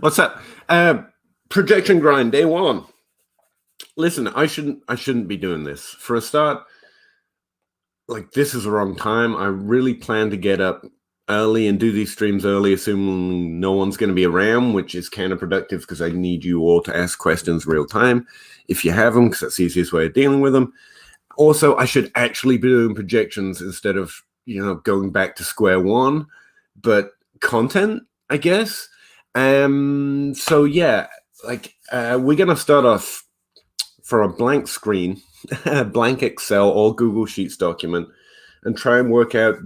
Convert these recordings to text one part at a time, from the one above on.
What's up? Projection grind day one. Listen, I shouldn't be doing this. For a start, like this is the wrong time. I really plan to get up early and do these streams early, assuming no one's going to be around, which is counterproductive because I need you all to ask questions real time if you have them, because that's the easiest way of dealing with them. Also, I should actually be doing projections instead of going back to square one, but content, I guess. So yeah, like we're gonna start off from a blank screen, a blank Excel or Google Sheets document, and try and work out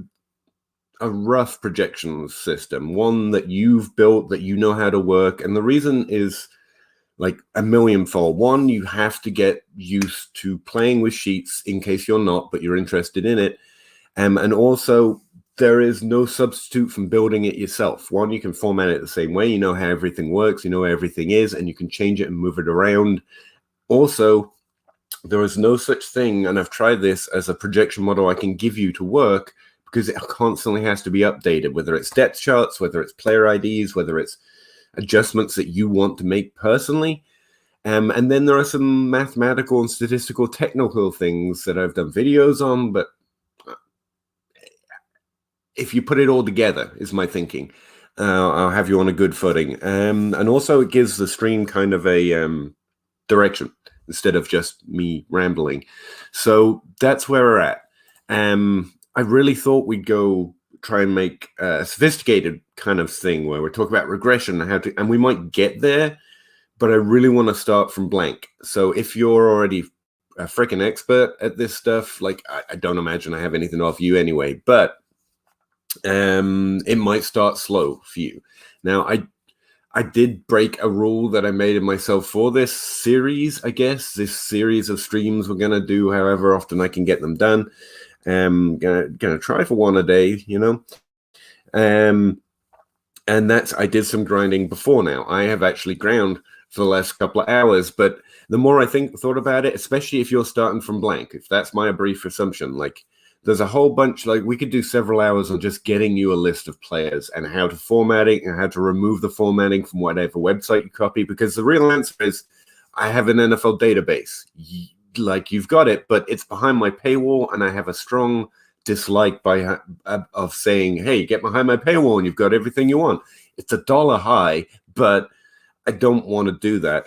a rough projection system, one that you've built, that you know how to work. And the reason is like a millionfold. One, you have to get used to playing with sheets in case you're not, but you're interested in it. And also, there is no substitute from building it yourself. One, you can format it the same way. You know how everything works. You know where everything is, and you can change it and move it around. Also, there is no such thing, and I've tried this, as a projection model I can give you to work, because it constantly has to be updated, whether it's depth charts, whether it's player IDs, whether it's adjustments that you want to make personally. And then there are some mathematical and statistical technical things that I've done videos on, but if you put it all together, is my thinking, I'll have you on a good footing. And also it gives the stream kind of a direction instead of just me rambling. So that's where we're at. I really thought we'd go try and make a sophisticated kind of thing where we're talking about regression and we might get there, but I really want to start from blank. So if you're already a freaking expert at this stuff, like I don't imagine I have anything off you anyway, but it might start slow for you. Now, I did break a rule that I made of myself for this series, I guess. This series of streams we're going to do however often I can get them done. Gonna try for one a day, and that's, I did some grinding before now. I have actually ground for the last couple of hours, but the more I thought about it, especially if you're starting from blank, if that's my brief assumption, like there's a whole bunch, like we could do several hours on just getting you a list of players and how to format it and how to remove the formatting from whatever website you copy, because the real answer is I have an NFL database. Like you've got it, but it's behind my paywall, and I have a strong dislike of saying, hey, get behind my paywall and you've got everything you want. It's $1 high, but I don't want to do that.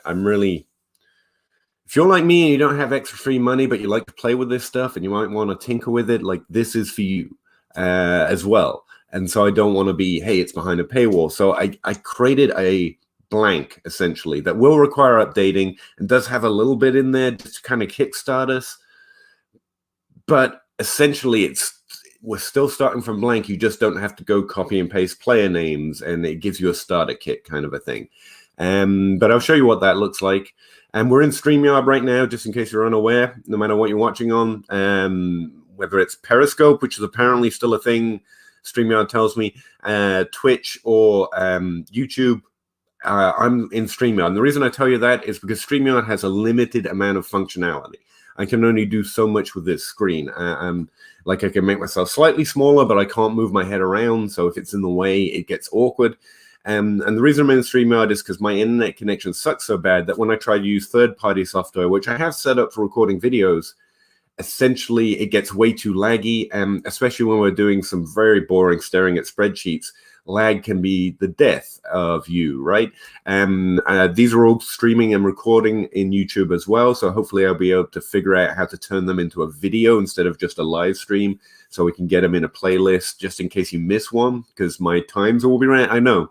If you're like me and you don't have extra free money, but you like to play with this stuff and you might want to tinker with it, like this is for you as well. And so I don't want to be, hey, it's behind a paywall. So I created a blank, essentially, that will require updating and does have a little bit in there just to kind of kickstart us. But essentially, we're still starting from blank. You just don't have to go copy and paste player names, and it gives you a starter kit kind of a thing. But I'll show you what that looks like. And we're in StreamYard right now, just in case you're unaware, no matter what you're watching on, whether it's Periscope, which is apparently still a thing, StreamYard tells me, Twitch or YouTube. I'm in StreamYard. And the reason I tell you that is because StreamYard has a limited amount of functionality. I can only do so much with this screen. Like I can make myself slightly smaller, but I can't move my head around. So if it's in the way, it gets awkward. And the reason I'm in StreamYard is because my internet connection sucks so bad that when I try to use third-party software, which I have set up for recording videos, essentially it gets way too laggy. And especially when we're doing some very boring staring at spreadsheets, lag can be the death of you, right? These are all streaming and recording in YouTube as well, so hopefully I'll be able to figure out how to turn them into a video instead of just a live stream, so we can get them in a playlist just in case you miss one, because my times will be right. I know,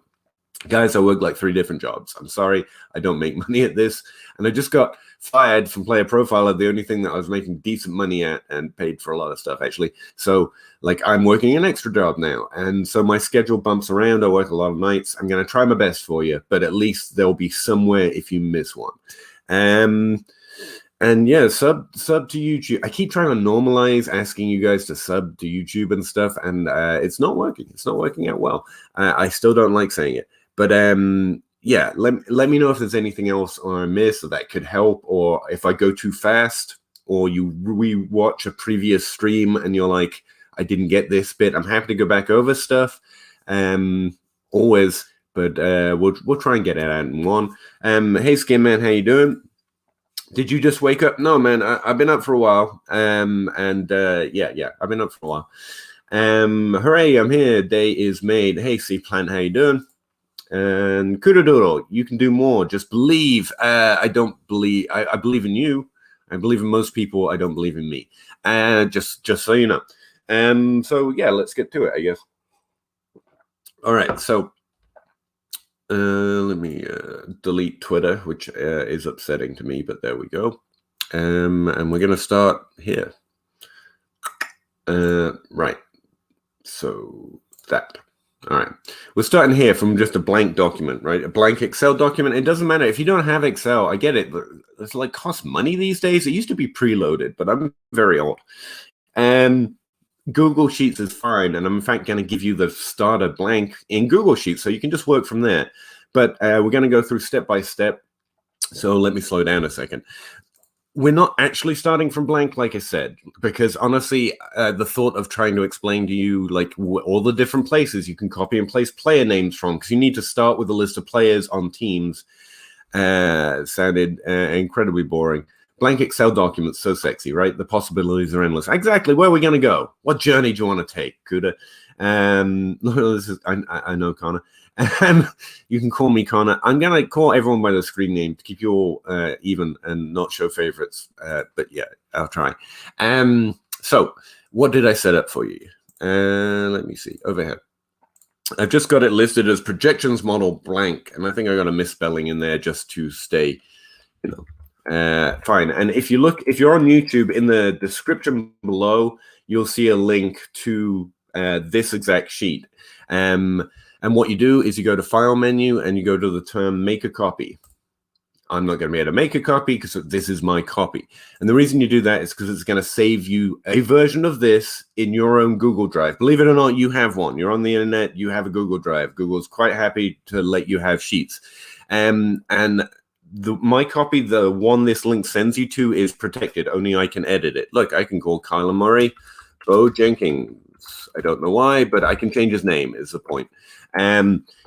guys, I work like 3 different jobs. I'm sorry, I don't make money at this, and I just got fired from Player Profiler, the only thing that I was making decent money at, and paid for a lot of stuff, actually. So, like, I'm working an extra job now, and so my schedule bumps around. I work a lot of nights. I'm going to try my best for you, but at least there'll be somewhere if you miss one. And yeah, sub to YouTube. I keep trying to normalize asking you guys to sub to YouTube and stuff, and it's not working. It's not working out well. I still don't like saying it, but yeah, let me know if there's anything else I miss or that could help, or if I go too fast, or you re-watch a previous stream and you're like, I didn't get this bit. I'm happy to go back over stuff, always, but we'll try and get it out in one. Hey, Skin Man, how you doing? Did you just wake up? No, man, I've been up for a while. Yeah, I've been up for a while. Hooray, I'm here. Day is made. Hey, Sea Plant, how you doing? And Kudodoodle, you can do more. Just believe. I don't believe. I believe in you. I believe in most people. I don't believe in me. Just so you know. So yeah, let's get to it, I guess. All right, so let me delete Twitter, which is upsetting to me, but there we go. And we're going to start here. Right. So that. All right. We're starting here from just a blank document, right? A blank Excel document. It doesn't matter. If you don't have Excel, I get it. But it's like costs money these days. It used to be preloaded, but I'm very old. Google Sheets is fine, and I'm in fact going to give you the starter blank in Google Sheets, so you can just work from there. But we're going to go through step by step, so let me slow down a second. We're not actually starting from blank, like I said, because honestly, the thought of trying to explain to you like all the different places you can copy and paste player names from, because you need to start with a list of players on teams, sounded incredibly boring. Blank Excel documents, so sexy, right? The possibilities are endless. Exactly. Where are we going to go? What journey do you want to take, Kuda? This is, I know Connor. You can call me Connor. I'm going to call everyone by the screen name to keep you all even and not show favorites. But yeah, I'll try. So what did I set up for you? Let me see. Over here. I've just got it listed as projections model blank. And I think I got a misspelling in there just to stay, you know, fine. And if you're on YouTube, in the description below, you'll see a link to this exact sheet. And what you do is you go to File menu and you go to the term Make a Copy. I'm not going to be able to make a copy because this is my copy. And the reason you do that is because it's going to save you a version of this in your own Google Drive. Believe it or not, you have one. You're on the internet, you have a Google Drive. Google's quite happy to let you have sheets. And my copy, the one this link sends you to, is protected. Only I can edit it. Look, I can call Kyler Murray Bo Jenkins. I don't know why, but I can change his name is the point.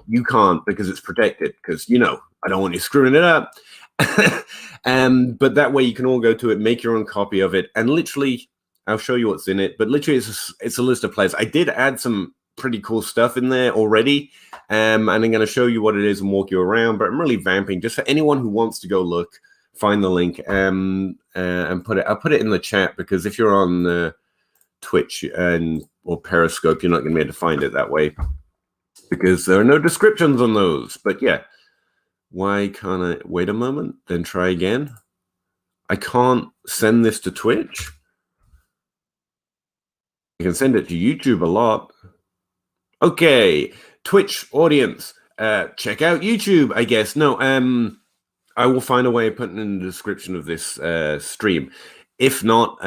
You can't because it's protected, because, you know, I don't want you screwing it up. But that way you can all go to it, make your own copy of it, and literally, I'll show you what's in it, but literally it's a list of players. I did add some pretty cool stuff in there already, and I'm going to show you what it is and walk you around, but I'm really vamping just for anyone who wants to go look, find the link, and I'll put it in the chat, because if you're on Twitch or Periscope, you're not going to be able to find it that way, because there are no descriptions on those. But yeah, why can't I wait a moment, then try again? I can't send this to Twitch. I can send it to YouTube a lot. Okay, Twitch audience, check out YouTube, I guess. No, I will find a way of putting in the description of this stream. If not,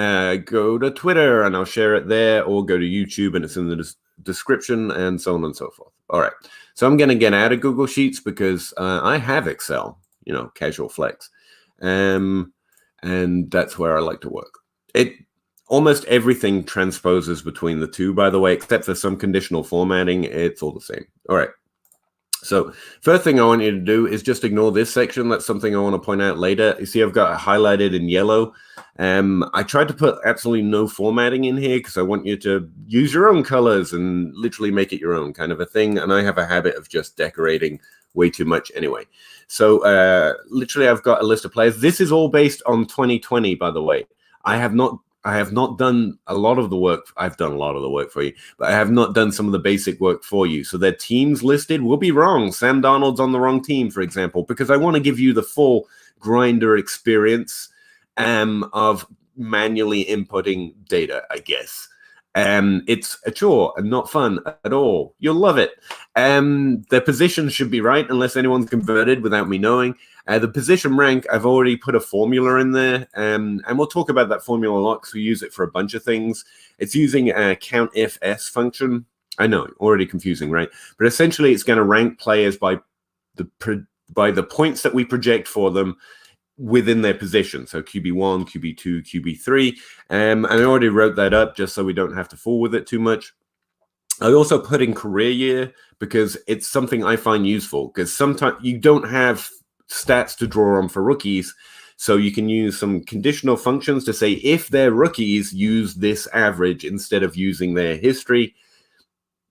go to Twitter and I'll share it there, or go to YouTube and it's in the description, and so on and so forth. All right, so I'm going to get out of Google Sheets because I have Excel, you know, casual flex. And that's where I like to work. Almost everything transposes between the two, by the way, except for some conditional formatting. It's all the same. All right. So first thing I want you to do is just ignore this section. That's something I want to point out later. You see, I've got it highlighted in yellow. I tried to put absolutely no formatting in here because I want you to use your own colors and literally make it your own kind of a thing. And I have a habit of just decorating way too much anyway. So literally, I've got a list of players. This is all based on 2020, by the way. I have not done a lot of the work. I've done a lot of the work for you, but I have not done some of the basic work for you. So their teams listed will be wrong. Sam Darnold's on the wrong team, for example, because I want to give you the full grinder experience of manually inputting data, I guess. It's a chore and not fun at all. You'll love it. Their positions should be right unless anyone's converted without me knowing. The position rank, I've already put a formula in there, and we'll talk about that formula a lot because we use it for a bunch of things. It's using a COUNTIF-S function. I know, already confusing, right? But essentially, it's going to rank players by the points that we project for them within their position. So QB1, QB2, QB3. And I already wrote that up just so we don't have to fool with it too much. I also put in career year because it's something I find useful, because sometimes you don't have stats to draw on for rookies. So you can use some conditional functions to say if they're rookies, use this average instead of using their history.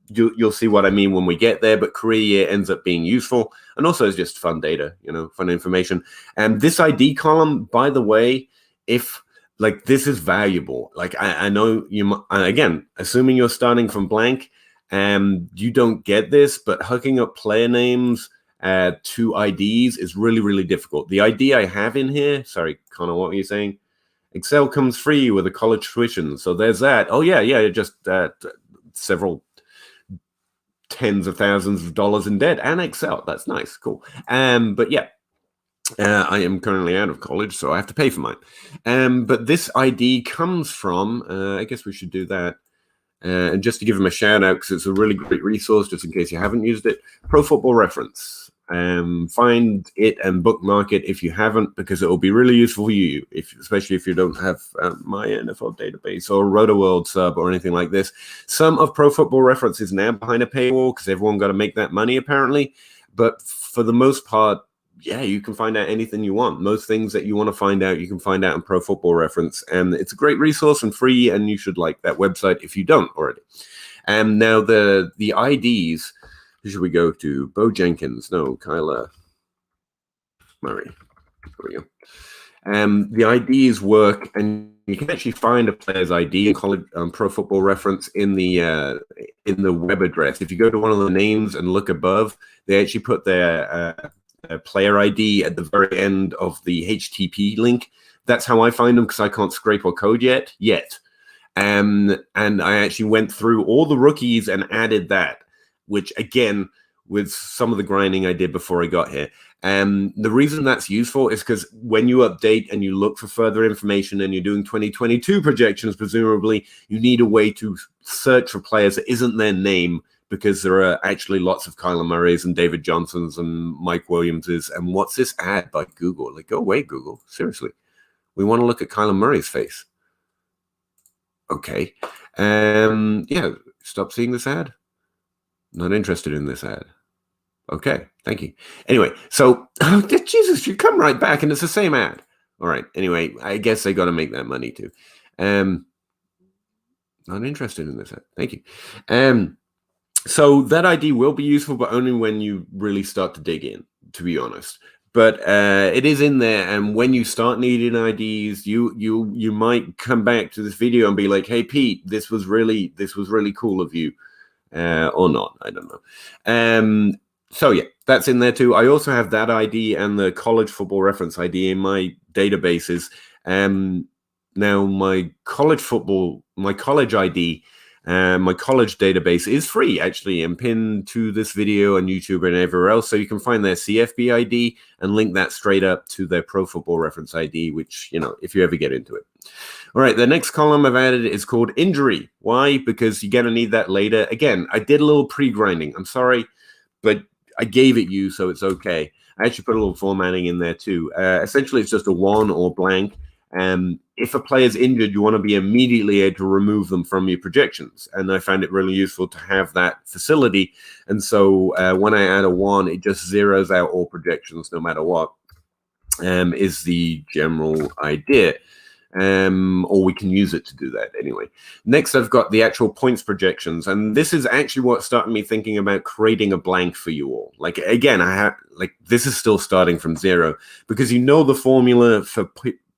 You'll see what I mean when we get there, but career year ends up being useful. And also it's just fun data, fun information. And this ID column, by the way, if like this is valuable. Like I know you, again, assuming you're starting from blank, you don't get this, but hooking up player names to IDs is really, really difficult. The ID I have in here, sorry, Connor, what were you saying? Excel comes free with a college tuition. So there's that. Oh yeah, just several tens of thousands of dollars in debt and Excel. That's nice, cool. But yeah, I am currently out of college, so I have to pay for mine. But this ID comes from, I guess we should do that. And just to give them a shout out, because it's a really great resource, just in case you haven't used it, Pro Football Reference. Find it and bookmark it if you haven't, because it will be really useful for you, especially if you don't have my NFL database or RotoWorld sub or anything like this. Some of Pro Football Reference is now behind a paywall because everyone got to make that money apparently. But for the most part, yeah, you can find out anything you want. Most things that you want to find out, you can find out in Pro Football Reference. And it's a great resource and free, and you should like that website if you don't already. And now the IDs, who should we go to? Bo Jenkins. No, Kyler Murray. There we go. The IDs work, and you can actually find a player's ID in college, Pro Football Reference in the web address. If you go to one of the names and look above, they actually put their player ID at the very end of the HTTP link. That's how I find them, because I can't scrape or code yet. And I actually went through all the rookies and added that, which again, with some of the grinding I did before I got here. The reason that's useful is because when you update and you look for further information and you're doing 2022 projections, presumably, you need a way to search for players that isn't their name, because there are actually lots of Kyler Murrays and David Johnsons and Mike Williamses. And what's this ad by Google? Like, go away, Google. Seriously. We want to look at Kyler Murray's face. Okay. Yeah, stop seeing this ad. Not interested in this ad. Okay, thank you. Anyway, so, Jesus, you come right back and it's the same ad. All right, anyway, I guess they got to make that money too. Not interested in this ad. Thank you. So that ID will be useful, but only when you really start to dig in, to be honest. But it is in there, and when you start needing IDs, you might come back to this video and be like, "Hey, Pete, this was really cool of you," or not. I don't know. So yeah, that's in there too. I also have that ID and the college football reference ID in my databases. Now my college ID. My college database is free, actually, and pinned to this video on YouTube and everywhere else. So you can find their CFB ID and link that straight up to their Pro Football Reference ID, which, if you ever get into it. All right, the next column I've added is called injury. Why? Because you're going to need that later. Again, I did a little pre-grinding. I'm sorry, but I gave it you, so it's okay. I actually put a little formatting in there too. Essentially, it's just a 1 or blank. If a player's injured, you want to be immediately able to remove them from your projections. And I found it really useful to have that facility. And so when I add a 1, it just zeroes out all projections no matter what, is the general idea. Or we can use it to do that anyway. Next, I've got the actual points projections. And this is actually what started me thinking about creating a blank for you all. Like, again, this is still starting from 0, because the formula for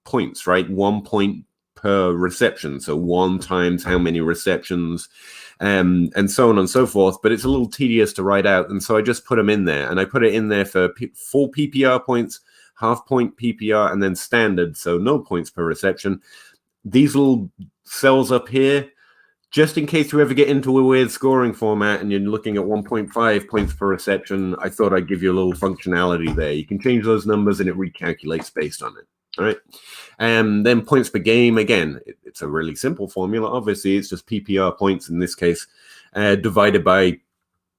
points, right? 1 point per reception. So 1 times how many receptions, and so on and so forth. But it's a little tedious to write out. And so I just put them in there, and I put it in there for full PPR points, half point PPR, and then standard. So no points per reception. These little cells up here, just in case you ever get into a weird scoring format and you're looking at 1.5 points per reception, I thought I'd give you a little functionality there. You can change those numbers and it recalculates based on it. All right. And then points per game. Again, it's a really simple formula. Obviously, it's just PPR points in this case, divided by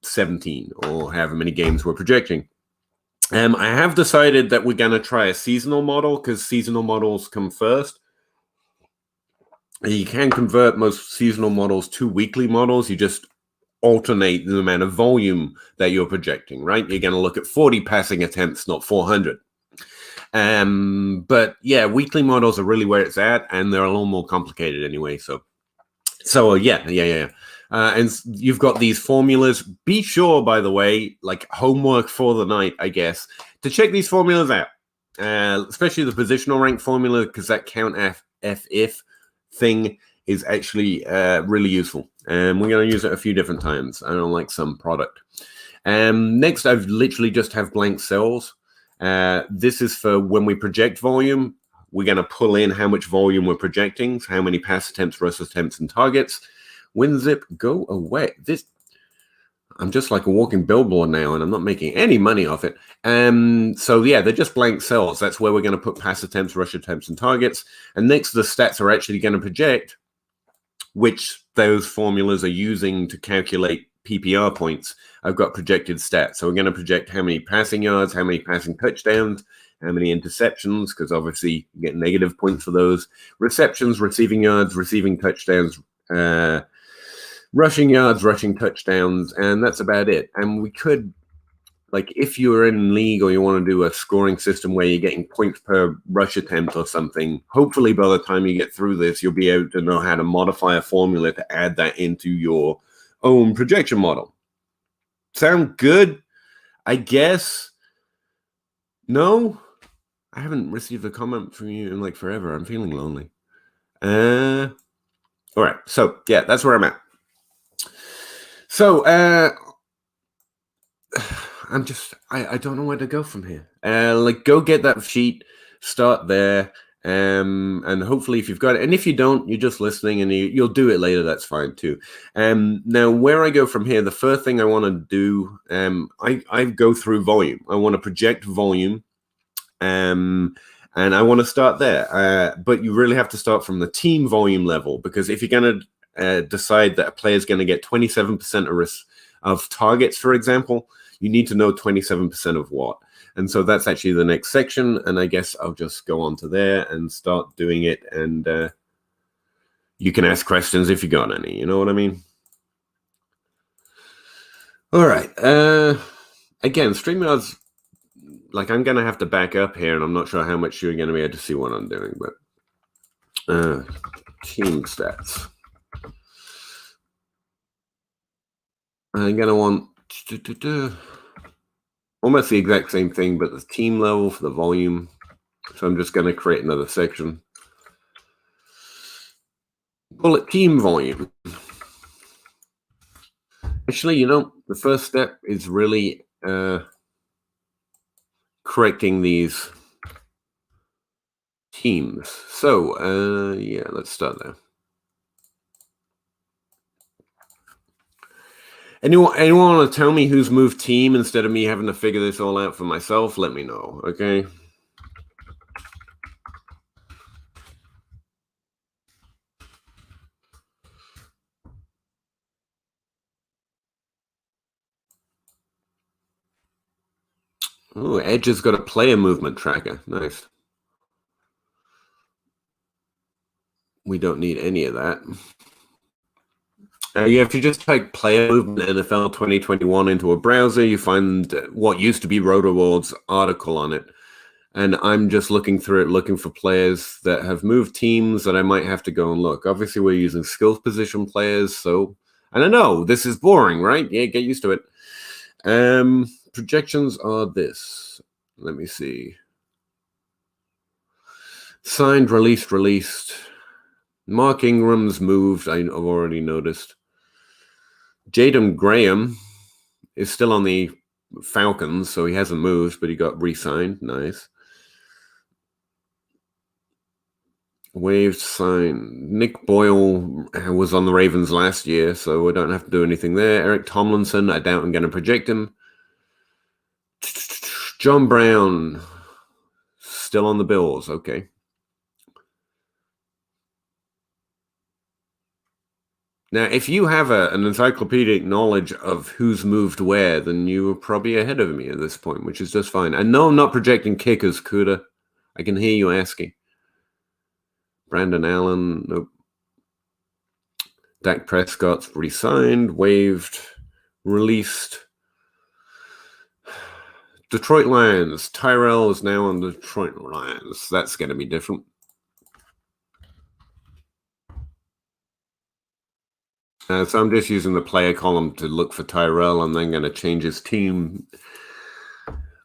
17 or however many games we're projecting. I have decided that we're going to try a seasonal model, because seasonal models come first. You can convert most seasonal models to weekly models. You just alternate the amount of volume that you're projecting, right? You're going to look at 40 passing attempts, not 400. But yeah, weekly models are really where it's at, and they're a little more complicated anyway. So yeah. And you've got these formulas. Be sure, by the way, like homework for the night, I guess, to check these formulas out, especially the positional rank formula, because that count if thing is actually really useful. And we're going to use it a few different times. I don't like some product. Next, I've literally just have blank cells. This is for when we project volume. We're going to pull in how much volume we're projecting, so how many pass attempts, rush attempts, and targets. WinZip, go away. I'm just like a walking billboard now, and I'm not making any money off it. So yeah, they're just blank cells. That's where we're going to put pass attempts, rush attempts, and targets. And next, the stats are actually going to project, which those formulas are using to calculate PPR points. I've got projected stats. So we're going to project how many passing yards, how many passing touchdowns, how many interceptions, because obviously you get negative points for those. Receptions, receiving yards, receiving touchdowns, rushing yards, rushing touchdowns, and that's about it. And we could, like, if you're in league or you want to do a scoring system where you're getting points per rush attempt or something, hopefully by the time you get through this, you'll be able to know how to modify a formula to add that into your own projection model. Sound good? I guess. No? I haven't received a comment from you in like forever. I'm feeling lonely. All right. So yeah, that's where I'm at. So I don't know where to go from here. Like, go get that sheet, start there, and hopefully if you've got it, and if you don't, you're just listening and you'll do it later, that's fine too. Now where I go from here, the first thing I want to do, I go through volume. I want to project volume, and I want to start there. But you really have to start from the team volume level, because if you're going to decide that a player is going to get 27% of targets, for example, you need to know 27% of what. And so that's actually the next section. And I guess I'll just go on to there and start doing it. And you can ask questions if you got any. You know what I mean? All right. Again, StreamYard's, like, I'm going to have to back up here, and I'm not sure how much you're going to be able to see what I'm doing. But team stats. I'm going to want almost the exact same thing, but the team level for the volume. So I'm just going to create another section. Call it team volume. Actually, you know, the first step is really correcting these teams. So yeah, let's start there. Anyone want to tell me who's moved team instead of me having to figure this all out for myself? Let me know, okay? Oh, Edge has got a player movement tracker. Nice. We don't need any of that. Yeah, if you just type player movement NFL 2021 into a browser, you find what used to be RotoWorld's article on it. And I'm just looking through it, looking for players that have moved teams that I might have to go and look. Obviously, we're using skills position players, so I don't know. This is boring, right? Yeah, get used to it. Projections are this. Let me see. Signed, released. Mark Ingram's moved. I've already noticed. Jaden Graham is still on the Falcons, so he hasn't moved, but he got re-signed. Nice. Waived, signed. Nick Boyle was on the Ravens last year, so we don't have to do anything there. Eric Tomlinson, I doubt I'm going to project him. John Brown, still on the Bills. Okay. Now, if you have an encyclopedic knowledge of who's moved where, then you are probably ahead of me at this point, which is just fine. I know I'm not projecting kickers, Kuda. I can hear you asking. Brandon Allen, nope. Dak Prescott's re-signed, waived. released Detroit Lions. Tyrell is now on the Detroit Lions. That's going to be different. So I'm just using the player column to look for Tyrell. I'm then going to change his team.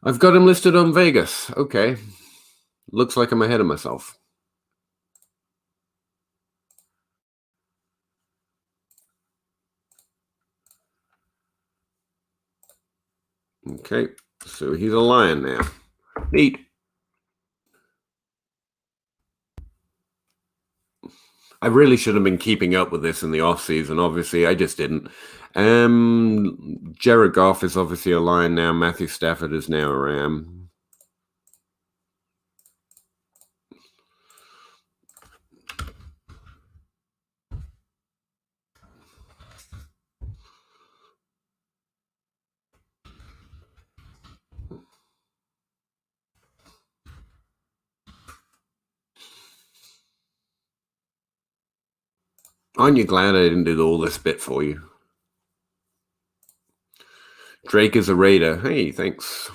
I've got him listed on Vegas. Okay. Looks like I'm ahead of myself. Okay. So he's a Lion now. Neat. I really should have been keeping up with this in the offseason. Obviously, I just didn't. Jared Goff is obviously a Lion now. Matthew Stafford is now a Ram. Aren't you glad I didn't do all this bit for you? Drake is a Raider. Hey, thanks.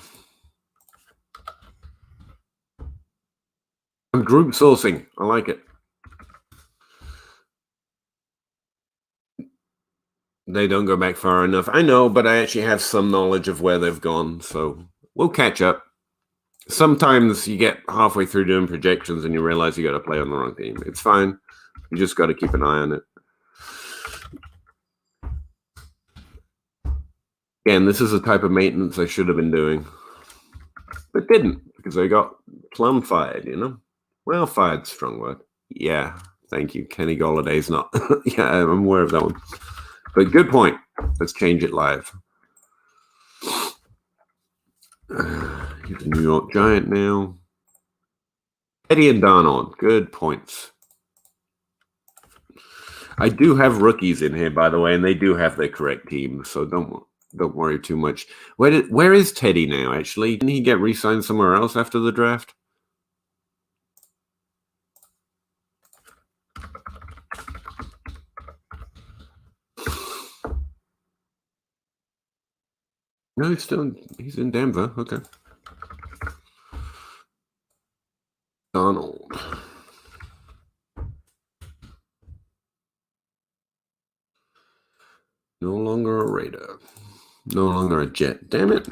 I'm group sourcing. I like it. They don't go back far enough. I know, but I actually have some knowledge of where they've gone, so we'll catch up. Sometimes you get halfway through doing projections and you realize you got to play on the wrong team. It's fine. You just got to keep an eye on it. Again, this is the type of maintenance I should have been doing, but didn't because I got plum fired, you know? Well, fired's a strong word. Yeah, thank you. Kenny Galladay's not. Yeah, I'm aware of that one. But good point. Let's change it live. He's a New York Giant now. Eddie and Darnold. Good points. I do have rookies in here, by the way, and they do have their correct team, so don't worry too much. Where is Teddy now, actually? Didn't he get re-signed somewhere else after the draft? No, he's in Denver. Okay. Donald. No longer a Raider. No longer a Jet. Damn it.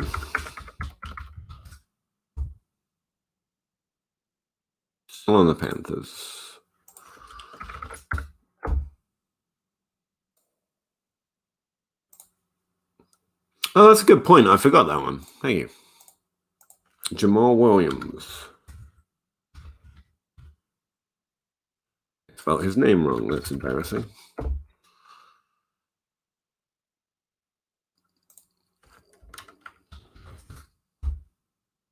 Still on the Panthers. Oh, that's a good point. I forgot that one. Thank you. Jamal Williams. I spelled his name wrong. That's embarrassing.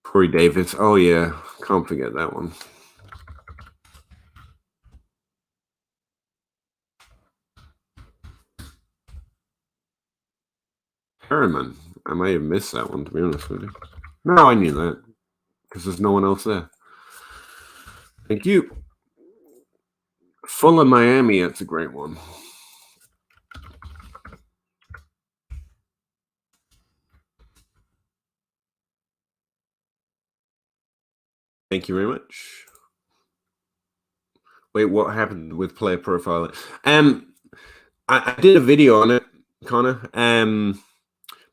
Corey Davis. Oh, yeah. Can't forget that one. Harriman. I may have missed that one, to be honest with you. No, I knew that because there's no one else there. Thank you. Full of Miami. That's a great one. Thank you very much. Wait, what happened with player profiling? I did a video on it, Connor.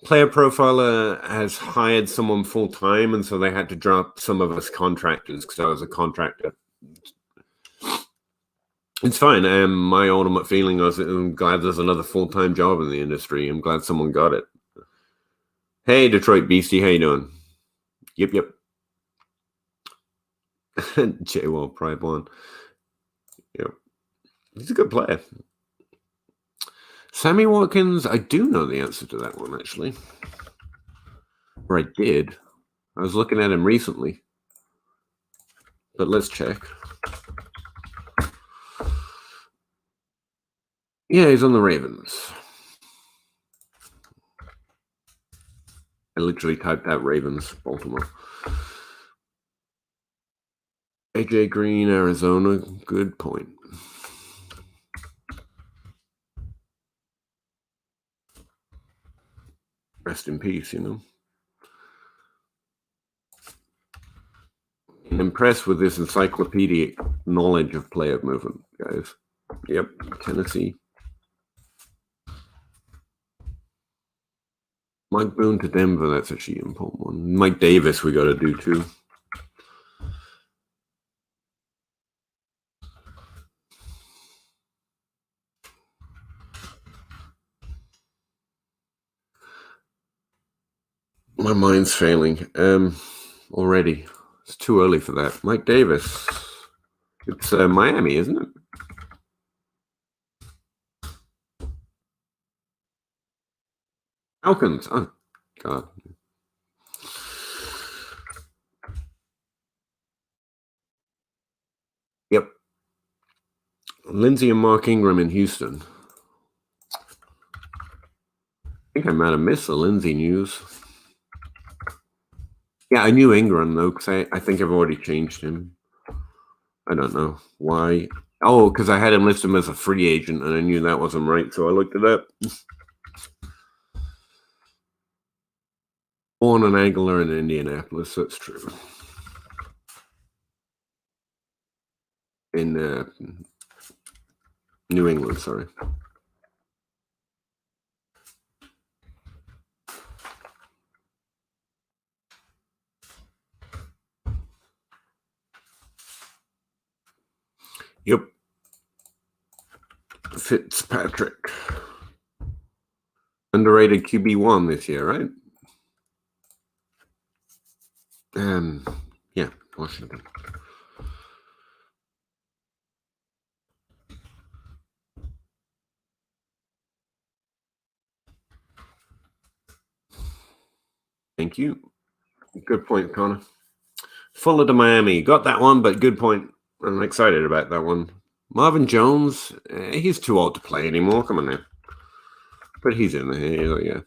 Player Profiler has hired someone full time, and so they had to drop some of us contractors because I was a contractor. It's fine. My ultimate feeling was I'm glad there's another full-time job in the industry. I'm glad someone got it. Hey, Detroit Beastie, how you doing? Yep. J-Wall, Pride One. Yep. He's a good player. Sammy Watkins, I do know the answer to that one, actually. Or I did. I was looking at him recently. But let's check. Yeah, he's on the Ravens. I literally typed out Ravens, Baltimore. AJ Green, Arizona. Good point. Rest in peace, I'm impressed with this encyclopedic knowledge of player movement, guys. Yep, Tennessee. Mike Boone to Denver, that's actually an important one. Mike Davis we got to do too. My mind's failing already. It's too early for that. Mike Davis. It's Miami, isn't it? Falcons. Oh, God. Yep. Lindsey and Mark Ingram in Houston. I think I might have missed the Lindsey news. Yeah, I knew Ingram, though, because I think I've already changed him. I don't know why. Oh, because I had him listed as a free agent, and I knew that wasn't right, so I looked it up. Born an Aguilar in Indianapolis, that's true. In New England, sorry. Yep. Fitzpatrick. Underrated QB1 this year, right? Yeah, Washington. Thank you. Good point, Connor. Fuller to Miami. Got that one, but good point. I'm excited about that one. Marvin Jones, he's too old to play anymore. Come on now. But he's in there, yeah.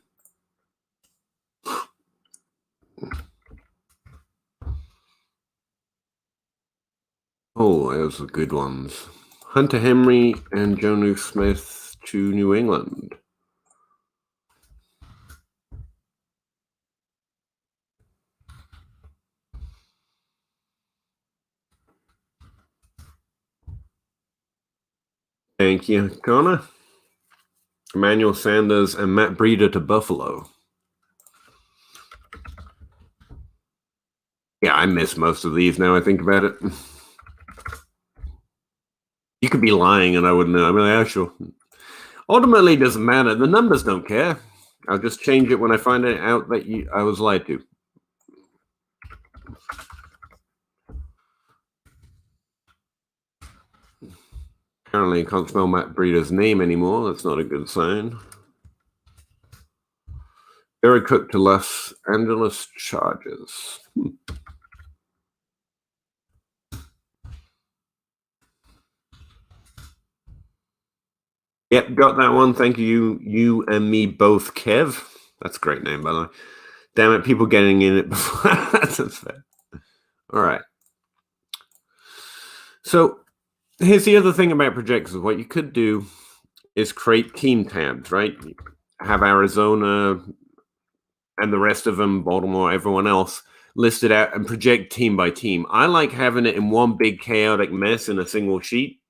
Oh, those are good ones. Hunter Henry and Jonnu Smith to New England. Thank you, Connor. Emmanuel Sanders and Matt Breida to Buffalo. Yeah, I miss most of these now I think about it. You could be lying and I wouldn't know. I'm like, sure. Ultimately, it doesn't matter. The numbers don't care. I'll just change it when I find out that I was lied to. Apparently, I can't spell Matt Breida's name anymore. That's not a good sign. Derek Cook to Los Angeles Chargers. Yep, got that one. Thank you. You and me both, Kev. That's a great name, by the way. Damn it, people getting in it before. That's fair. All right. So here's the other thing about projections. What you could do is create team tabs, right? Have Arizona and the rest of them, Baltimore, everyone else, listed out and project team by team. I like having it in one big chaotic mess in a single sheet,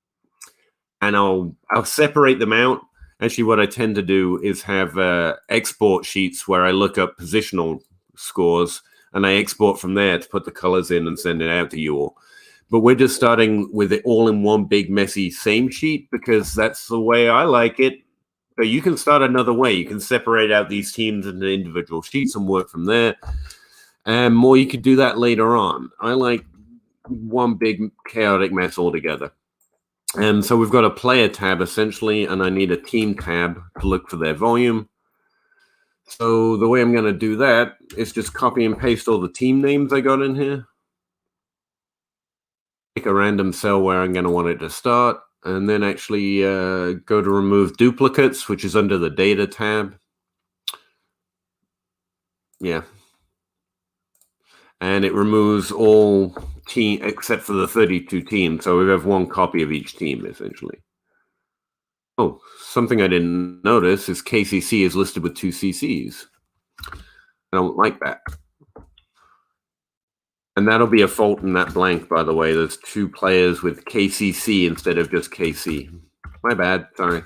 and I'll separate them out. Actually, what I tend to do is have export sheets where I look up positional scores, and I export from there to put the colors in and send it out to you all. But we're just starting with it all in one big messy same sheet because that's the way I like it. But you can start another way. You can separate out these teams into individual sheets and work from there. Or you could do that later on. I like one big chaotic mess altogether. And so we've got a player tab essentially, and I need a team tab to look for their volume. So the way I'm going to do that is just copy and paste all the team names I got in here. Pick a random cell where I'm going to want it to start, and then actually go to remove duplicates, which is under the data tab. Yeah. And it removes all team except for the 32 teams. So we have one copy of each team, essentially. Oh, something I didn't notice is KCC is listed with 2 CCs. don't like that. And that'll be a fault in that blank, by the way. There's 2 players with KCC instead of just KC. My bad. Sorry.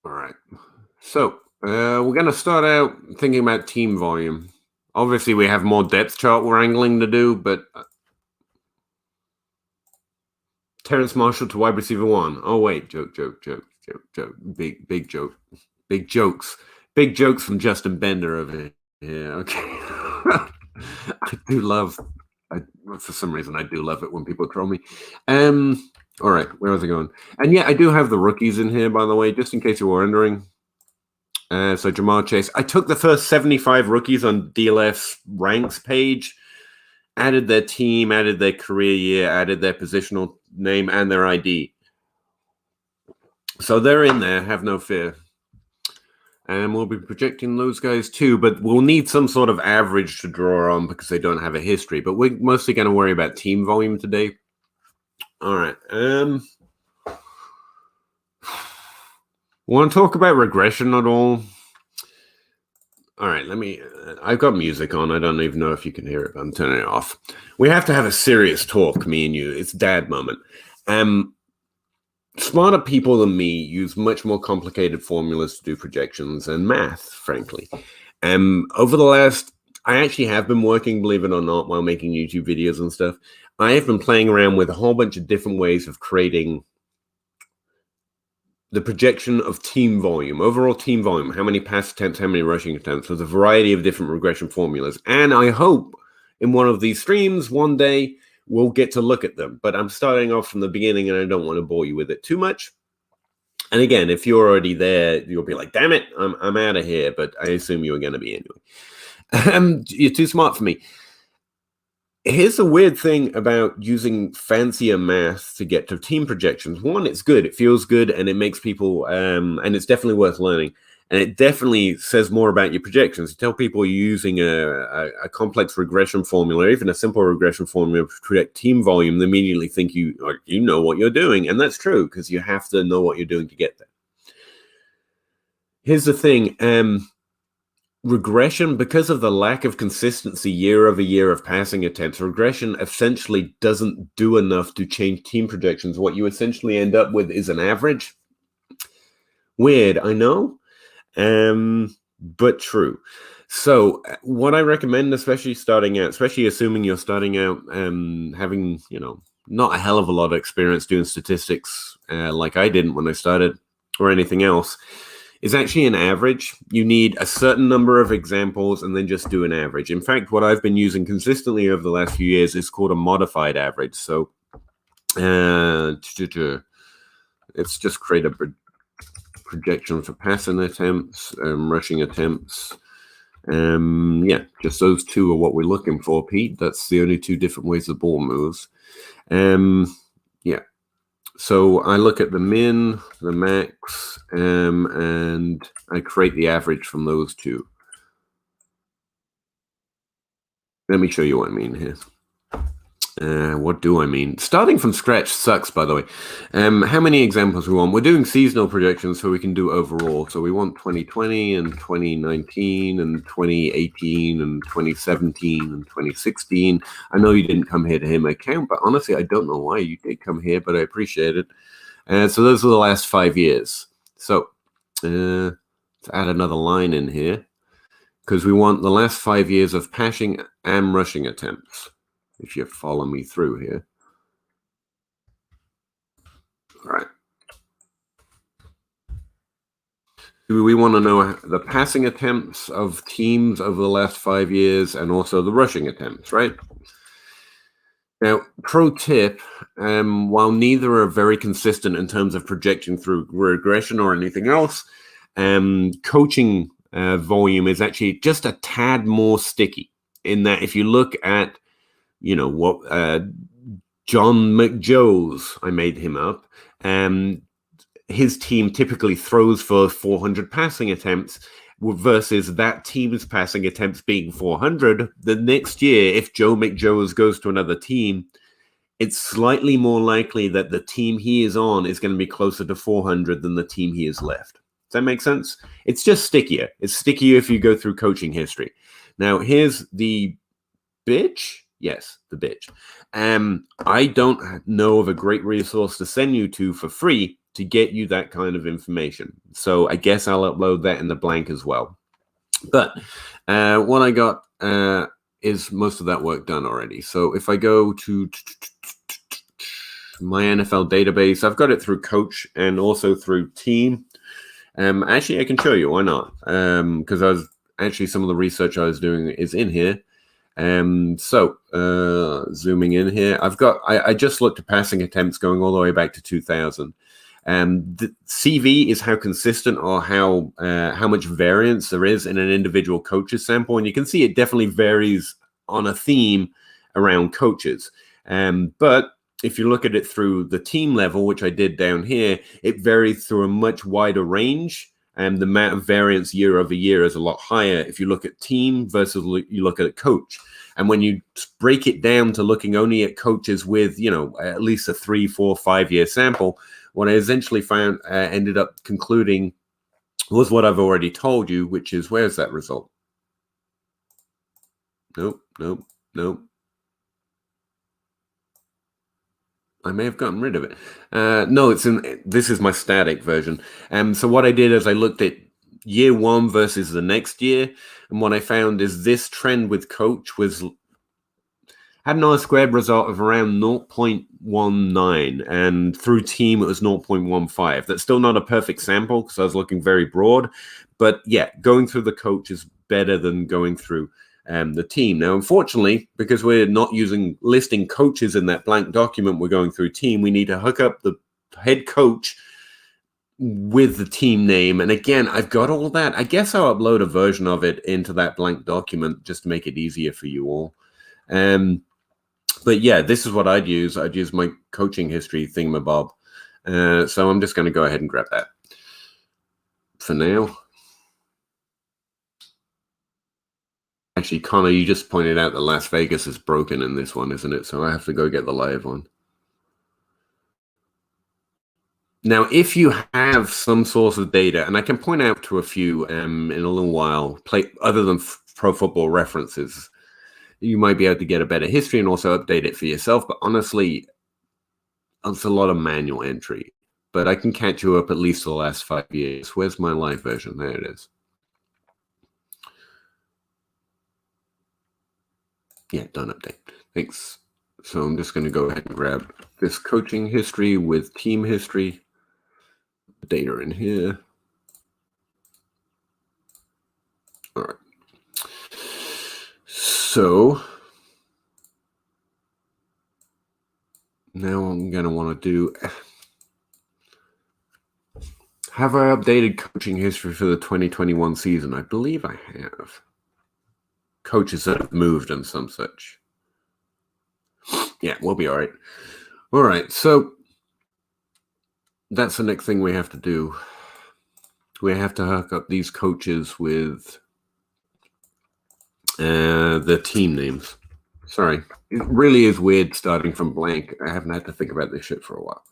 All right. So we're going to start out thinking about team volume. Obviously, we have more depth chart wrangling to do, but Terrence Marshall to wide receiver 1. Oh, wait. Joke. Big joke. Big jokes. Big jokes from Justin Bender over here. Yeah, okay. I do love, for some reason, I do love it when people troll me. All right, where was I going? And yeah, I do have the rookies in here, by the way, just in case you were wondering. So Jamar Chase. I took the first 75 rookies on DLF's ranks page, added their team, added their career year, added their positional name and their ID. So they're in there, have no fear. And we'll be projecting those guys too, but we'll need some sort of average to draw on because they don't have a history. But we're mostly going to worry about team volume today. All right. Want to talk about regression at all? All right, I've got music on. I don't even know if you can hear it, but I'm turning it off. We have to have a serious talk, me and you. It's dad moment. Smarter people than me use much more complicated formulas to do projections and math, frankly. Over the last, I actually have been working, believe it or not, while making YouTube videos and stuff. I have been playing around with a whole bunch of different ways of creating the projection of team volume, overall team volume, how many pass attempts, how many rushing attempts, with a variety of different regression formulas. And I hope in one of these streams one day we'll get to look at them. But I'm starting off from the beginning and I don't want to bore you with it too much. And again, if you're already there, you'll be like, damn it, I'm out of here. But I assume you're going to be anyway. You're too smart for me. Here's the weird thing about using fancier math to get to team projections. One, it's good. It feels good, and it makes people, and it's definitely worth learning. And it definitely says more about your projections. You tell people you're using a complex regression formula, even a simple regression formula to predict team volume, they immediately think you know what you're doing. And that's true, because you have to know what you're doing to get there. Here's the thing. Regression, because of the lack of consistency year over year of passing attempts, regression essentially doesn't do enough to change team projections. What you essentially end up with is an average. Weird, I know, but true. So what I recommend, especially starting out, especially assuming you're starting out having, not a hell of a lot of experience doing statistics like I didn't when I started or anything else, is actually an average. You need a certain number of examples and then just do an average. In fact, what I've been using consistently over the last few years is called a modified average. So let's just create a projection for passing attempts, rushing attempts. Yeah, just those two are what we're looking for, Pete. That's the only 2 different ways the ball moves. Yeah. So I look at the min, the max, and I create the average from those 2. Let me show you what I mean here. What do I mean? Starting from scratch sucks, by the way. How many examples we want? We're doing seasonal projections, so we can do overall. So we want 2020 and 2019 and 2018 and 2017 and 2016. I know you didn't come here to hear my count, but honestly, I don't know why you did come here, but I appreciate it. So those are the last 5 years. So let's add another line in here, because we want the last 5 years of passing and rushing attempts, if you follow me through here. All right. We want to know the passing attempts of teams over the last 5 years and also the rushing attempts, right? Now, pro tip, while neither are very consistent in terms of projecting through regression or anything else, coaching volume is actually just a tad more sticky, in that if you look at what John McJoes, I made him up, his team typically throws for 400 passing attempts versus that team's passing attempts being 400. The next year, if Joe McJoes goes to another team, it's slightly more likely that the team he is on is going to be closer to 400 than the team he has left. Does that make sense? It's just stickier. It's stickier if you go through coaching history. Now, here's the bitch. Yes, the bitch. I don't know of a great resource to send you to for free to get you that kind of information. So I guess I'll upload that in the blank as well. But what I got is most of that work done already. So if I go to my NFL database, I've got it through Coach and also through Team. Actually, I can show you. Why not? Because I was actually some of the research I was doing is in here. So zooming in here, I just looked at passing attempts going all the way back to 2000. The CV is how consistent or how much variance there is in an individual coach's sample, and you can see it definitely varies on a theme around coaches. But if you look at it through the team level, which I did down here, it varies through a much wider range. And the amount of variance year over year is a lot higher if you look at team versus you look at coach. And when you break it down to looking only at coaches with, at least a 3, 4, 5 year sample, what I essentially found, ended up concluding was what I've already told you, which is, where's that result? Nope. I may have gotten rid of it. No, this is my static version. So what I did is I looked at year one versus the next year. And what I found is this trend with coach had an R-squared result of around 0.19. And through team, it was 0.15. That's still not a perfect sample because I was looking very broad. But yeah, going through the coach is better than going through the team. Now, unfortunately, because we're not listing coaches in that blank document, we're going through team, we need to hook up the head coach with the team name. And again, I've got all that. I guess I'll upload a version of it into that blank document just to make it easier for you all. But yeah, this is what I'd use. I'd use my coaching history thingamabob. So I'm just going to go ahead and grab that for now. Actually, Connor, you just pointed out that Las Vegas is broken in this one, isn't it? So I have to go get the live one. Now, if you have some source of data, and I can point out to a few in a little while, other than Pro Football References, you might be able to get a better history and also update it for yourself. But honestly, it's a lot of manual entry. But I can catch you up at least the last 5 years. Where's my live version? There it is. Yeah, done update. Thanks. So I'm just going to go ahead and grab this coaching history with team history. Data in here. All right. So now I'm going to want to do, have I updated coaching history for the 2021 season? I believe I have. Coaches that have moved and some such. Yeah, we'll be all right. All right, so that's the next thing we have to do. We have to hook up these coaches with the team names. Sorry, it really is weird starting from blank. I haven't had to think about this shit for a while.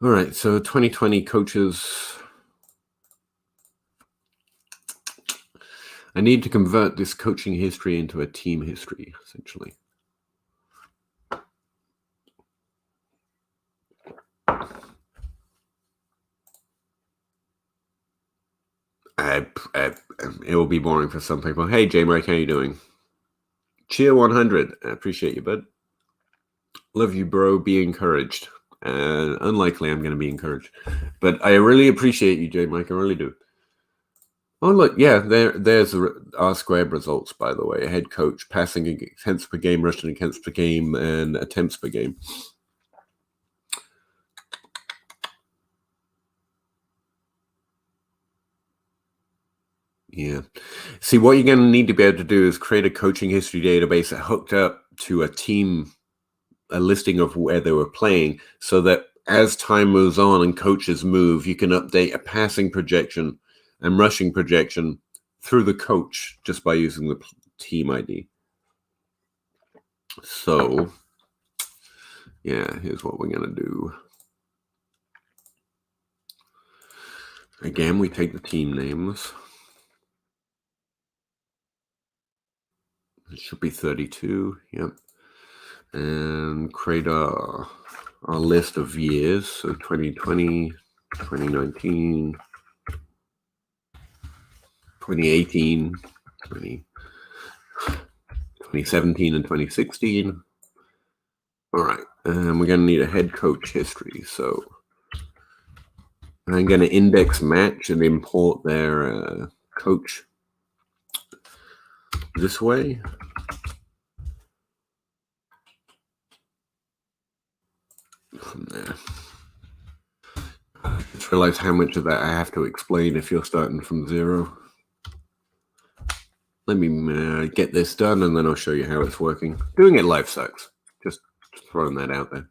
All right, so 2020 coaches. I need to convert this coaching history into a team history, essentially. It will be boring for some people. Hey, J-Mike, how you doing? Cheer 100. I appreciate you, bud. Love you, bro. Be encouraged. Unlikely I'm going to be encouraged. But I really appreciate you, J-Mike. I really do. Oh, look. Yeah, there's R-squared results, by the way. Head coach, passing attempts per game, rushing attempts per game, and attempts per game. Yeah. See, what you're going to need to be able to do is create a coaching history database that hooked up to a listing of where they were playing, so that as time moves on and coaches move, you can update a passing projection and rushing projection through the coach just by using the team ID. So Yeah, here's what we're going to do. Again, we take the team names. It should be 32. Yep. And create our list of years. So 2020, 2019, 2018, 2017, and 2016. All right. And we're going to need a head coach history. So I'm going to index match and import their coach this way. From there. I just realized how much of that I have to explain if you're starting from 0. Let me get this done, and then I'll show you how it's working. Doing it live sucks. Just throwing that out there.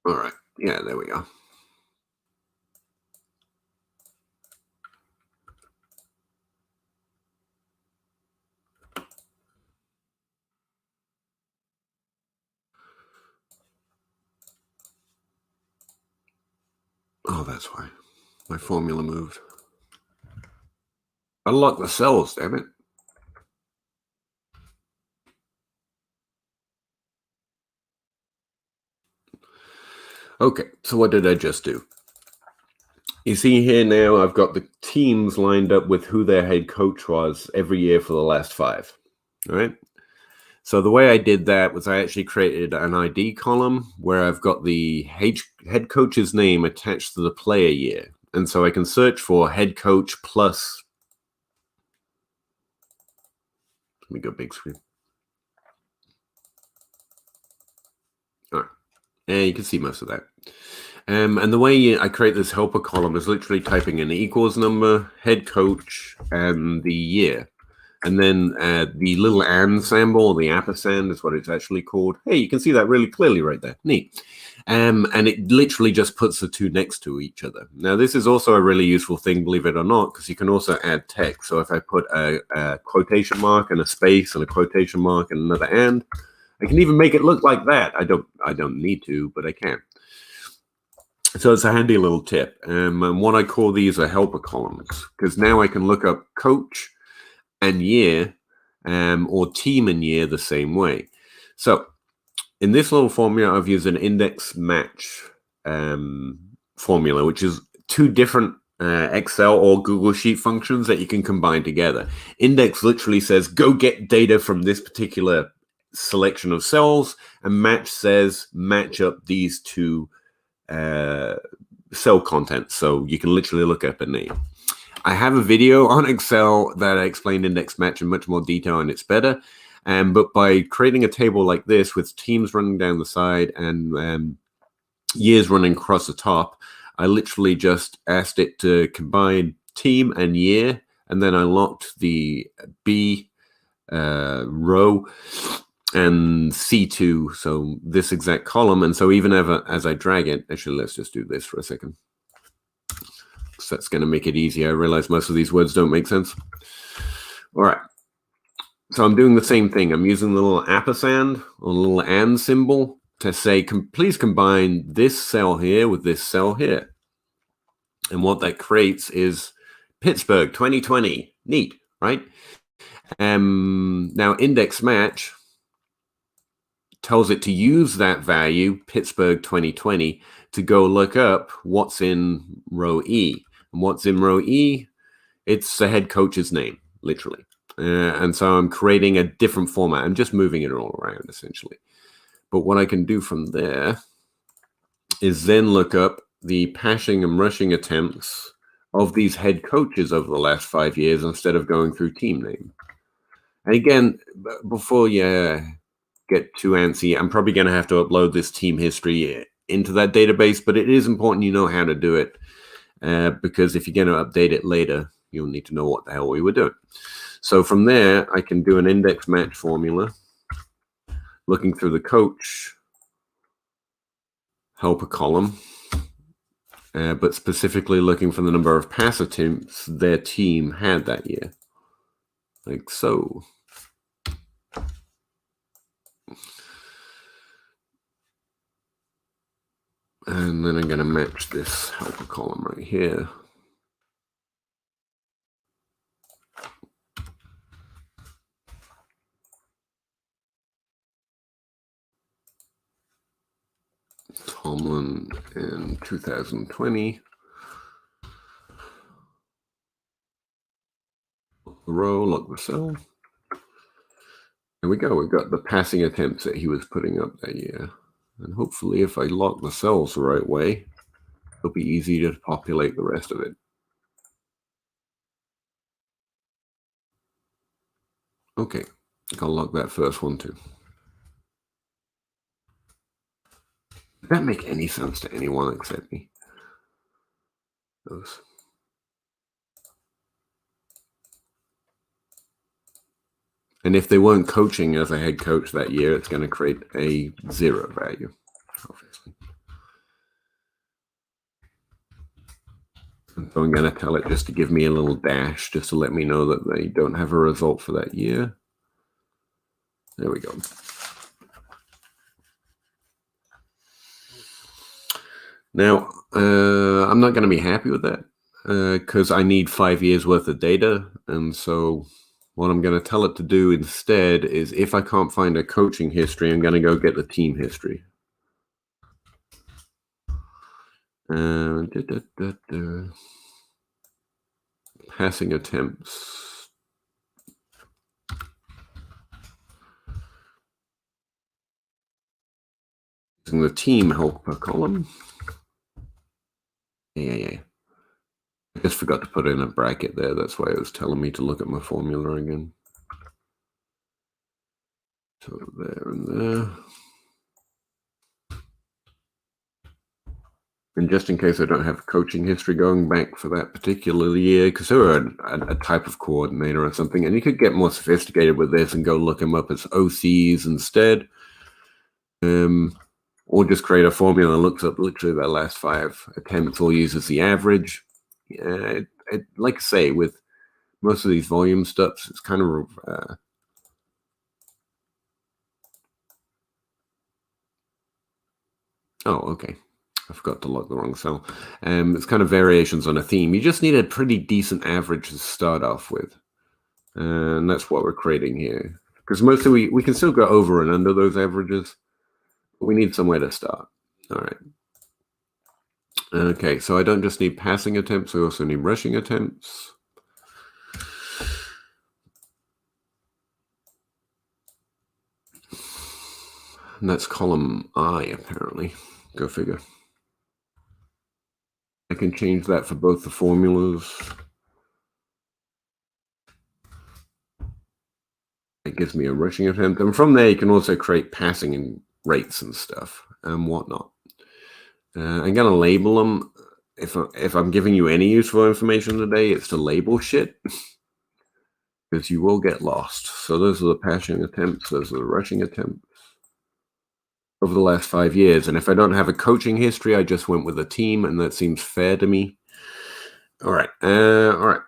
All right. Yeah, there we go. Oh, that's why. My formula moved. Unlock the cells, damn it. Okay, so what did I just do? You see here now I've got the teams lined up with who their head coach was every year for the last 5. All right. So the way I did that was I actually created an ID column where I've got the head coach's name attached to the player year. And so I can search for head coach plus. Let me go big screen. All right. And you can see most of that. And the way I create this helper column is literally typing an equals number, head coach, and the year. And then the little and symbol, the ampersand is what it's actually called. Hey, you can see that really clearly right there. Neat. And it literally just puts the two next to each other. Now, this is also a really useful thing, believe it or not, because you can also add text. So if I put a quotation mark and a space and a quotation mark and another and, I can even make it look like that. I don't need to, but I can. So it's a handy little tip. And what I call these are helper columns, because now I can look up coach and year or team and year the same way. So in this little formula, I've used an index match formula, which is 2 different Excel or Google Sheet functions that you can combine together. Index literally says, go get data from this particular selection of cells, and match says, match up these 2 cell contents. So you can literally look up a name. I have a video on Excel that I explain index match in much more detail, and it's better. But by creating a table like this with teams running down the side and years running across the top, I literally just asked it to combine team and year, and then I locked the B row and C2, so this exact column. And so even as I drag it, actually, let's just do this for a second. So that's going to make it easier. I realize most of these words don't make sense. All right. So I'm doing the same thing. I'm using the little ampersand or little and symbol to say, please combine this cell here with this cell here. And what that creates is Pittsburgh 2020. Neat, right? Now, index match tells it to use that value, Pittsburgh 2020, to go look up what's in row E. And what's in row E, it's the head coach's name, literally. And so I'm creating a different format. I'm just moving it all around, essentially. But what I can do from there is then look up the passing and rushing attempts of these head coaches over the last 5 years instead of going through team name. And again, before you get too antsy, I'm probably going to have to upload this team history into that database, but it is important you know how to do it, because if you're going to update it later, you'll need to know what the hell we were doing. So from there, I can do an index match formula, looking through the coach helper column, but specifically looking for the number of pass attempts their team had that year, like so. And then I'm going to match this helper column right here. Tomlin in 2020. Lock the row, lock the cell. There we go. We've got the passing attempts that he was putting up that year. And hopefully if I lock the cells the right way, it'll be easy to populate the rest of it. Okay, I'll lock that first one too. Does that make any sense to anyone except me? Those. And if they weren't coaching as a head coach that year, it's going to create a 0 value, obviously. And so I'm going to tell it just to give me a little dash, just to let me know that they don't have a result for that year. There we go. Now, I'm not going to be happy with that because I need 5 years worth of data. And so what I'm going to tell it to do instead is if I can't find a coaching history, I'm going to go get the team history. Passing attempts. Using the team helper column. Yeah. I just forgot to put in a bracket there. That's why it was telling me to look at my formula again. So there and there. And just in case I don't have coaching history going back for that particular year, because they were a type of coordinator or something, and you could get more sophisticated with this and go look them up as OCs instead. Or just create a formula that looks up literally their last 5 attempts or uses the average. Like I say, with most of these volume stuff, it's kind of oh, okay. I forgot to lock the wrong cell. It's kind of variations on a theme. You just need a pretty decent average to start off with. And that's what we're creating here. Because mostly we can still go over and under those averages, but we need somewhere to start. All right. Okay, so I don't just need passing attempts, I also need rushing attempts. And that's column I, apparently. Go figure. I can change that for both the formulas. It gives me a rushing attempt. And from there, you can also create passing and rates and stuff and whatnot. I'm going to label them. If I'm giving you any useful information today, it's to label shit. Because you will get lost. So those are the passing attempts. Those are the rushing attempts over the last 5 years. And if I don't have a coaching history, I just went with a team, and that seems fair to me. All right. All right.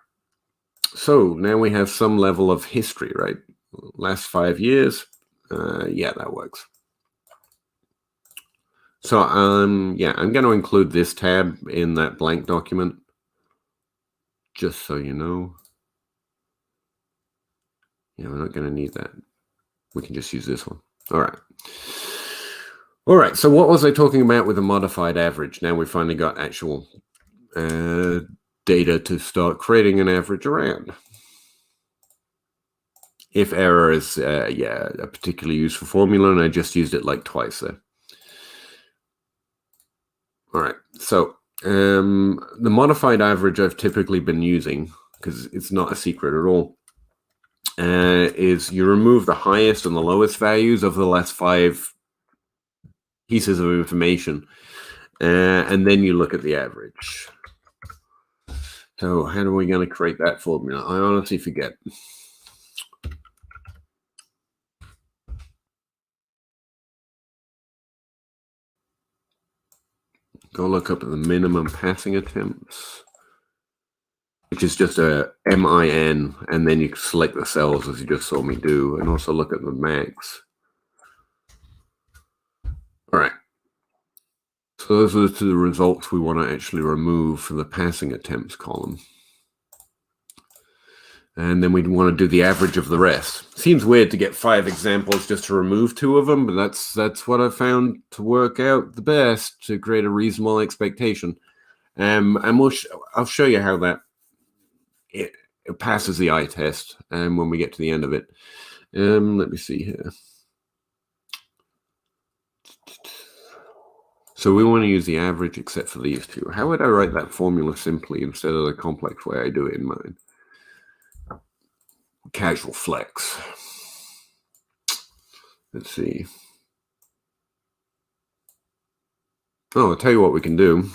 So now we have some level of history, right? Last 5 years. Yeah, that works. So, yeah, I'm going to include this tab in that blank document, just so you know. Yeah, we're not going to need that. We can just use this one. All right. All right, so what was I talking about with a modified average? Now we finally got actual data to start creating an average around. If error is, yeah, a particularly useful formula, and I just used it like twice there. All right, so the modified average I've typically been using, because it's not a secret at all, is you remove the highest and the lowest values of the last 5 pieces of information, and then you look at the average. So how are we going to create that formula? I honestly forget. Go look up at the minimum passing attempts, which is just a MIN, and then you select the cells as you just saw me do, and also look at the max. All right. So those are the results we want to actually remove from the passing attempts column. And then we'd want to do the average of the rest. Seems weird to get 5 examples just to remove 2 of them, but that's what I found to work out the best to create a reasonable expectation. And I'll show you how that it passes the eye test when we get to the end of it. Let me see here. So we want to use the average except for these 2. How would I write that formula simply instead of the complex way I do it in mine? Casual flex. Let's see. Oh, I'll tell you what we can do.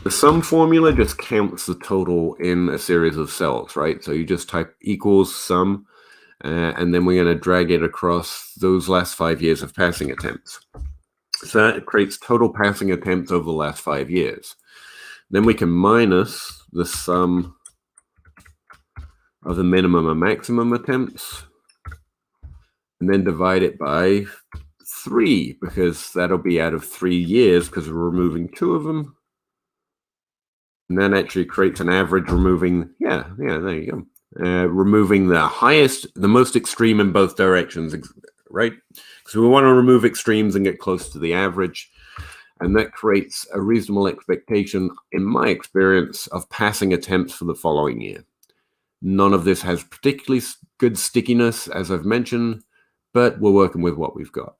The sum formula just counts the total in a series of cells, right? So you just type equals sum, and then we're going to drag it across those last 5 years of passing attempts. So that creates total passing attempts over the last 5 years. Then we can minus the sum of the minimum and maximum attempts, and then divide it by 3, because that'll be out of 3 years, because we're removing 2 of them. And that actually creates an average removing, yeah, there you go. Removing the highest, the most extreme in both directions, right? So we want to remove extremes and get close to the average. And that creates a reasonable expectation, in my experience, of passing attempts for the following year. None of this has particularly good stickiness, as I've mentioned, but we're working with what we've got.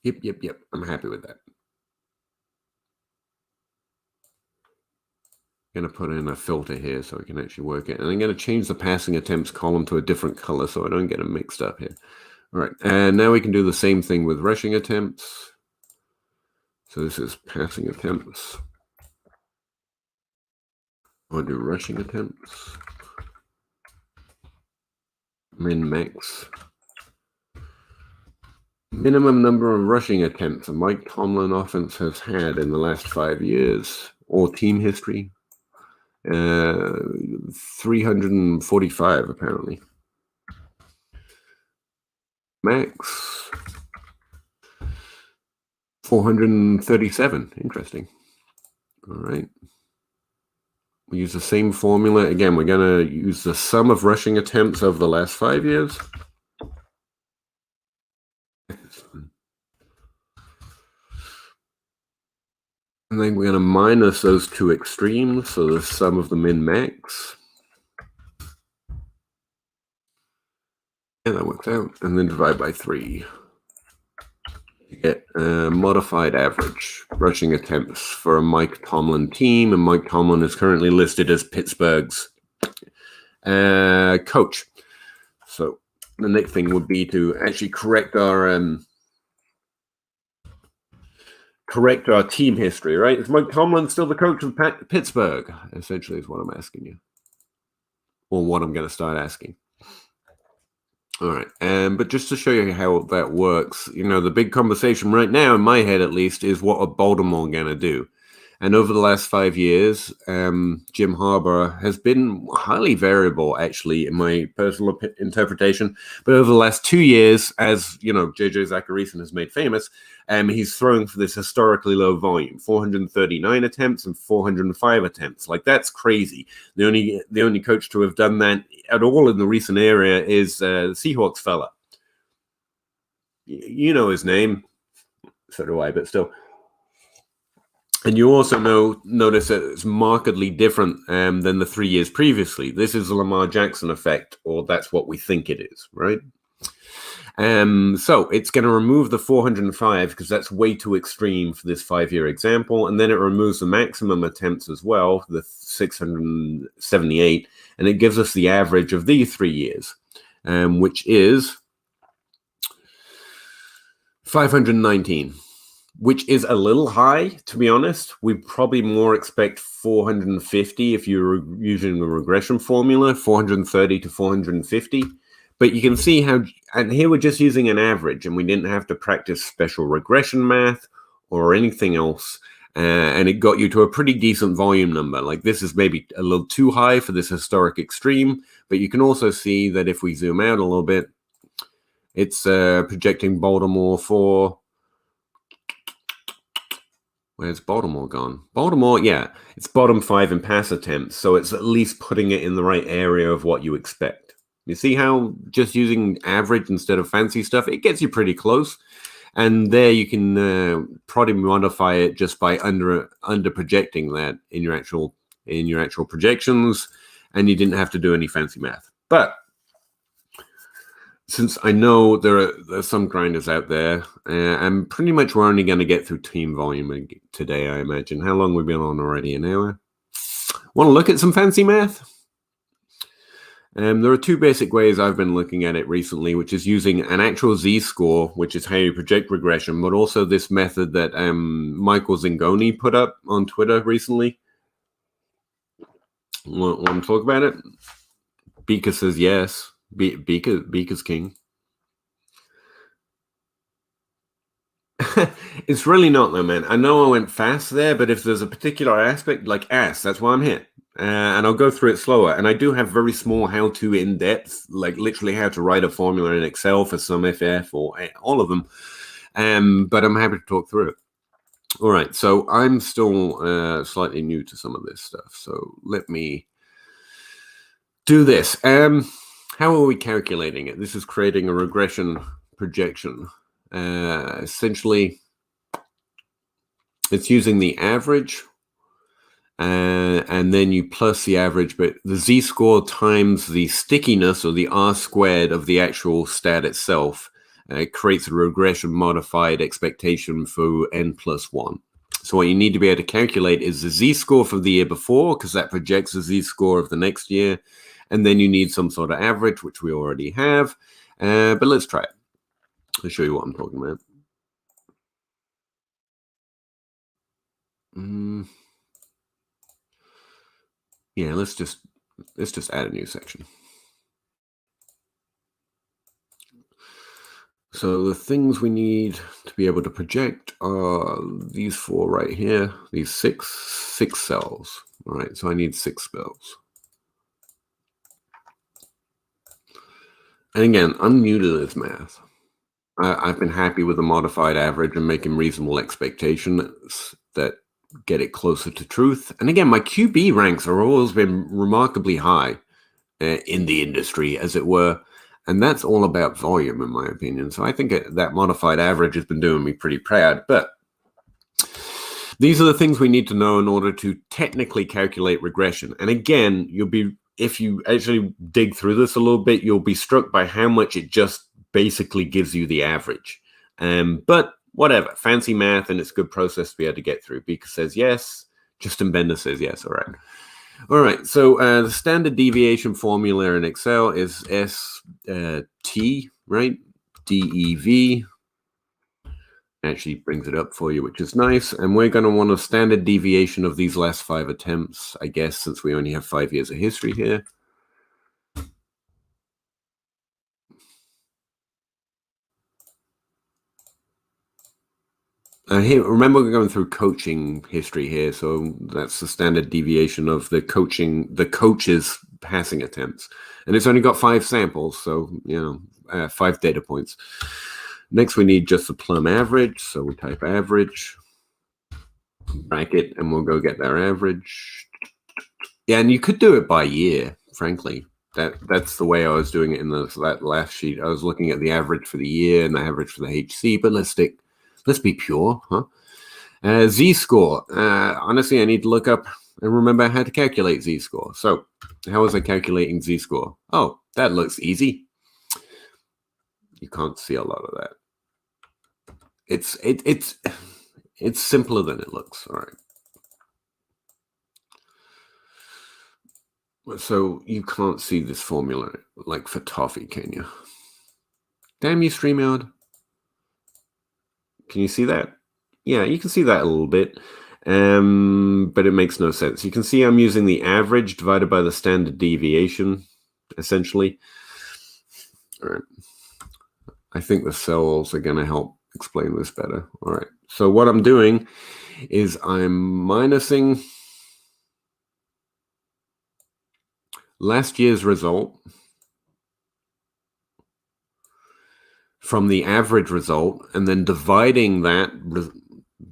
Yep. I'm happy with that. I'm going to put in a filter here so we can actually work it. And I'm going to change the passing attempts column to a different color so I don't get them mixed up here. All right, and now we can do the same thing with rushing attempts. So this is passing attempts. I'll do rushing attempts. Min max. Minimum number of rushing attempts a Mike Tomlin offense has had in the last 5 years, or team history. 345 apparently. Max 437. Interesting. All right. We use the same formula again. We're going to use the sum of rushing attempts over the last 5 years. And then we're going to minus those 2 extremes, so the sum of the min-max. And that works out. And then divide by 3. You get a modified average rushing attempts for a Mike Tomlin team. And Mike Tomlin is currently listed as Pittsburgh's coach. So the next thing would be to actually correct our team history, right? Is Mike Tomlin still the coach of Pittsburgh? Essentially is what I'm asking you. Or what I'm going to start asking. All right. But just to show you how that works, the big conversation right now, in my head at least, is what are Baltimore going to do? And over the last 5 years, Jim Harbaugh has been highly variable, actually, in my personal interpretation. But over the last 2 years, as JJ Zachariason has made famous, he's throwing for this historically low volume, 439 attempts and 405 attempts. Like, that's crazy. The only coach to have done that at all in the recent era is the Seahawks fella. You know his name. So do I, but still. And you also notice that it's markedly different than the 3 years previously. This is the Lamar Jackson effect, or that's what we think it is, right? So it's going to remove the 405 because that's way too extreme for this 5-year example. And then it removes the maximum attempts as well, the 678. And it gives us the average of these 3 years, which is 519. Which is a little high, to be honest. We probably more expect 450 if you're using the regression formula, 430 to 450. But you can see how, and here we're just using an average, and we didn't have to practice special regression math or anything else. and it got you to a pretty decent volume number. Like this is maybe a little too high for this historic extreme, but you can also see that if we zoom out a little bit, it's projecting Baltimore for... Where's Baltimore gone? Baltimore, yeah, it's bottom 5 in pass attempts, so it's at least putting it in the right area of what you expect. You see how just using average instead of fancy stuff, it gets you pretty close. And there you can probably modify it just by under projecting that in your actual projections, and you didn't have to do any fancy math. But since I know there's some grinders out there, and pretty much we're only going to get through team volume today, I imagine. How long we've been on already? An hour? Want to look at some fancy math? There are two basic ways I've been looking at it recently, which is using an actual z-score, which is how you project regression, but also this method that Michael Zingoni put up on Twitter recently. Want to talk about it? Beaker says yes. Beaker's king. It's really not though, man. I know I went fast there, but if there's a particular aspect, like that's why I'm here. And I'll go through it slower. And I do have very small how-to in-depth, like literally how to write a formula in Excel for some FF or all of them. But I'm happy to talk through it. All right, so I'm still slightly new to some of this stuff. So let me do this. How are we calculating it? This is creating a regression projection. Essentially, it's using the average, and then you plus the average, but the z-score times the stickiness or the r squared of the actual stat itself creates a regression modified expectation for n+1. So what you need to be able to calculate is the z-score for the year before, because that projects the z-score of the next year, and then you need some sort of average, which we already have, but let's try it. I'll show you what I'm talking about. Yeah, let's just add a new section. So the things we need to be able to project are these 4 right here, these six cells. All right, so I need 6 cells. And again, I'm new to this math. I've been happy with the modified average and making reasonable expectations that get it closer to truth. And again, my QB ranks have always been remarkably high in the industry, as it were. And that's all about volume, in my opinion. So I think that modified average has been doing me pretty proud. But these are the things we need to know in order to technically calculate regression. And again, if you actually dig through this a little bit, you'll be struck by how much it just basically gives you the average. But whatever, fancy math, and it's a good process to be able to get through. Beaker says yes. Justin Bender says yes. All right. All right. So the standard deviation formula in Excel is ST, right? DEV. Actually brings it up for you, which is nice. And we're going to want a standard deviation of these last 5 attempts, I guess, since we only have 5 years of history here. Here, remember, we're going through coaching history here, so that's the standard deviation of the coach's passing attempts, and it's only got 5 samples, so 5 data points. Next, we need just the plum average, so we type average bracket, and we'll go get their average. Yeah, and you could do it by year, frankly. That's the way I was doing it in that last sheet. I was looking at the average for the year and the average for the HC, but let's be pure, huh? Z-score. Honestly, I need to look up and remember how to calculate Z-score. So how was I calculating Z-score? Oh, that looks easy. You can't see a lot of that. It's simpler than it looks. All right. So you can't see this formula like for toffee, can you? Damn you, StreamYard. Can you see that? Yeah, you can see that a little bit, but it makes no sense. You can see I'm using the average divided by the standard deviation, essentially. All right. I think the cells are going to help explain this better. All right. So what I'm doing is I'm minusing last year's result from the average result, and then dividing that,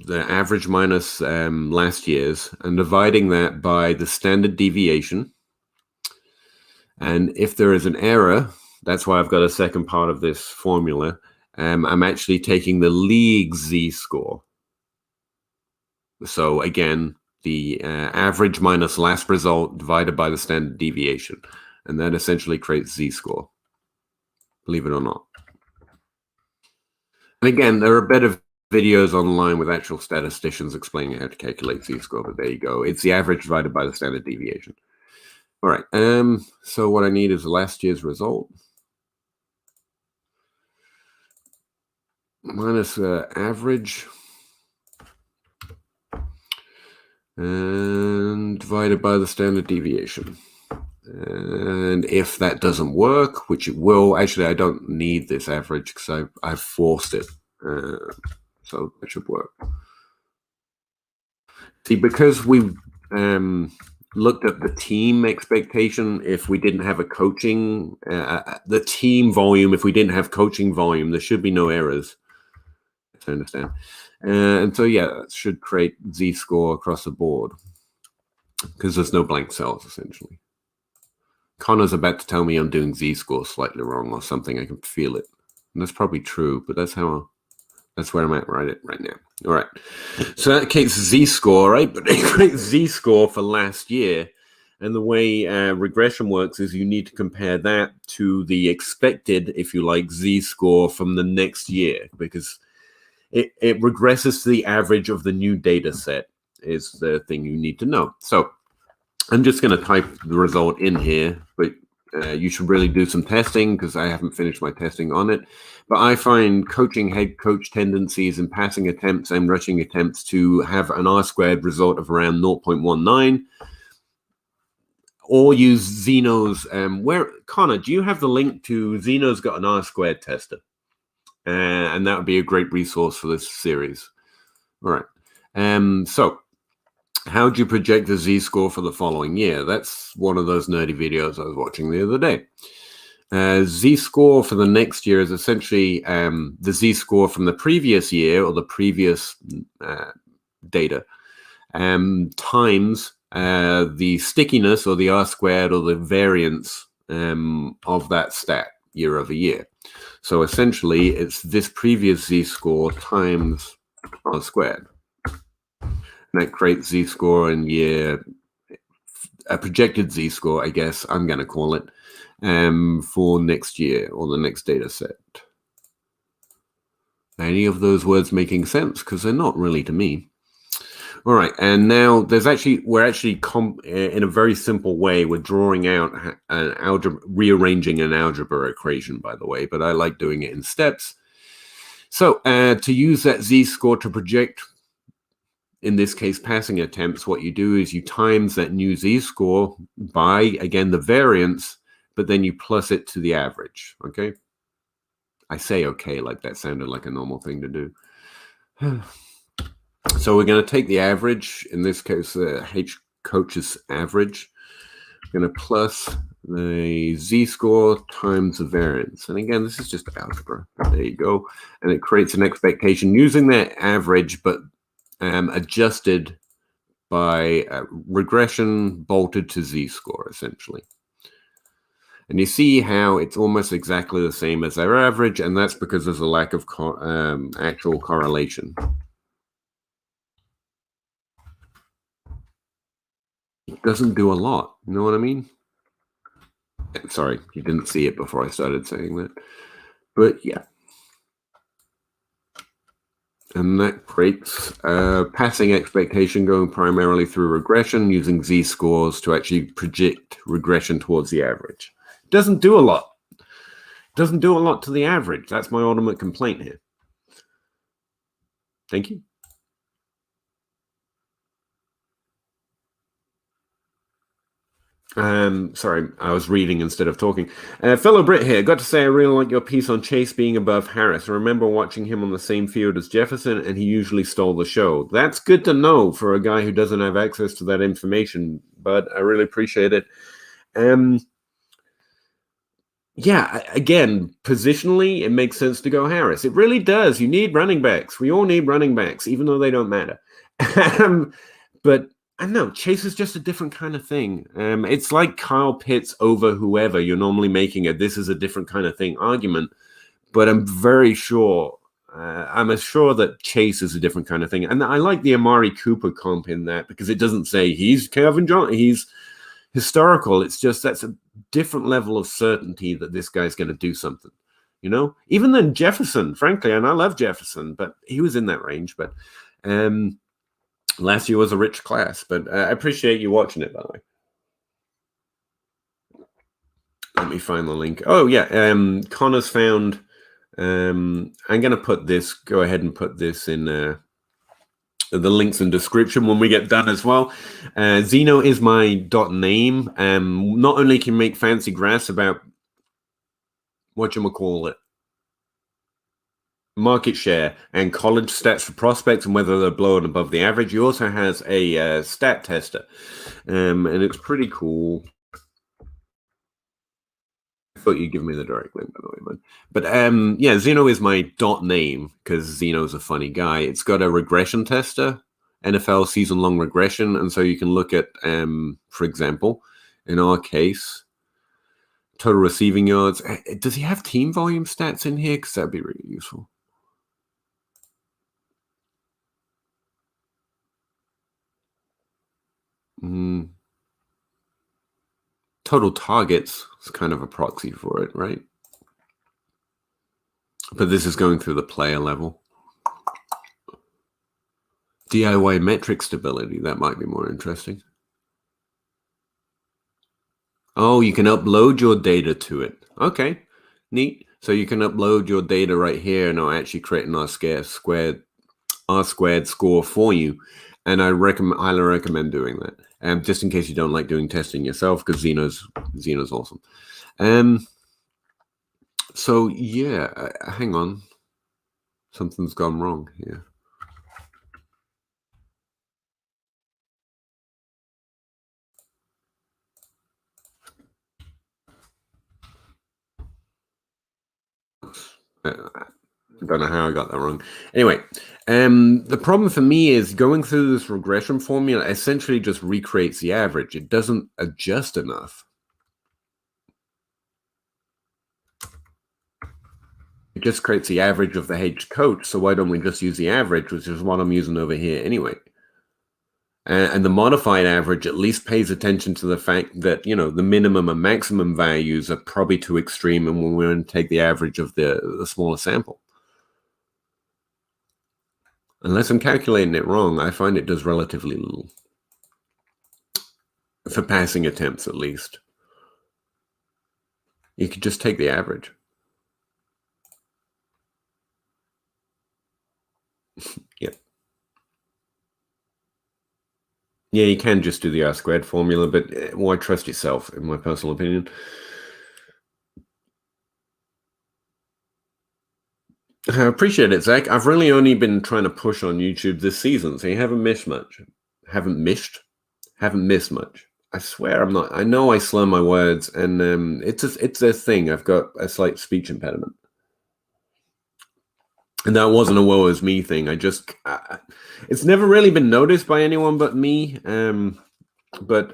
the average minus last year's, and dividing that by the standard deviation. And if there is an error, that's why I've got a second part of this formula. I'm actually taking the league z-score. So again, the average minus last result divided by the standard deviation. And that essentially creates z-score, believe it or not. And again, there are better videos online with actual statisticians explaining how to calculate z-score, but there you go. It's the average divided by the standard deviation. All right, so what I need is last year's result minus average and divided by the standard deviation. And if that doesn't work, which it will, actually I don't need this average because I've forced it, so that should work. See, because we looked at the team expectation, if we didn't have a coaching, the team volume, if we didn't have coaching volume, there should be no errors. I understand. And so, yeah, that should create z-score across the board because there's no blank cells, essentially. Connor's about to tell me I'm doing z-score slightly wrong or something. I can feel it. And that's probably true, but that's where I'm at right now. All right. So that creates z-score, right? But it creates z-score for last year. And the way regression works is you need to compare that to the expected, if you like, z-score from the next year, because it regresses to the average of the new data set is the thing you need to know. So I'm just going to type the result in here, but you should really do some testing because I haven't finished my testing on it. But I find coaching head coach tendencies and passing attempts and rushing attempts to have an R-squared result of around 0.19. Or use Zeno's. Connor, do you have the link to Zeno's got an R-squared tester? And that would be a great resource for this series. All right. So how do you project the z-score for the following year? That's one of those nerdy videos I was watching the other day. Z-score for the next year is essentially the z-score from the previous year or the previous data times the stickiness or the R-squared or the variance of that stat year over year. So essentially, it's this previous z-score times R-squared. And that creates z-score in year, a projected z-score, I guess I'm going to call it, for next year or the next data set. Any of those words making sense? Because they're not really to me. All right, and now we're actually in a very simple way, we're drawing out an algebra, rearranging an algebra equation, by the way, but I like doing it in steps. So to use that z-score to project, in this case, passing attempts, what you do is you times that new z-score by, again, the variance, but then you plus it to the average, okay? I say okay, like that sounded like a normal thing to do. So we're going to take the average, in this case, the H coach's average. We're going to plus the z-score times the variance. And again, this is just algebra. There you go. And it creates an expectation using that average, but adjusted by regression bolted to z-score, essentially. And you see how it's almost exactly the same as our average, and that's because there's a lack of actual correlation. It doesn't do a lot. You know what I mean? Sorry, you didn't see it before I started saying that. But yeah. And that creates a passing expectation going primarily through regression using z-scores to actually predict regression towards the average. It doesn't do a lot. It doesn't do a lot to the average. That's my ultimate complaint here. Thank you. . 。 . 。 . 。 . . . . . . . . . . . . . . . . . . . . . . . . . . . . . . . . . . . . . . . . . . . . . . . . . . . . . . Sorry, I was reading instead of talking. Fellow Brit here. Got to say, I really like your piece on Chase being above Harris. I remember watching him on the same field as Jefferson, and he usually stole the show. That's good to know for a guy who doesn't have access to that information, but I really appreciate it. Yeah, again, positionally, it makes sense to go Harris. It really does. You need running backs. We all need running backs, even though they don't matter. But I don't know. Chase is just a different kind of thing. It's like Kyle Pitts over whoever. You're normally making a this is a different kind of thing argument. But I'm very sure, I'm sure that Chase is a different kind of thing. And I like the Amari Cooper comp in that because it doesn't say he's Kevin John. He's historical. It's just that's a different level of certainty that this guy's going to do something, you know, even than Jefferson, frankly. And I love Jefferson, but he was in that range. But last year was a rich class. But I appreciate you watching it, by the way. Let me find the link. Oh, yeah. Connor's found. I'm going to put this. Go ahead and put this in the links in description when we get done as well. Zeno is my .name. Not only can make fancy graphs about whatchamacallit, market share and college stats for prospects and whether they're below and above the average, he also has a stat tester. And it's pretty cool. I thought you'd give me the direct link, by the way, man. But yeah, Zeno is my .name because Zeno's a funny guy. It's got a regression tester, NFL season-long regression, and so you can look at, for example, in our case, total receiving yards. Does he have team volume stats in here? Because that'd be really useful. Total targets is kind of a proxy for it, right? But this is going through the player level. DIY metric stability, that might be more interesting. Oh, you can upload your data to it. Okay, neat. So you can upload your data right here and I'll actually create an R squared score for you. And I highly recommend doing that. Just in case you don't like doing testing yourself, because Xeno's awesome. So yeah, hang on. Something's gone wrong here. I don't know how I got that wrong. Anyway, the problem for me is going through this regression formula essentially just recreates the average. It doesn't adjust enough. It just creates the average of the head coach. So why don't we just use the average, which is what I'm using over here anyway? And the modified average at least pays attention to the fact that, you know, the minimum and maximum values are probably too extreme, and we're going to take the average of the smaller sample. Unless I'm calculating it wrong, I find it does relatively little. For passing attempts, at least. You could just take the average. Yep. Yeah, you can just do the R squared formula, but why trust yourself, in my personal opinion? I appreciate it, Zach. I've really only been trying to push on YouTube this season, so you haven't missed much. Haven't missed much. I swear I'm not. I know I slur my words, and it's a thing. I've got a slight speech impediment. And that wasn't a woe is me thing. It's never really been noticed by anyone but me. But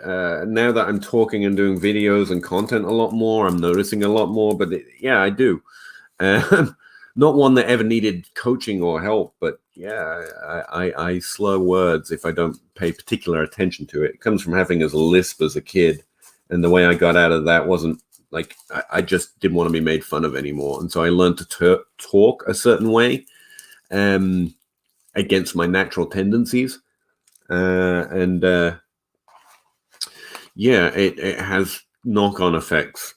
now that I'm talking and doing videos and content a lot more, I'm noticing a lot more. But yeah, I do. Not one that ever needed coaching or help, but yeah, I slur words if I don't pay particular attention to it. It comes from having a lisp as a kid, and the way I got out of that wasn't like I just didn't want to be made fun of anymore, and so I learned to talk a certain way, against my natural tendencies, and yeah, it has knock-on effects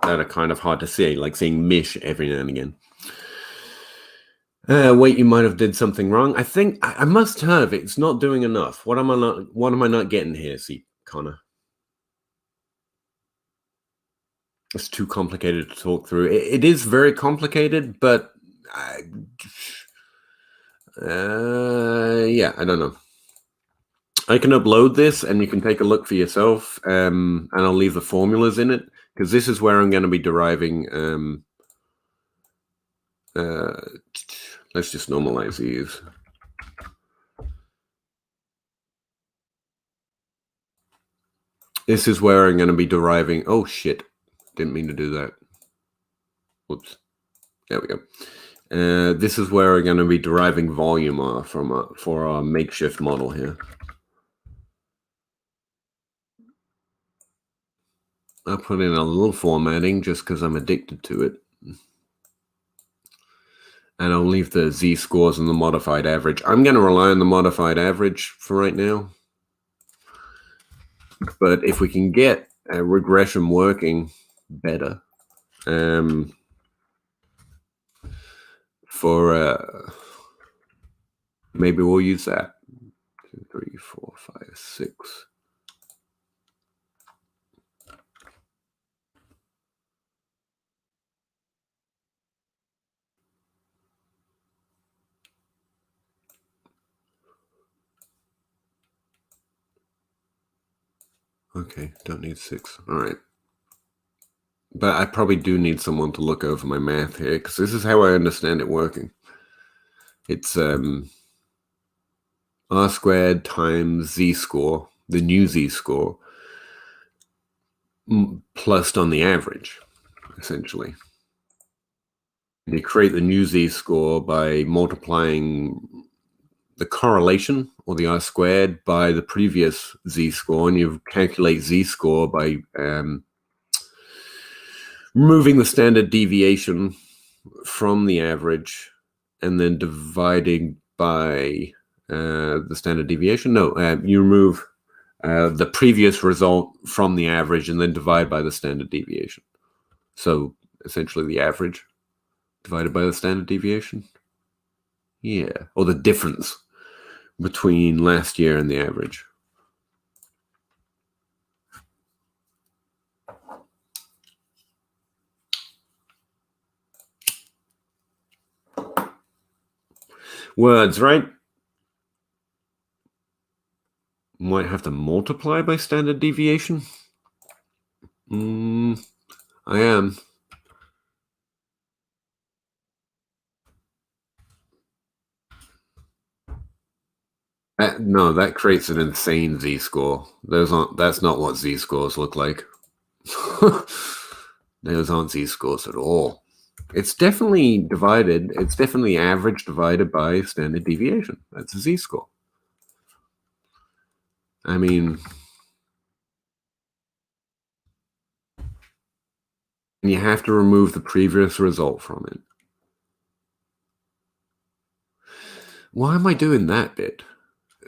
that are kind of hard to see, like saying mish every now and again. Wait, you might have did something wrong. I think I must have. It's not doing enough. What am I not getting here? See, Connor. It's too complicated to talk through. It is very complicated, but yeah, I don't know. I can upload this and you can take a look for yourself, and I'll leave the formulas in it, because this is where I'm going to be deriving. Let's just normalize these. This is where I'm going to be deriving. Oh shit, didn't mean to do that. Whoops. There we go. This is where we're going to be deriving volume from for our makeshift model here. I'll put in a little formatting just because I'm addicted to it. And I'll leave the z-scores and the modified average. I'm going to rely on the modified average for right now. But if we can get a regression working better, maybe we'll use that. 2, 3, 4, 5, 6. Okay, don't need 6. All right. But I probably do need someone to look over my math here, because this is how I understand it working. It's R squared times z-score, the new z-score, plus on the average, essentially. And you create the new z-score by multiplying the correlation, or the R squared, by the previous z-score, and you calculate z-score by removing the standard deviation from the average and then dividing by the standard deviation. No, you remove the previous result from the average and then divide by the standard deviation. So essentially the average divided by the standard deviation. Yeah, or the difference between last year and the average. Words, right? Might have to multiply by standard deviation. I am. No, that creates an insane z-score. That's not what z-scores look like. Those aren't z-scores at all. It's definitely divided. It's definitely average divided by standard deviation. That's a z-score. I mean, you have to remove the previous result from it. Why am I doing that bit?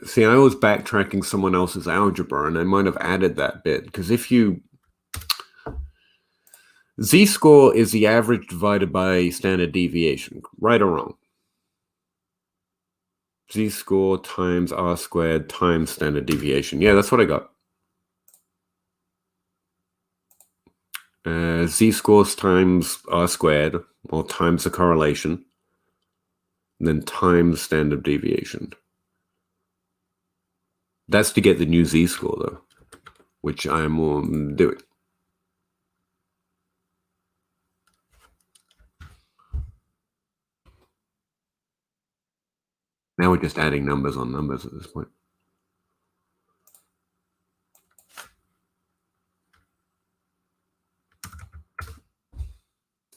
See, I was backtracking someone else's algebra, and I might have added that bit, because if you... Z-score is the average divided by standard deviation, right or wrong? Z-score times R squared times standard deviation. Yeah, that's what I got. Z-scores times R squared, or times the correlation, and then times standard deviation. That's to get the new z-score, though, which I am doing. Now we're just adding numbers on numbers at this point.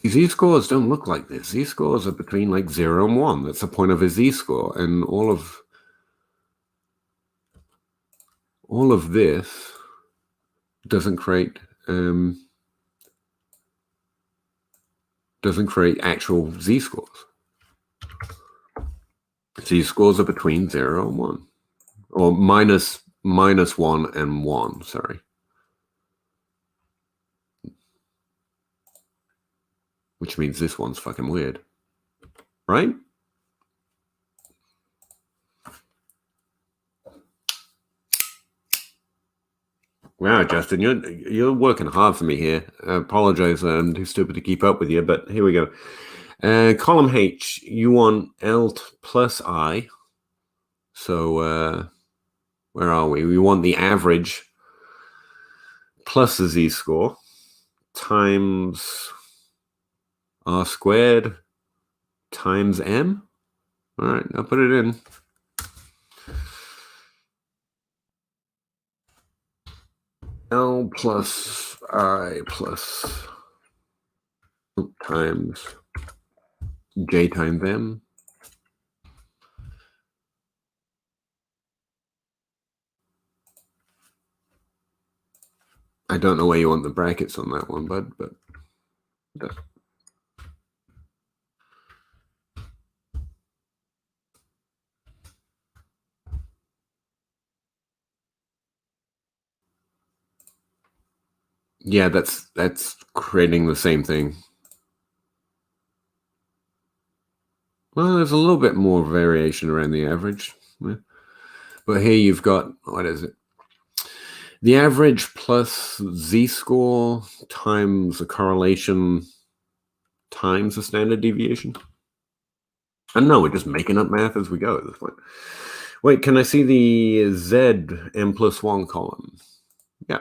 Z-scores don't look like this. Z-scores are between like 0 and 1. That's the point of a z-score. And all of this doesn't create actual z-scores. Z-scores are between 0 and 1. Or minus 1 and 1, sorry. Which means this one's fucking weird. Right? Wow, Justin, you're working hard for me here. I apologize, I'm too stupid to keep up with you, but here we go. Column H, you want L plus I. So where are we? We want the average plus the z-score times r squared times m. All right, I'll put it in. L plus I plus times j times m. I don't know where you want the brackets on that one, bud, but yeah, that's creating the same thing. Well, there's a little bit more variation around the average. But here you've got, what is it? The average plus z-score times the correlation times the standard deviation. I don't know, we're just making up math as we go at this point. Wait, can I see the z m plus 1 column? Yeah.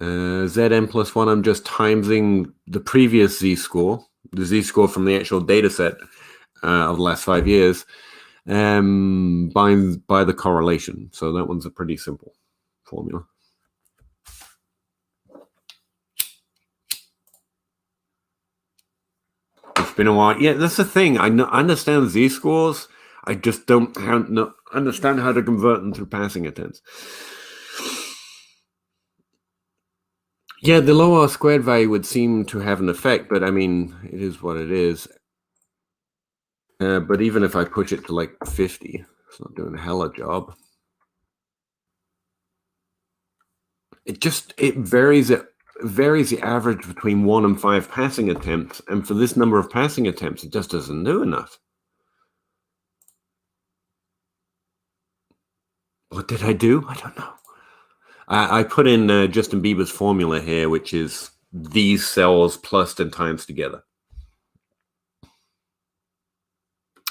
Zn plus 1, I'm just timesing the previous z-score, the z-score from the actual data set of the last 5 years, by the correlation. So that one's a pretty simple formula. It's been a while. Yeah, that's the thing. I understand z-scores. I just don't understand how to convert them through passing attempts. Yeah, the low R squared value would seem to have an effect, but I mean, it is what it is. But even if I push it to like 50, it's not doing a hella job. It varies. It varies the average between 1 and 5 passing attempts, and for this number of passing attempts, it just doesn't do enough. What did I do? I don't know. I put in Justin Bieber's formula here, which is these cells plus and times together.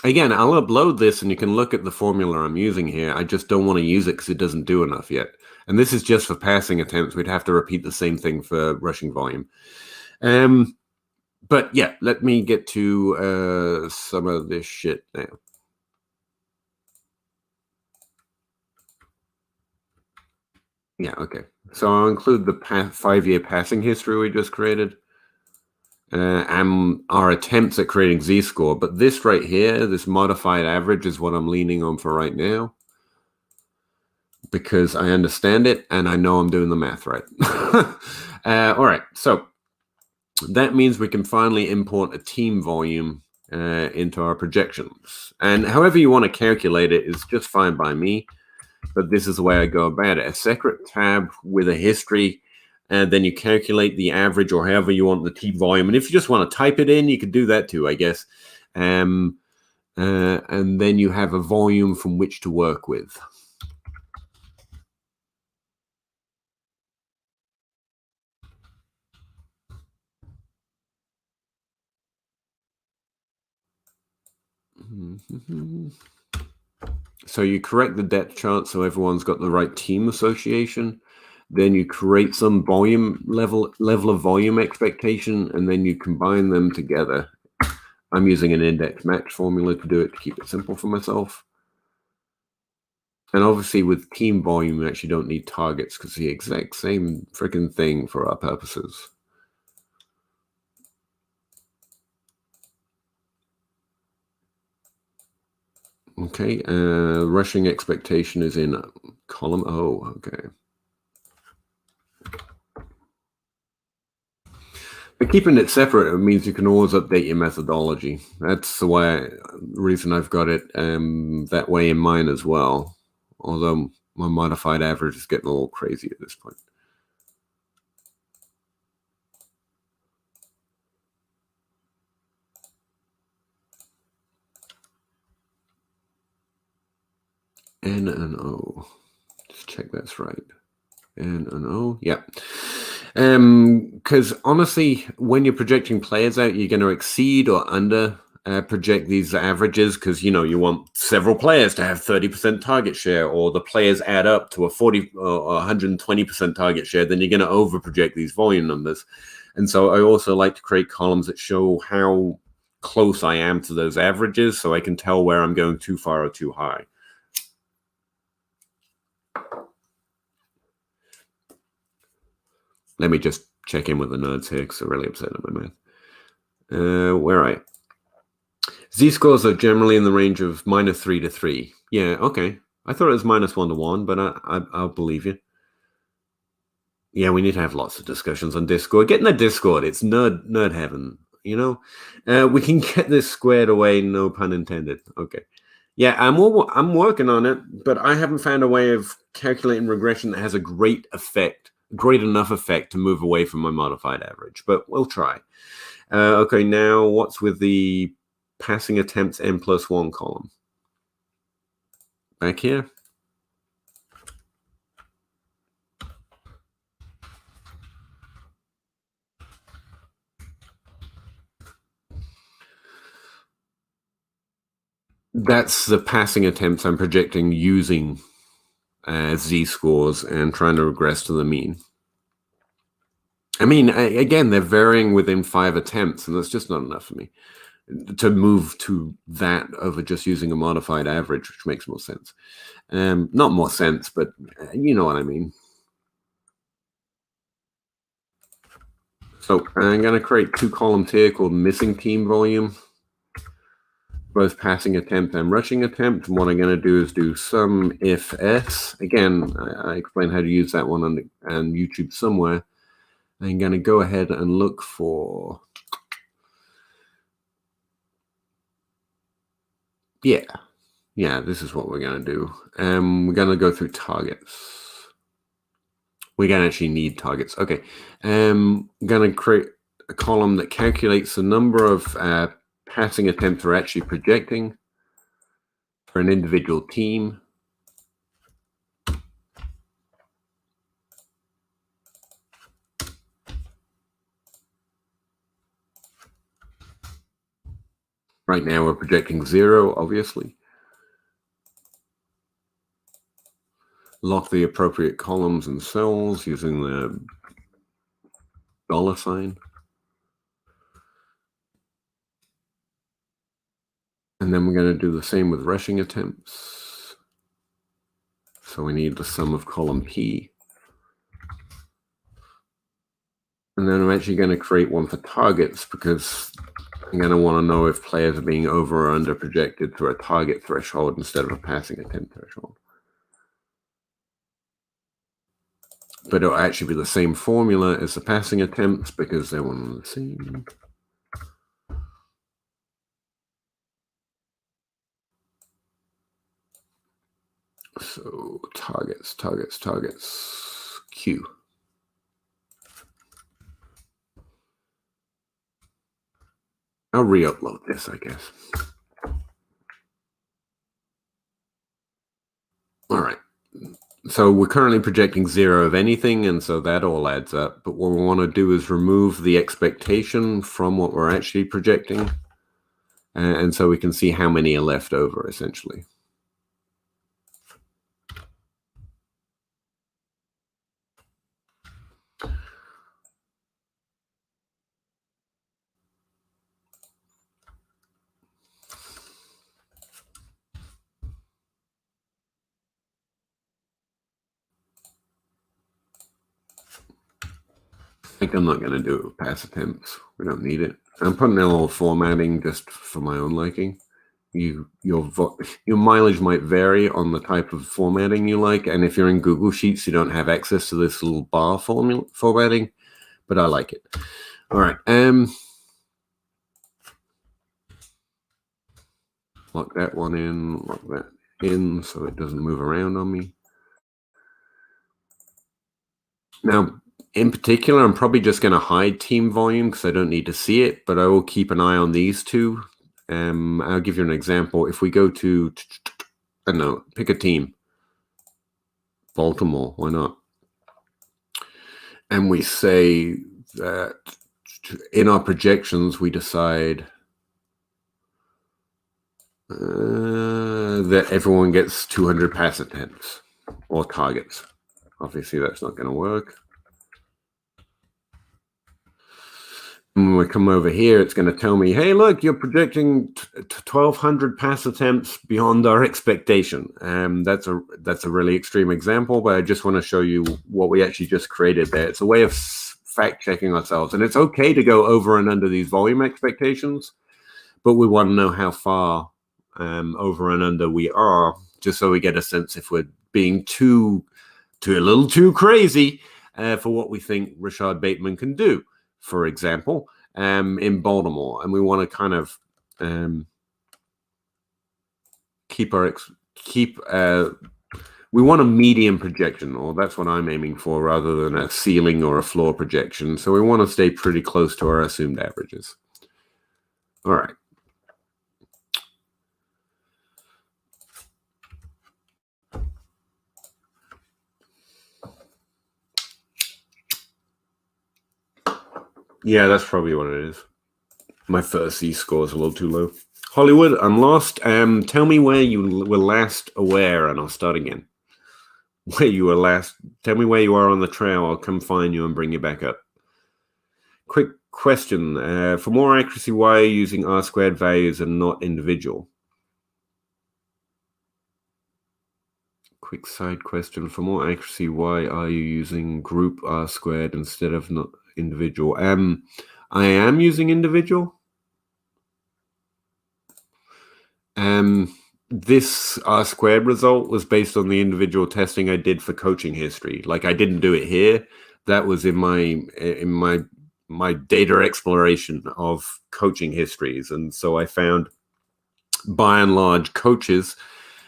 Again, I'll upload this and you can look at the formula I'm using here. I just don't want to use it because it doesn't do enough yet. And this is just for passing attempts. We'd have to repeat the same thing for rushing volume. But yeah, let me get to some of this shit now. Yeah, okay. So I'll include the 5-year passing history we just created. And our attempts at creating z-score. But this right here, this modified average is what I'm leaning on for right now, because I understand it and I know I'm doing the math right. All right, so that means we can finally import a team volume into our projections. And however you want to calculate it is just fine by me, but this is the way I go about it. A separate tab with a history, and then you calculate the average or however you want the team volume. And if you just want to type it in, you can do that too, I guess. And then you have a volume from which to work with. So you correct the depth chart so everyone's got the right team association. Then you create some volume level of volume expectation, and then you combine them together. I'm using an index match formula to do it to keep it simple for myself. And obviously with team volume, you actually don't need targets because the exact same freaking thing for our purposes. Okay, rushing expectation is in column O. Okay. But keeping it separate, it means you can always update your methodology. That's the reason I've got it that way in mine as well. Although my modified average is getting a little crazy at this point. N and O. Just check that's right. And an O, yeah. Because honestly, when you're projecting players out, you're going to exceed or under project these averages because you want several players to have 30% target share, or the players add up to a 40 or 120% target share. Then you're going to over project these volume numbers. And so I also like to create columns that show how close I am to those averages, so I can tell where I'm going too far or too high. Let me just check in with the nerds here because they're really upset at my math. Where are I? Z-scores are generally in the range of -3 to 3. Yeah, okay. I thought it was -1 to 1, but I'll believe you. Yeah, we need to have lots of discussions on Discord. Get in the Discord. It's nerd heaven, We can get this squared away, no pun intended. Okay. Yeah, I'm working on it, but I haven't found a way of calculating regression that has a great enough effect to move away from my modified average, but we'll try. Okay, now what's with the passing attempts n+1 column? Back here. That's the passing attempts I'm projecting using z-scores and trying to regress to the mean. I mean, again, they're varying within 5 attempts, and that's just not enough for me to move to that over just using a modified average, which makes more sense. Not more sense, but you know what I mean. So I'm going to create 2 columns here called missing team volume, both passing attempt and rushing attempt. And what I'm going to do is do sum if s. Again, I explained how to use that one on YouTube somewhere. I'm going to go ahead and look for, yeah, this is what we're going to do. We're going to go through targets. We're going to actually need targets. Okay. I'm going to create a column that calculates the number of passing attempts we're actually projecting for an individual team. Right now we're projecting 0, obviously. Lock the appropriate columns and cells using the $sign. And then we're going to do the same with rushing attempts. So we need the sum of column P. And then I'm actually going to create one for targets because I'm going to want to know if players are being over or under projected through a target threshold instead of a passing attempt threshold. But it'll actually be the same formula as the passing attempts because they're one and the same. So targets, Q. I'll re-upload this, I guess. All right. So we're currently projecting 0 of anything, and so that all adds up. But what we want to do is remove the expectation from what we're actually projecting. And so we can see how many are left over, essentially. I think I'm not going to do it with pass attempts. We don't need it. I'm putting in a little formatting just for my own liking. Your mileage might vary on the type of formatting you like, and if you're in Google Sheets, you don't have access to this little bar formatting, but I like it. All right. Lock that one in, lock that in so it doesn't move around on me. Now, in particular, I'm probably just going to hide team volume because I don't need to see it, but I will keep an eye on these two. I'll give you an example. If we go to, I don't know, pick a team. Baltimore, why not? And we say that in our projections, we decide that everyone gets 200 pass attempts or targets. Obviously, that's not going to work. And when we come over here, it's going to tell me, hey, look, you're projecting 1,200 pass attempts beyond our expectation. That's a really extreme example, but I just want to show you what we actually just created there. It's a way of fact-checking ourselves. And it's okay to go over and under these volume expectations, but we want to know how far over and under we are, just so we get a sense if we're being a little too crazy for what we think Rashad Bateman can do, for example, in Baltimore. And we want to kind of we want a medium projection, or that's what I'm aiming for, rather than a ceiling or a floor projection. So we want to stay pretty close to our assumed averages. All right. Yeah, that's probably what it is. My first Z score is a little too low. Hollywood, I'm lost. Tell me where you were last aware, and I'll start again. Where you were last. Tell me where you are on the trail. I'll come find you and bring you back up. Quick question. For more accuracy, why are you using R-squared values and not individual? Quick side question. For more accuracy, why are you using group R-squared instead of not individual? I am using individual. This R-squared result was based on the individual testing I did for coaching history. Like, I didn't do it here. That was in my data exploration of coaching histories. And so I found, by and large, coaches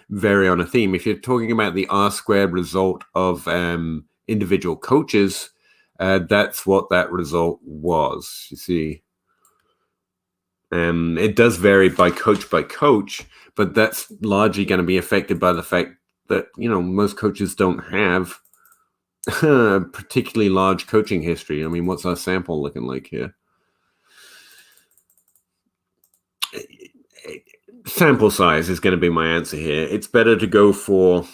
vary on a theme. If you're talking about the R-squared result of individual coaches, that's what that result was. You see, it does vary by coach, but that's largely going to be affected by the fact that, most coaches don't have a particularly large coaching history. I mean, what's our sample looking like here? Sample size is going to be my answer here. It's better to go for,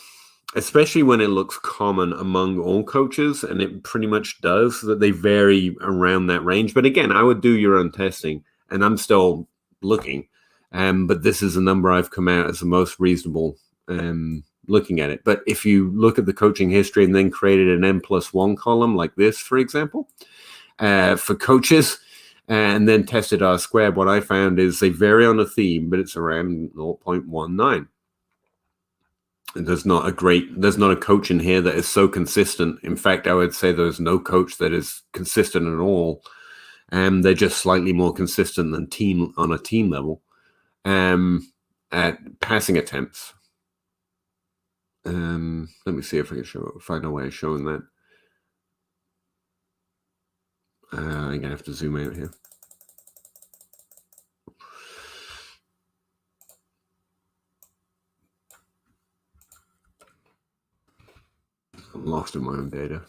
especially when it looks common among all coaches, and it pretty much does, that they vary around that range. But again, I would do your own testing, and I'm still looking. But this is a number I've come out as the most reasonable looking at it. But if you look at the coaching history and then created an N+1 column like this, for example, for coaches, and then tested R-squared, what I found is they vary on a theme, but it's around 0.19. And there's not a coach in here that is so consistent. In fact, I would say there's no coach that is consistent at all. They're just slightly more consistent than on a team level at passing attempts. Let me see if I can find a way of showing that. I'm gonna have to zoom out here. I'm lost in my own data.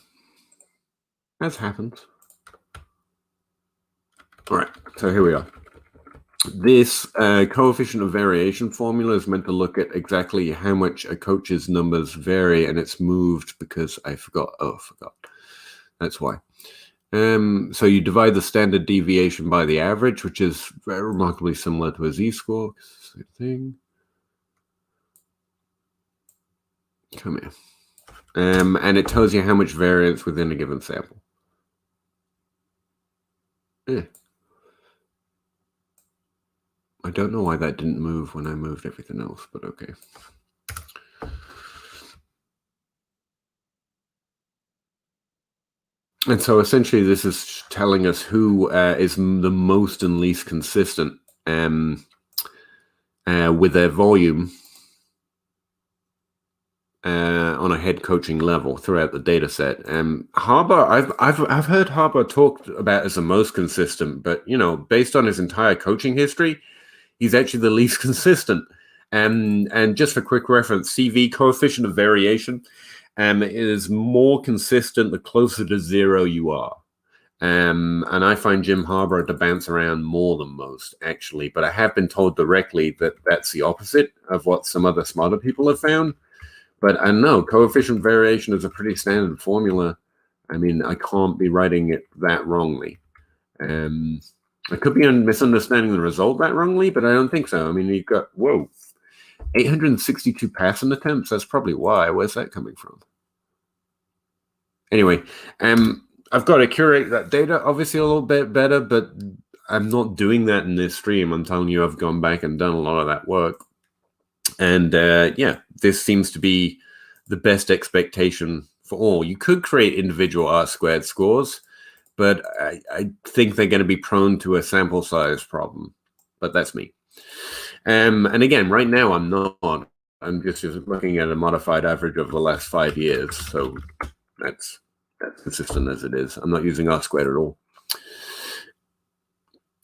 As happens. All right, so here we are. This coefficient of variation formula is meant to look at exactly how much a coach's numbers vary, and it's moved because I forgot. Oh, I forgot. That's why. So you divide the standard deviation by the average, which is remarkably similar to a z-score. Same thing. Come here. And it tells you how much variance within a given sample. I don't know why that didn't move when I moved everything else, but okay. And so essentially this is telling us who is the most and least consistent with their volume on a head coaching level throughout the data set. Harbour, I've heard Harbour talked about as the most consistent, but based on his entire coaching history, he's actually the least consistent. And just for quick reference, CV, coefficient of variation, It is more consistent the closer to zero you are. And I find Jim Harbaugh to bounce around more than most, actually. But I have been told directly that that's the opposite of what some other smarter people have found. But I know coefficient variation is a pretty standard formula. I mean, I can't be writing it that wrongly. I could be misunderstanding the result that wrongly, but I don't think so. I mean, you've got, 862 passing attempts. That's probably why. Where's that coming from? Anyway, I've got to curate that data, obviously, a little bit better, but I'm not doing that in this stream. I'm telling you, I've gone back and done a lot of that work. And yeah, this seems to be the best expectation for all. You could create individual R-squared scores, but I think they're going to be prone to a sample size problem. But that's me. And again, right now, I'm not. I'm just looking at a modified average over the last 5 years. So that's consistent as it is. I'm not using R-squared at all.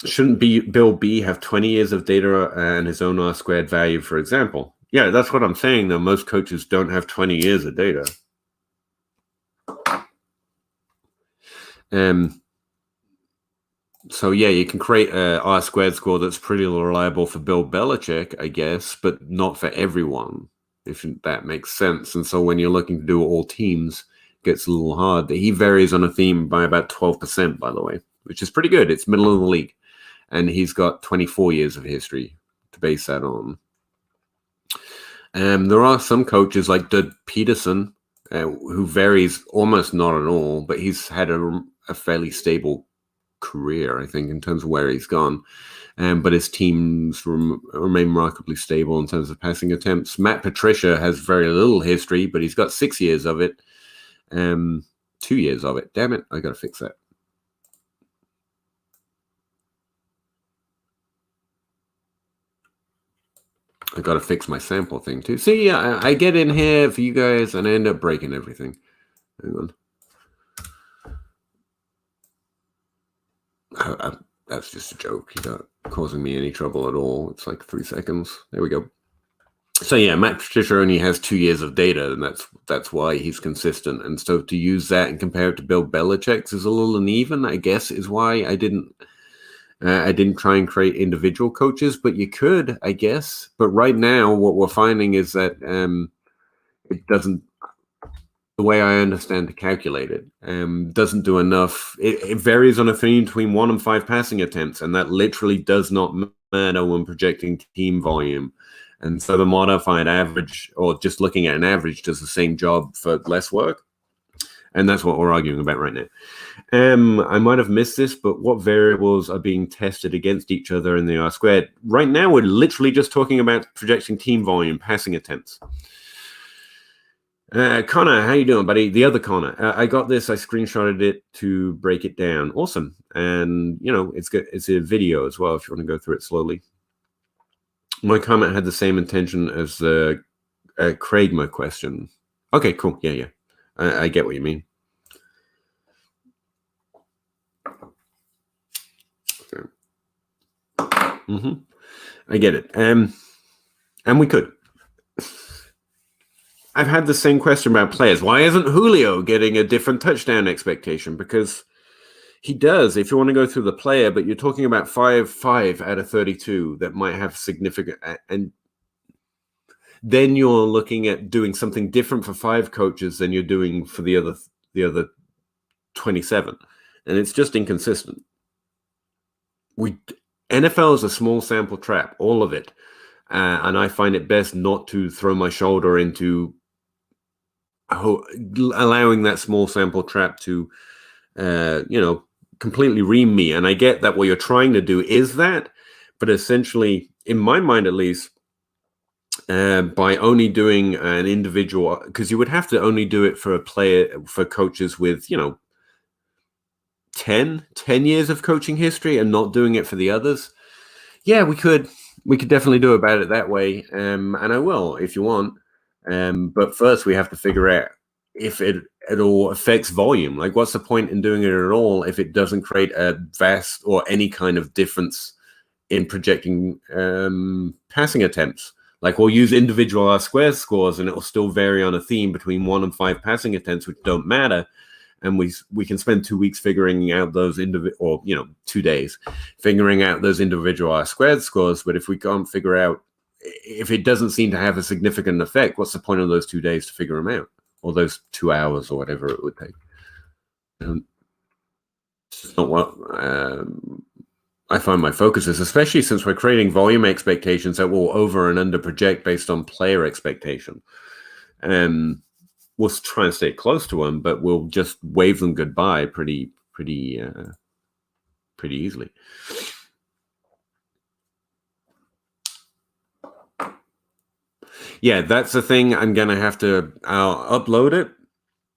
Shouldn't Bill B have 20 years of data and his own R-squared value, for example? Yeah, that's what I'm saying, though. Most coaches don't have 20 years of data. So, yeah, you can create a R-squared score that's pretty reliable for Bill Belichick, I guess, but not for everyone, if that makes sense. And so when you're looking to do all teams, it gets a little hard. He varies on a theme by about 12%, by the way, which is pretty good. It's middle of the league. And he's got 24 years of history to base that on. There are some coaches like Doug Peterson, who varies almost not at all, but he's had a fairly stable career, I think, in terms of where he's gone. But his teams remain remarkably stable in terms of passing attempts. Matt Patricia has very little history, but he's got 6 years of it. 2 years of it. Damn it, I got to fix that. I got to fix my sample thing too. See, I get in here for you guys and I end up breaking everything. Hang on. That's just a joke. He's not causing me any trouble at all. It's like 3 seconds. There we go. So yeah, Matt Patricia only has 2 years of data, and that's why he's consistent. And so to use that and compare it to Bill Belichick's is a little uneven, I guess, is why I didn't try and create individual coaches, but you could, I guess. But right now, what we're finding is that it doesn't, the way I understand to calculate it, doesn't do enough. It varies on a theme between 1 and 5 passing attempts, and that literally does not matter when projecting team volume. And so the modified average, or just looking at an average, does the same job for less work. And that's what we're arguing about right now. I might have missed this, but what variables are being tested against each other in the R-squared? Right now, we're literally just talking about projecting team volume, passing attempts. Connor, how you doing, buddy? The other Connor. I got this. I screenshotted it to break it down. Awesome. And, you know, it's good. It's a video as well if you want to go through it slowly. My comment had the same intention as the Craigma question. Okay, cool. Yeah. I get what you mean. I get it. And we could. I've had the same question about players. Why isn't Julio getting a different touchdown expectation? Because he does, if you want to go through the player, but you're talking about 5 out of 32 that might have significant, and then you're looking at doing something different for 5 coaches than you're doing for the other 27, and it's just inconsistent. NFL is a small sample trap, all of it, and I find it best not to throw my shoulder into allowing that small sample trap to, completely ream me. And I get that what you're trying to do is that, but essentially, in my mind at least, by only doing an individual, because you would have to only do it for coaches with, 10 years of coaching history and not doing it for the others. Yeah, we could definitely do about it that way. And I will, if you want. But first we have to figure out if it at all affects volume. Like, what's the point in doing it at all if it doesn't create a vast or any kind of difference in projecting passing attempts? Like we'll use individual R-squared scores, and it will still vary on a theme between 1 and 5 passing attempts, which don't matter. And we can spend 2 weeks figuring out those or 2 days figuring out those individual R-squared scores. But if we can't figure out, if it doesn't seem to have a significant effect, what's the point of those 2 days to figure them out, or those 2 hours or whatever it would take? It's not what I find my focus is, especially since we're creating volume expectations that will over and under project based on player expectation. And we'll try and stay close to them, but we'll just wave them goodbye pretty easily. Yeah, that's the thing. I'll upload it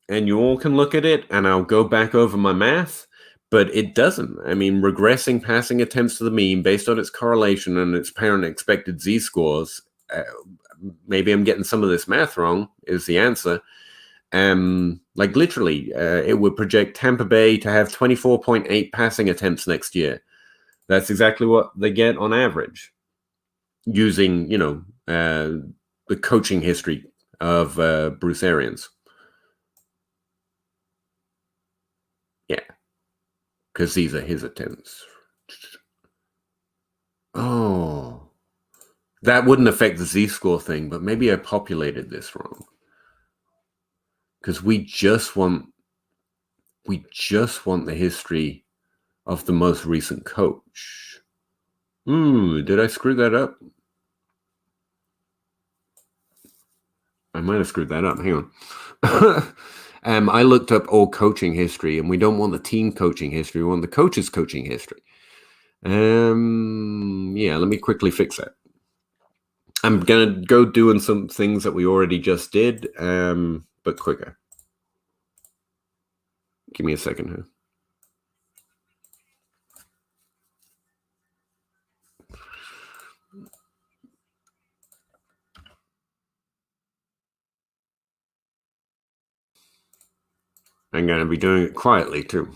and you all can look at it, and I'll go back over my math, but it doesn't. I mean, regressing passing attempts to the mean based on its correlation and its parent expected z-scores, maybe I'm getting some of this math wrong, is the answer. Like literally, it would project Tampa Bay to have 24.8 passing attempts next year. That's exactly what they get on average, using the coaching history of Bruce Arians. Yeah, because these are his attempts. Oh, that wouldn't affect the z-score thing, but maybe I populated this wrong. Because we just want the history of the most recent coach. Did I screw that up? I might have screwed that up. Hang on. I looked up all coaching history, and we don't want the team coaching history. We want the coach's coaching history. Yeah, let me quickly fix that. I'm going to go doing some things that we already just did, but quicker. Give me a second here. I'm going to be doing it quietly, too.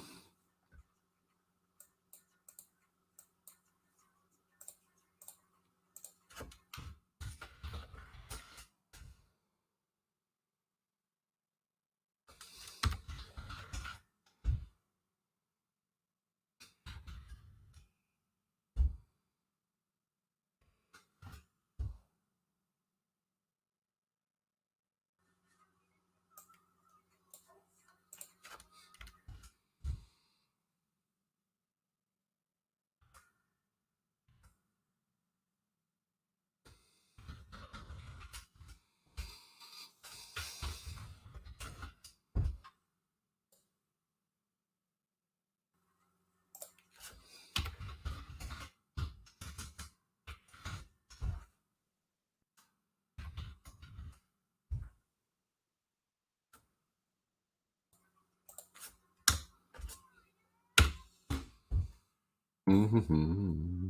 Mm-hmm.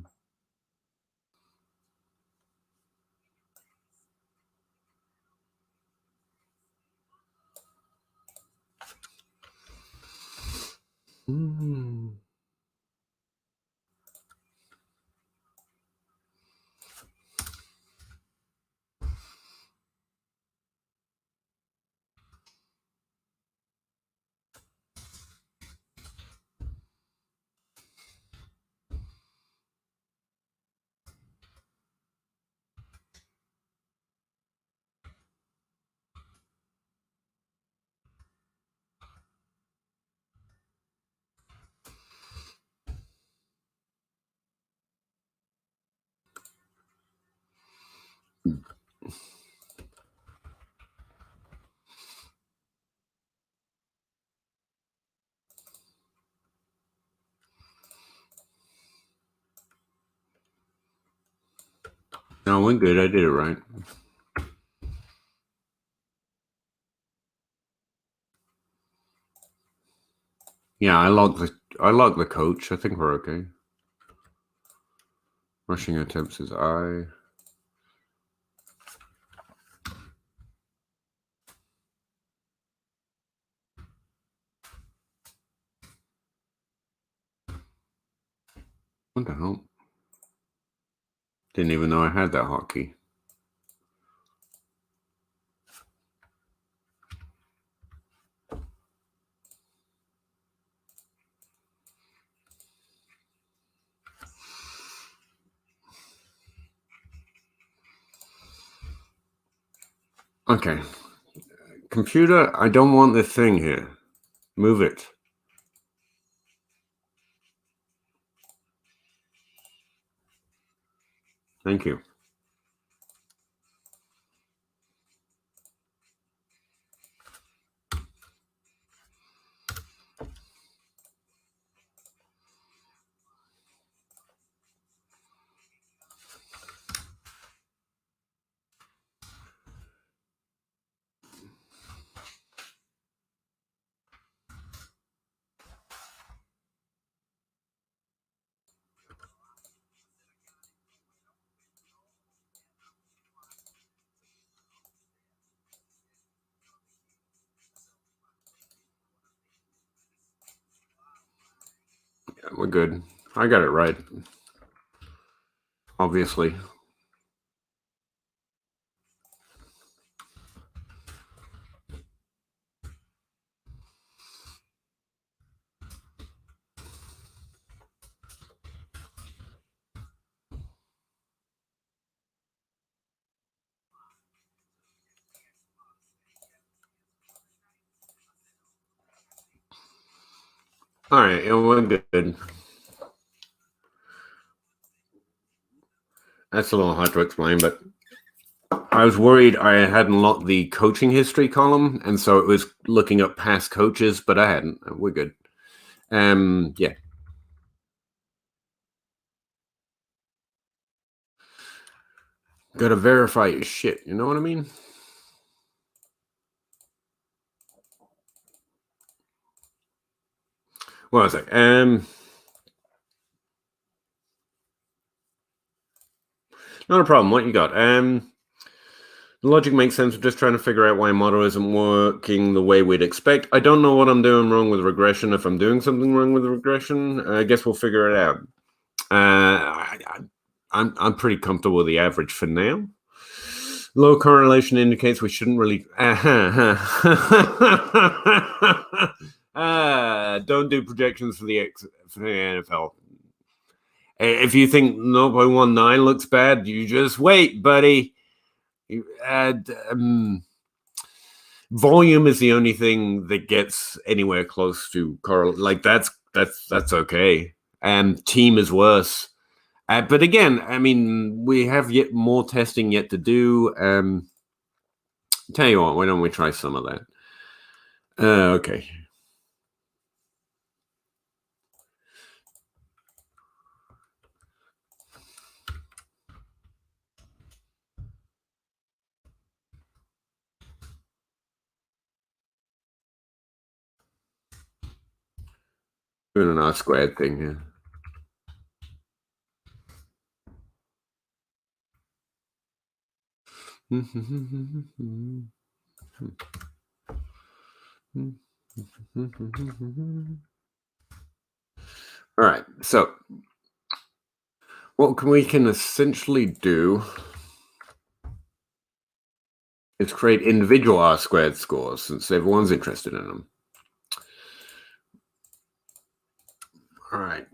Mm-hmm. No, we're good. I did it right. Yeah, I logged the coach. I think we're okay. Rushing attempts is I. What the hell? Didn't even know I had that hotkey. Okay. Computer, I don't want this thing here. Move it. Thank you. Yeah, we're good. I got it right. Obviously. All right, yeah, we're good. That's a little hard to explain, but I was worried I hadn't locked the coaching history column, and so it was looking up past coaches, but I hadn't. We're good. Yeah. Gotta verify your shit. You know what I mean? What was it? Not a problem. What you got? The logic makes sense. We're just trying to figure out why model isn't working the way we'd expect. I don't know what I'm doing wrong with regression. If I'm doing something wrong with regression, I guess we'll figure it out. I'm pretty comfortable with the average for now. Low correlation indicates we shouldn't really. Don't do projections for the NFL. If you think 0.19 looks bad, you just wait, buddy. Volume is the only thing that gets anywhere close to correlate. Like that's okay. Team is worse. But again, I mean, we have yet more testing yet to do. Tell you what, why don't we try some of that? Okay. Doing an R-squared thing here. All right, so what we can essentially do is create individual R-squared scores since everyone's interested in them. All right.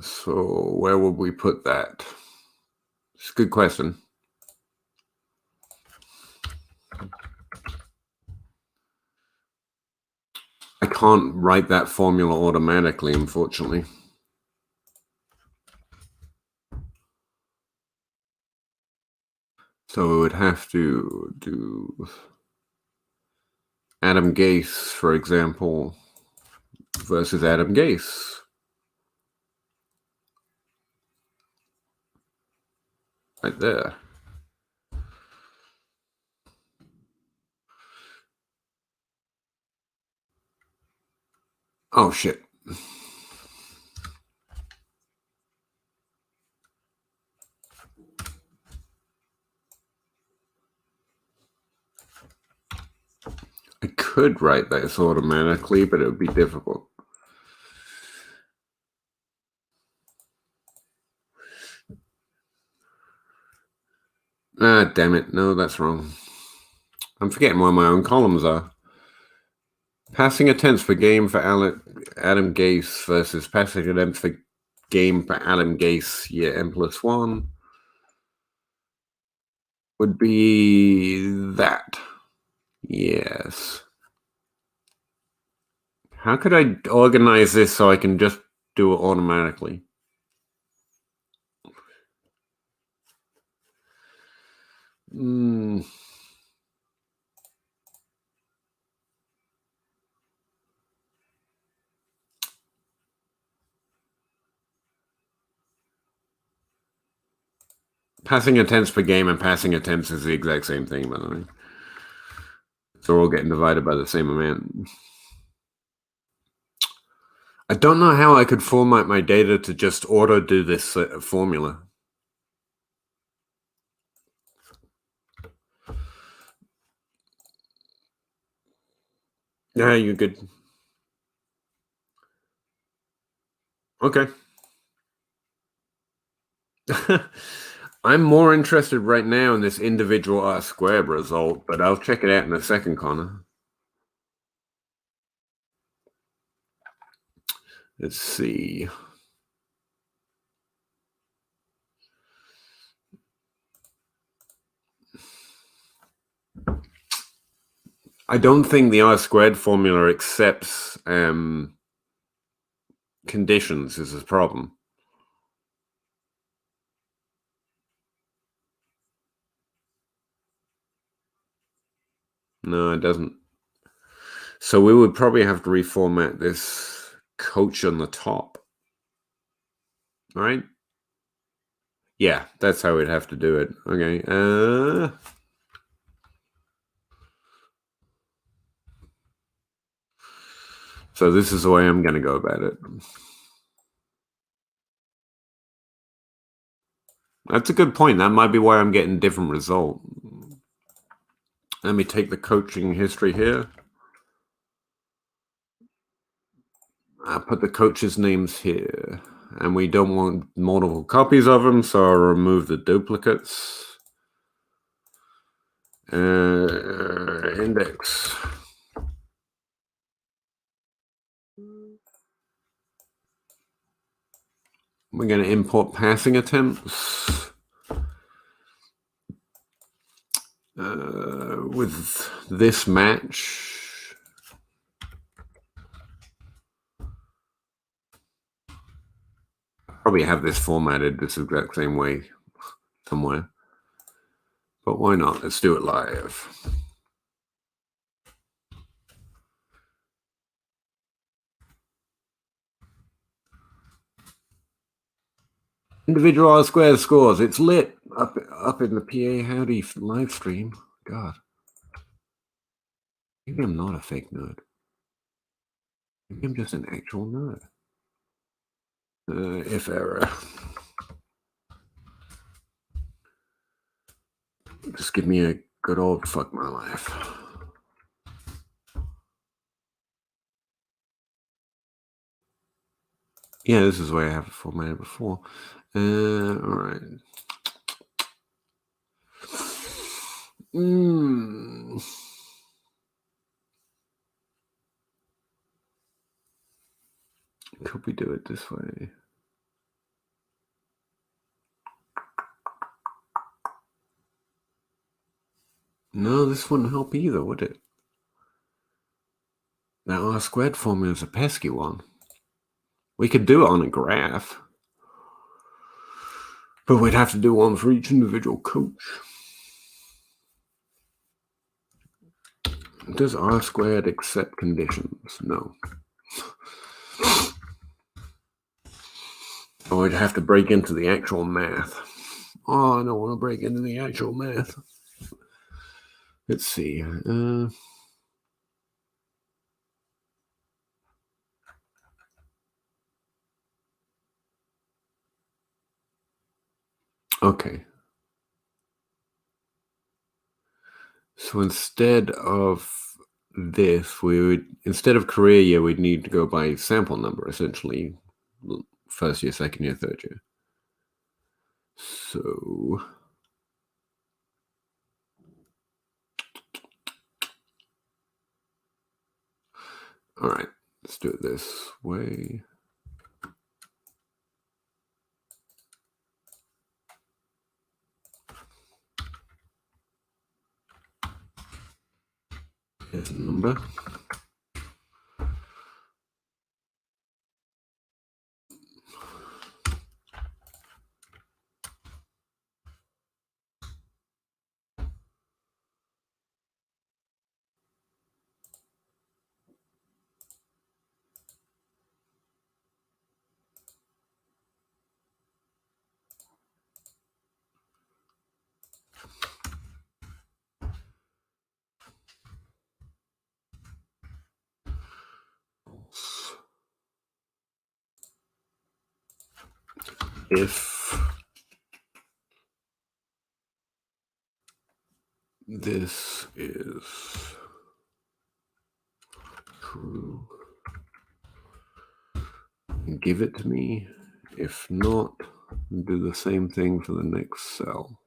So where would we put that? It's a good question. I can't write that formula automatically, unfortunately. So we would have to do Adam Gase, for example, versus Adam Gase. Right there. Oh, shit. I could write this automatically, but it would be difficult. Ah, damn it. No, that's wrong. I'm forgetting where my own columns are. Passing attempts per game for Adam Gase versus passing attempts for game for Adam Gase, yeah, n+1 would be that. Yes. How could I organize this so I can just do it automatically? Passing attempts per game and passing attempts is the exact same thing, by the way. They're all getting divided by the same amount. I don't know how I could format my data to just auto do this formula. Yeah, you're good. Okay. I'm more interested right now in this individual R² result, but I'll check it out in a second, Connor. Let's see. I don't think the R² formula accepts conditions is a problem. No, it doesn't. So we would probably have to reformat this coach on the top. All right? Yeah, that's how we'd have to do it. Okay. So this is the way I'm going to go about it. That's a good point. That might be why I'm getting different result. Let me take the coaching history here. I'll put the coaches' names here. And we don't want multiple copies of them, so I'll remove the duplicates. Index. We're going to import passing attempts. With this match. Probably have this formatted this exact same way somewhere. But why not? Let's do it live. Individual R² scores. It's lit up in the Pahowdy live stream. God. Maybe I'm not a fake nerd. Maybe I'm just an actual nerd. If error. Just give me a good old fuck my life. Yeah, this is the way I have it formatted before. All right. Could we do it this way? No, this wouldn't help either, would it? That R² formula is a pesky one. We could do it on a graph. But we'd have to do one for each individual coach. Does R² accept conditions? No. Oh, we'd have to break into the actual math. Oh, I don't want to break into the actual math. Let's see. Okay. So instead of this, instead of career year, we'd need to go by sample number, essentially. First year, second year, third year. So all right, let's do it this way. Here's the number. If this is true, give it to me. If not, do the same thing for the next cell.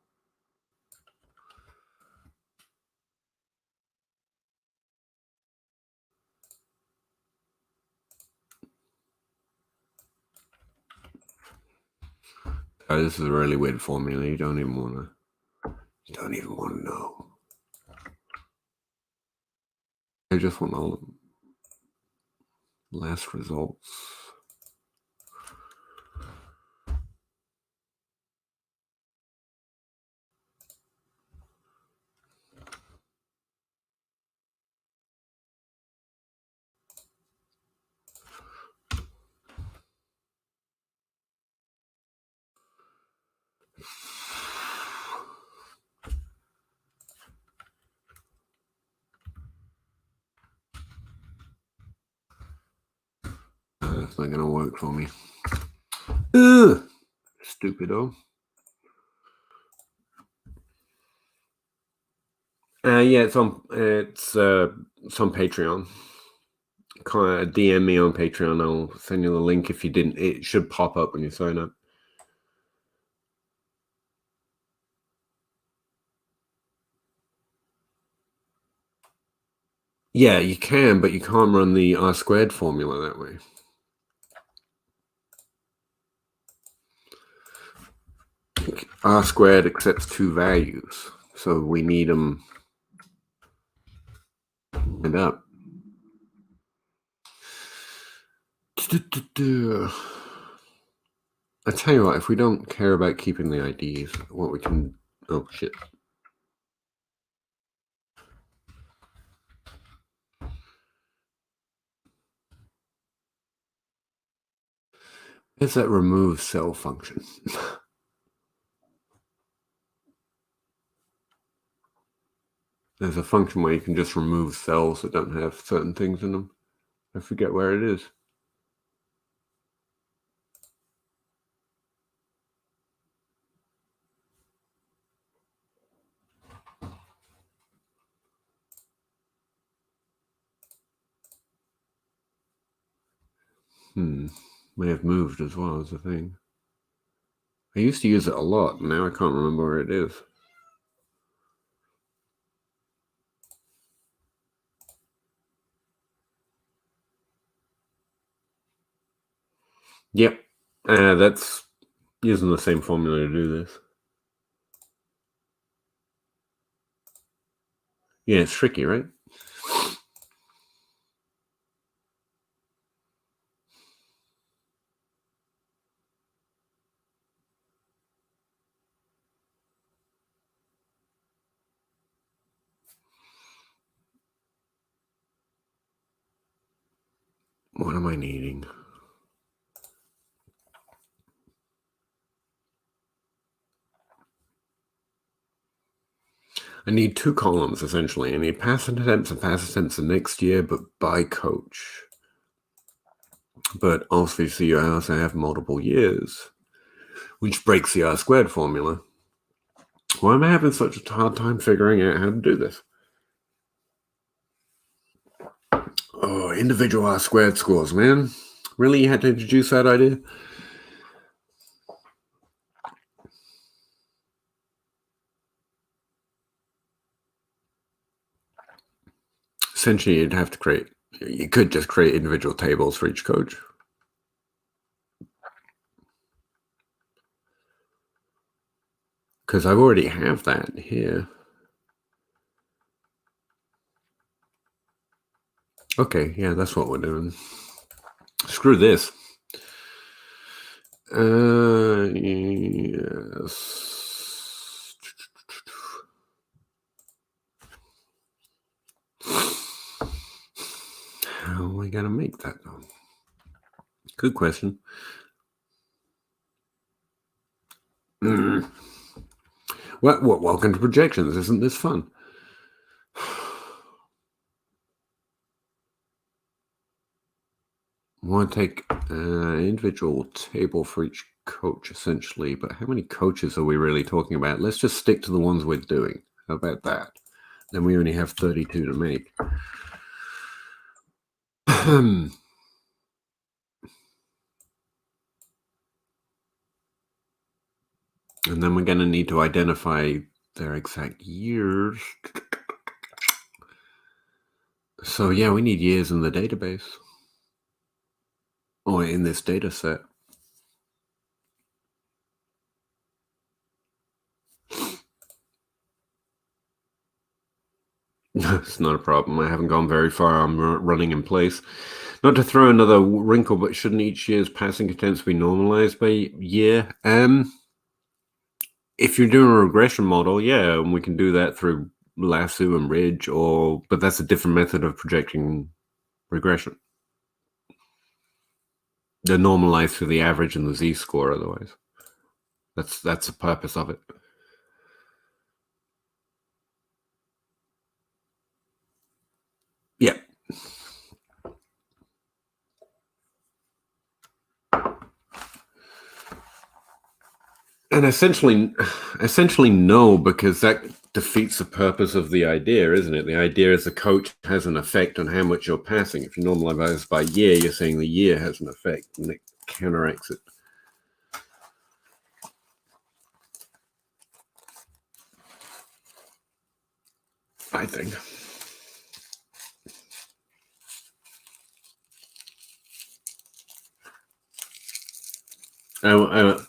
Oh, this is a really weird formula. You don't even want to know. I just want all the last results. That's not going to work for me. Ugh! Stupido. Yeah, it's on Patreon. Kind of DM me on Patreon. I'll send you the link if you didn't. It should pop up when you sign up. Yeah, you can, but you can't run the R² formula that way. R² accepts two values, so we need them and up. I tell you what, if we don't care about keeping the IDs, what we can... Oh, shit. It's that remove cell function. There's a function where you can just remove cells that don't have certain things in them. I forget where it is. May have moved as well as the thing. I used to use it a lot, and now I can't remember where it is. Yep, that's using the same formula to do this. Yeah, it's tricky, right? What am I needing? I need two columns, essentially. I need pass attempts and pass attempts the next year, but by coach. But obviously, you also have multiple years, which breaks the R² formula. Why am I having such a hard time figuring out how to do this? Oh, individual R² scores, man. Really, you had to introduce that idea? Essentially, you'd have to you could just create individual tables for each coach. Because I already have that here. Okay, yeah, that's what we're doing. Screw this. Yes. How am I going to make that though? Good question. Well, welcome to projections. Isn't this fun? I want to take an individual table for each coach, essentially. But how many coaches are we really talking about? Let's just stick to the ones we're doing. How about that? Then we only have 32 to make. And then we're going to need to identify their exact years. So yeah, we need years in the database. Or in this data set. It's not a problem. I haven't gone very far. I'm running in place. Not to throw another wrinkle, but shouldn't each year's passing cadence be normalized by year? If you're doing a regression model, yeah, and we can do that through lasso and ridge, but that's a different method of projecting regression. They're normalized through the average and the z-score. Otherwise, that's the purpose of it. Yeah. And essentially no, because that defeats the purpose of the idea, isn't it? The idea is the coach has an effect on how much you're passing. If you normalize by year, you're saying the year has an effect, and it counteracts it. I think.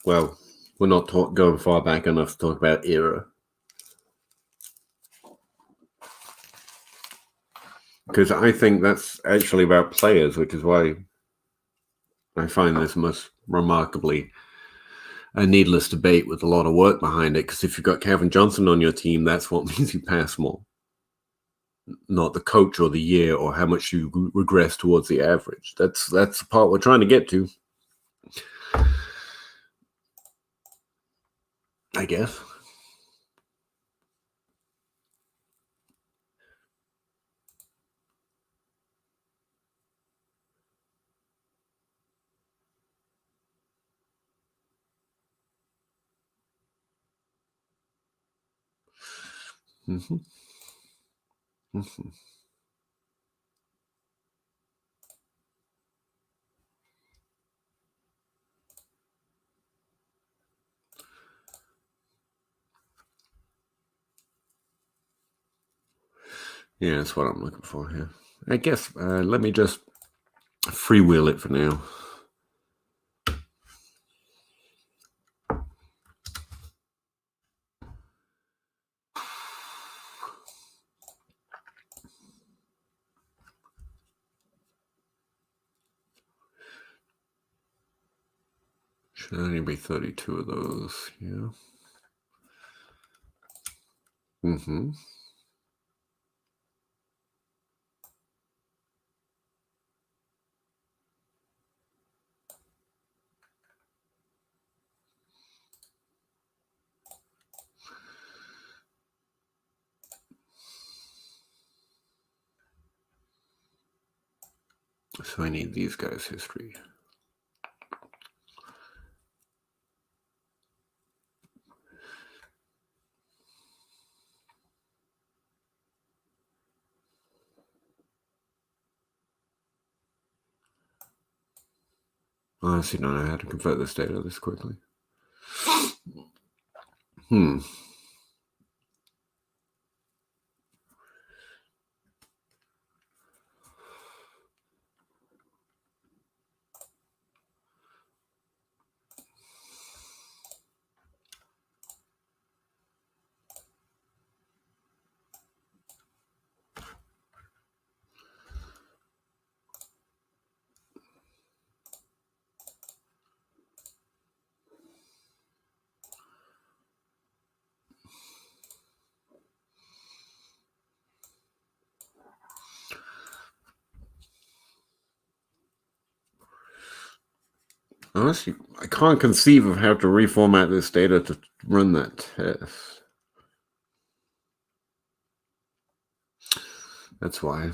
Well, we're not going far back enough to talk about era. Because I think that's actually about players, which is why I find this most remarkably a needless debate with a lot of work behind it. Because if you've got Kevin Johnson on your team, that's what means you pass more, not the coach or the year or how much you regress towards the average. That's the part we're trying to get to, I guess. Mm-hmm. Mm-hmm. Yeah, that's what I'm looking for here. I guess let me just freewheel it for now. Should only be 32 of those, yeah. Mm-hmm. So I need these guys' history. I honestly don't know how to convert this data this quickly. Honestly, I can't conceive of how to reformat this data to run that test. That's why.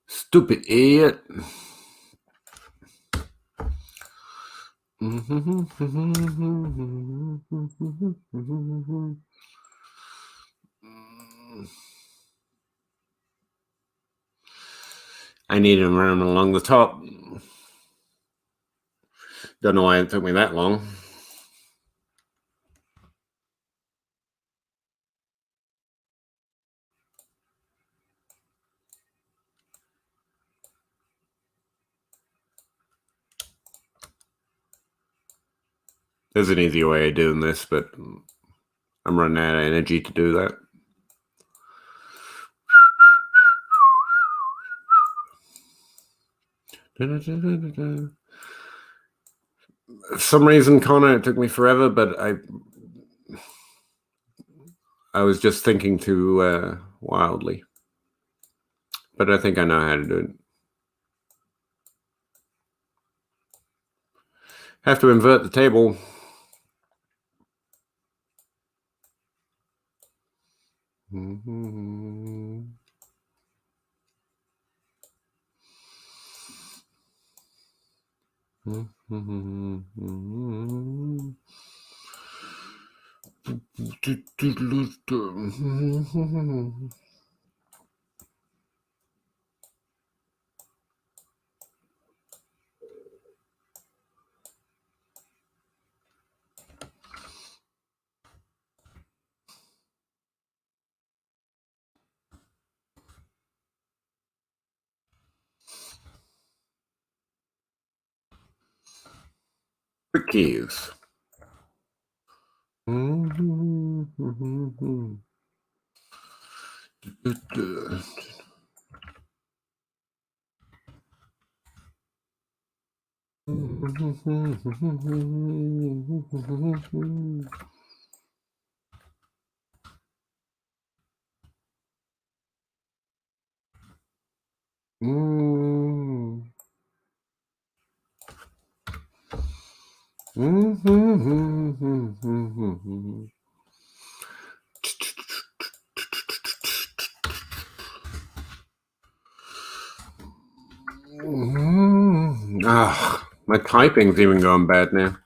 Stupid idiot. I need him running along the top. Don't know why it took me that long. There's an easier way of doing this, but I'm running out of energy to do that. For some reason, Connor, it took me forever, but I was just thinking too wildly. But I think I know how to do it. Have to invert the table. Quick keys. My typing's even going bad now.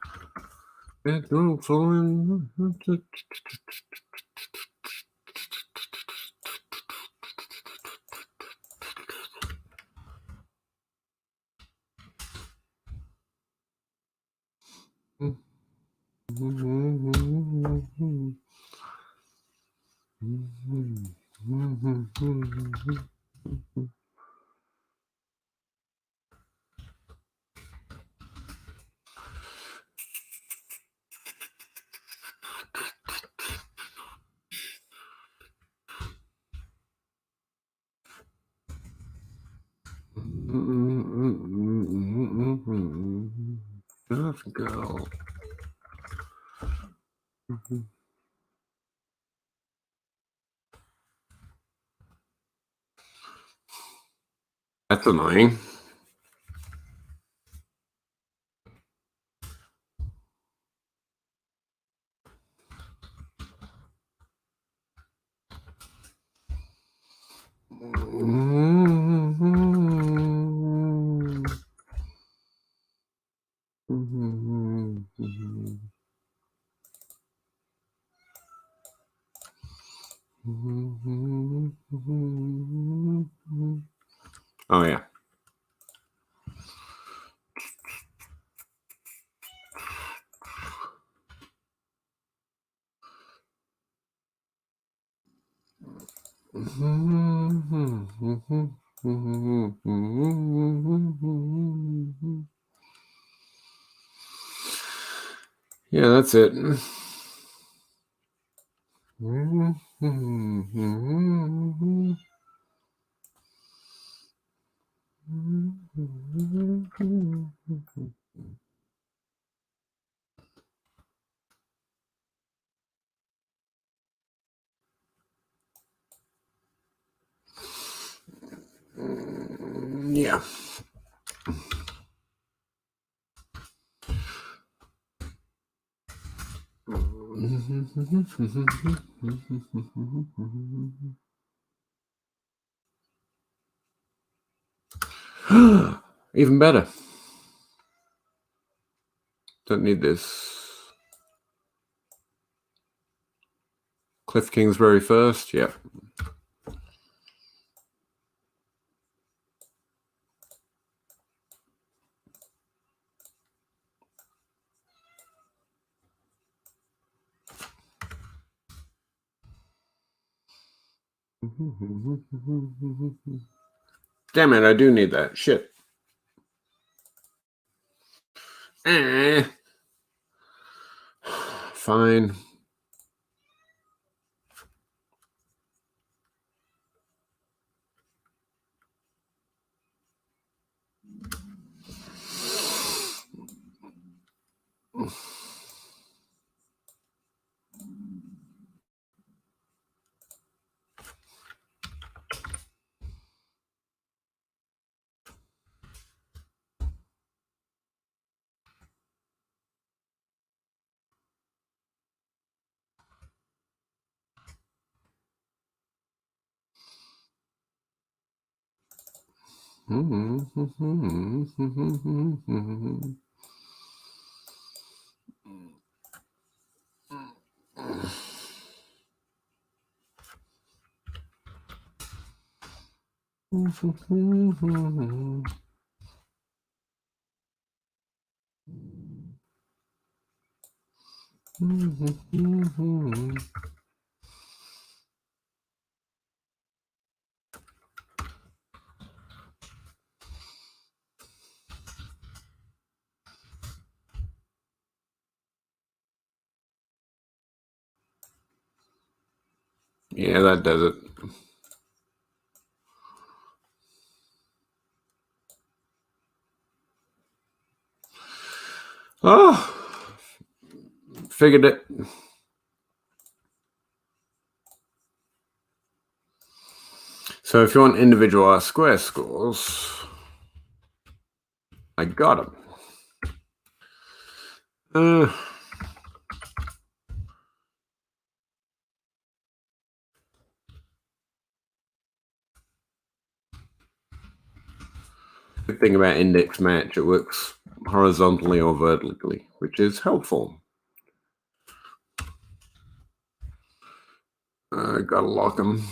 Let's go. That's annoying. Oh yeah. Yeah, that's it. Yeah. Even better. Don't need this. Cliff Kingsbury first. Yep. Damn it, I do need that. Shit. Fine. Yeah, that does it. Oh, figured it. So if you want individual R-square scores, I got them. Good thing about index match, it works horizontally or vertically, which is helpful. Gotta lock them.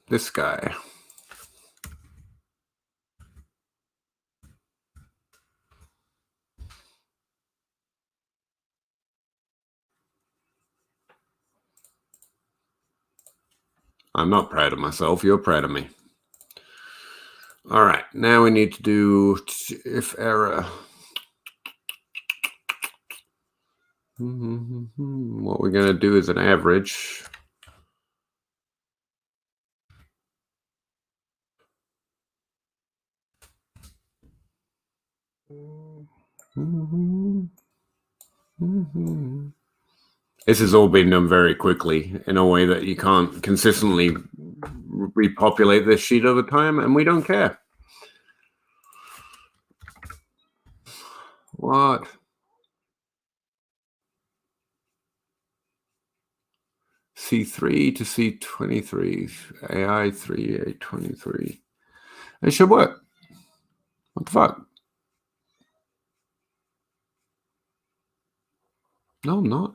This guy. I'm not proud of myself. You're proud of me. All right. Now we need to do if error. What we're going to do is an average. This has all been done very quickly in a way that you can't consistently repopulate this sheet over time, and we don't care. What? C3 to C23, AI3, A23. It should work. What the fuck? No, I'm not.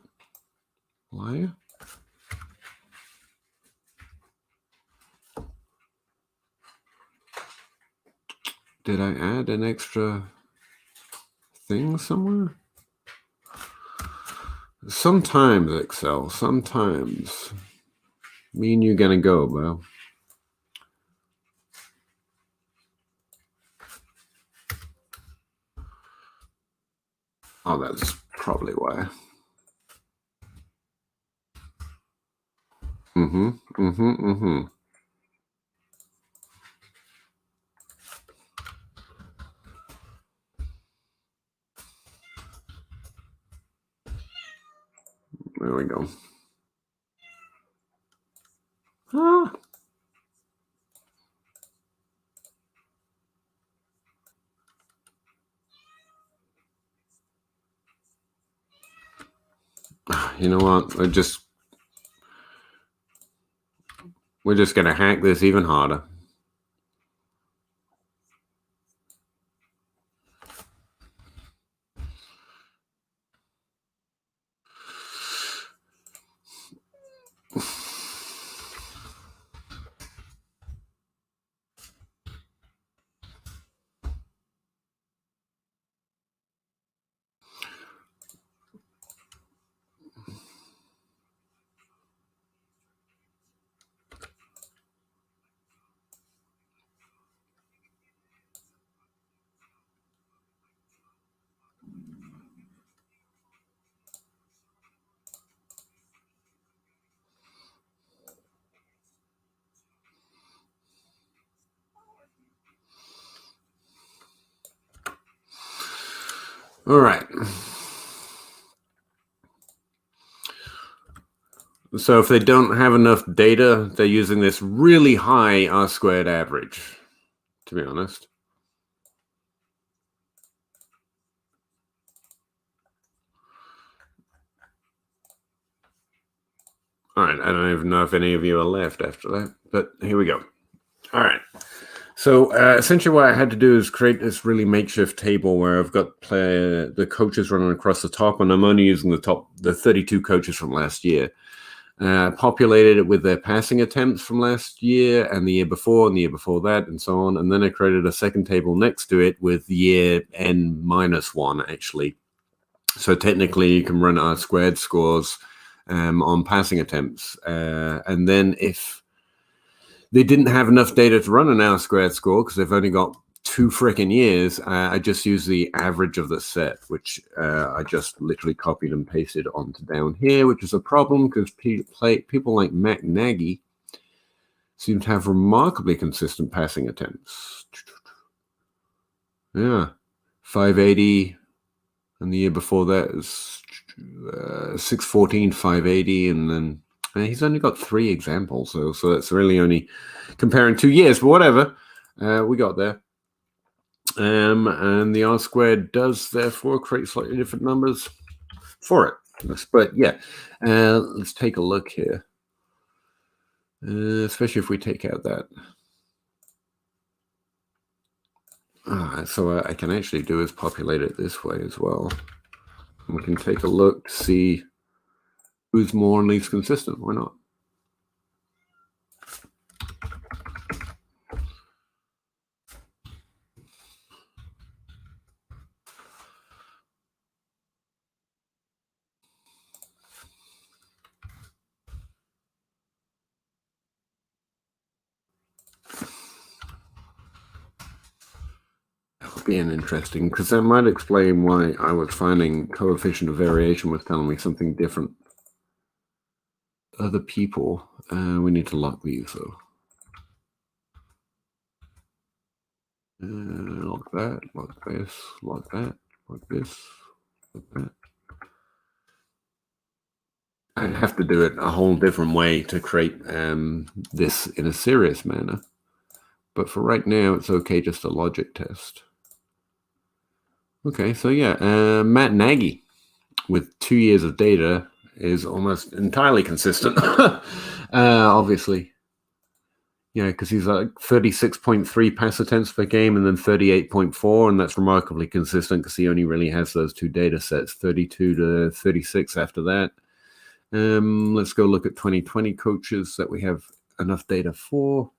Liar. Did I add an extra thing somewhere? Sometimes, Excel, sometimes. Me and you gonna go, bro. Oh, that's probably why. There we go. Ah. You know what? We're just going to hack this even harder. All right. So if they don't have enough data, they're using this really high R-squared average, to be honest. All right, I don't even know if any of you are left after that, but here we go. All right. So essentially what I had to do is create this really makeshift table where I've got the coaches running across the top, and I'm only using the 32 coaches from last year. Populated it with their passing attempts from last year and the year before and the year before that and so on. And then I created a second table next to it with year N-1, actually. So technically you can run R-squared scores on passing attempts. And then if they didn't have enough data to run an R-squared score because they've only got 2 freaking years, I just use the average of the set, which I just literally copied and pasted onto down here, which is a problem because people like Matt Nagy seem to have remarkably consistent passing attempts. Yeah, 580, and the year before that is 614, 580, and then he's only got 3 examples, so that's really only comparing 2 years, but whatever, we got there. And the R-squared does therefore create slightly different numbers for it. But yeah, let's take a look here, especially if we take out that. So what I can actually do is populate it this way as well. And we can take a look to see who's more and least consistent. Why not? Being interesting, because that might explain why I was finding coefficient of variation was telling me something different. Other people, we need to lock these though. Lock that, lock this, lock that, lock this, lock that. I have to do it a whole different way to create this in a serious manner. But for right now, it's okay, just a logic test. Okay, so yeah, Matt Nagy with 2 years of data is almost entirely consistent, obviously. Yeah, because he's like 36.3 pass attempts per game and then 38.4, and that's remarkably consistent because he only really has those 2 data sets, 32 to 36 after that. Let's go look at 2020 coaches that we have enough data for.